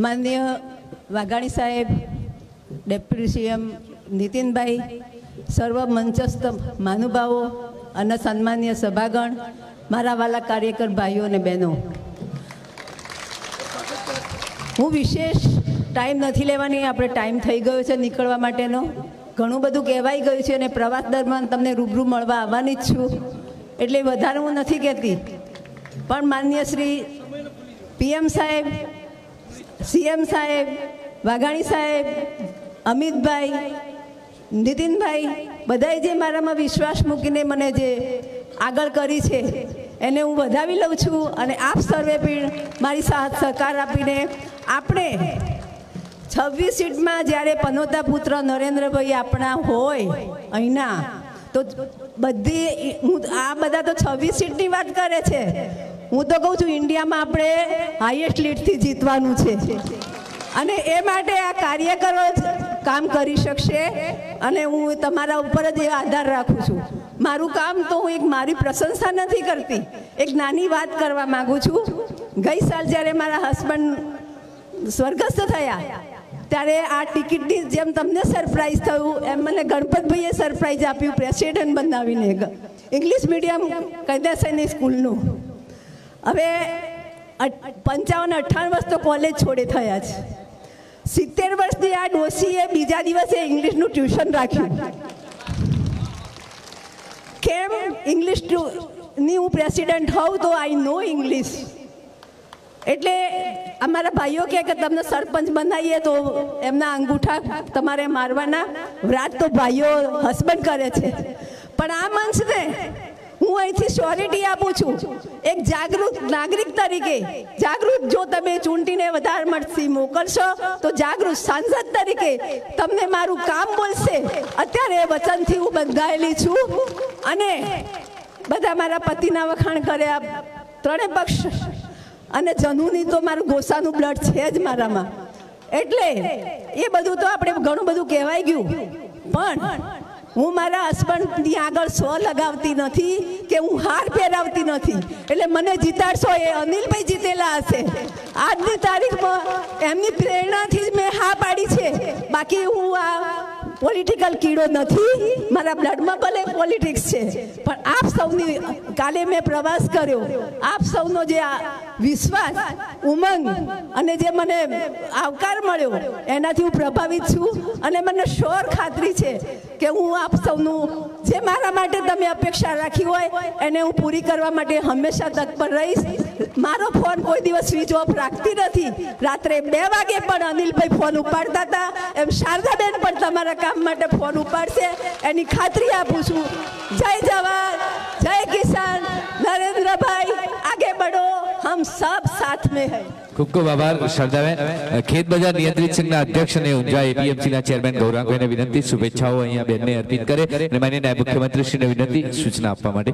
માનનીય વાઘાણી સાહેબ, ડેપ્યુટી સીએમ નીતિનભાઈ, સર્વ મંચસ્થ મહાનુભાવો અને સન્માનીય સભાગણ, મારા વાલા કાર્યકર ભાઈઓ અને બહેનો, હું વિશેષ ટાઈમ નથી લેવાની. આપણે ટાઈમ થઈ ગયો છે નીકળવા માટેનો. ઘણું બધું કહેવાઈ ગયું છે અને પ્રવાસ દરમિયાન તમને રૂબરૂ મળવા આવવાની જ છું, એટલે વધારે હું નથી કહેતી. પણ માનનીય શ્રી પીએમ સાહેબ, સીએમ સાહેબ, વાઘાણી સાહેબ, અમિતભાઈ, નીતિનભાઈ, બધાએ જે મારામાં વિશ્વાસ મૂકીને મને જે આગળ કરી છે એને હું વધાવી લઉં છું અને આપ સર્વે પણ મારી સાથ સહકાર આપીને આપણે 26 સીટમાં જ્યારે પનોતા પુત્ર નરેન્દ્રભાઈ આપણા હોય અહીંના તો બધી આ બધા તો 26 સીટની વાત કરે છે, હું તો કહું છું ઇન્ડિયામાં આપણે હાઈએસ્ટ લીડથી જીતવાનું છે અને એ માટે આ કાર્યકરો જ કામ કરી શકશે અને હું તમારા ઉપર જ એ આધાર રાખું છું. મારું કામ તો હું એક મારી પ્રશંસા નથી કરતી, એક નાની વાત કરવા માંગુ છું. ગઈ સાલ જ્યારે મારા હસબન્ડ સ્વર્ગસ્થ થયા ત્યારે આ ટિકિટની જેમ તમને સરપ્રાઈઝ થયું એમ મને ગણપતભાઈએ સરપ્રાઈઝ આપ્યું પ્રેસિડેન્ટ બનાવીને ઇંગ્લિશ મીડિયમ કાયદાસરની સ્કૂલનું. હવે 55-58 વર્ષ તો કોલેજ છોડે થયા છે. 70 વર્ષની આ ડોશીએ બીજા દિવસે ઇંગ્લિશનું ટ્યુશન રાખ્યું. કેમ? ઇંગ્લિશની હું પ્રેસિડેન્ટ હોઉં તો આઈ નો ઇંગ્લિશ. એટલે અમારા ભાઈઓ કહે કે તમને સરપંચ બનાવીએ તો એમના અંગૂઠા તમારે મારવાના, વ્રાત તો ભાઈઓ હસબન્ડ કરે છે. પણ આ મંચને હું અહીંથી શ્યોરિટી આપું છું એક જાગૃત નાગરિક તરીકે. જાગૃત જો તમે ચૂંટીને વધારે મળતી મોકલશો તો જાગૃત સાંસદ તરીકે તમને મારું કામ બોલશે. અત્યારે વચનથી હું બંધાયેલી છું અને બધા મારા પતિના વખાણ કર્યા, ત્રણેય પક્ષ અને જનુની તો મારું ગોસાનું બ્લડ છે જ મારામાં. એટલે એ બધું તો આપણે ઘણું બધું કહેવાઈ ગયું, પણ હું મારા હસબન્ડની આગળ સ્વ લગાવતી નથી કે હું હાર પહેરાવતી નથી. એટલે મને જીતાડશો એ અનિલભાઈ જીતેલા હશે. આજની તારીખમાં એમની પ્રેરણાથી જ મેં હા પાડી છે, બાકી હું આ પોલિટિકલ કીડો નથી. મારા બ્લડમાં ભલે પોલિટિક્સ છે, પણ આપ સૌની કાલે મેં પ્રવાસ કર્યો, આપ સૌનો જે વિશ્વાસ, ઉમંગ અને જે મને આવકાર મળ્યો એનાથી હું પ્રભાવિત છું અને મને શ્યોર ખાતરી છે કે હું આપ સૌનું જે મારા માટે તમે અપેક્ષા રાખી હોય એને હું પૂરી કરવા માટે હંમેશા તત્પર રહીશ. મારો ફોન કોઈ દિવસ સ્વિચ ઓફ રાખતી નથી. રાત્રે 2 વાગે પણ અનિલભાઈ ફોન ઉપાડતા હતા, એમ શારદાબેન પણ તમારા કામ માટે ફોન ઉપાડશે એની ખાતરી આપું છું. જય જવાન, જય કિસાન, નરેન્દ્રભાઈ આગે બઢો, हम सब साथ में हैं. ખૂબ ખૂબ આભાર શારદાબેન. ખેત બજાર નિયંત્રિત સંઘના અધ્યક્ષ અને ઊંઝા એપીએમસીના ચેરમેન ગૌરાંગભાઈને વિનંતી શુભેચ્છાઓ અહીંયા બેનને અર્પિત કરે અને માનનીય નાયબ મુખ્યમંત્રીશ્રીને વિનંતી સૂચના આપવા માટે.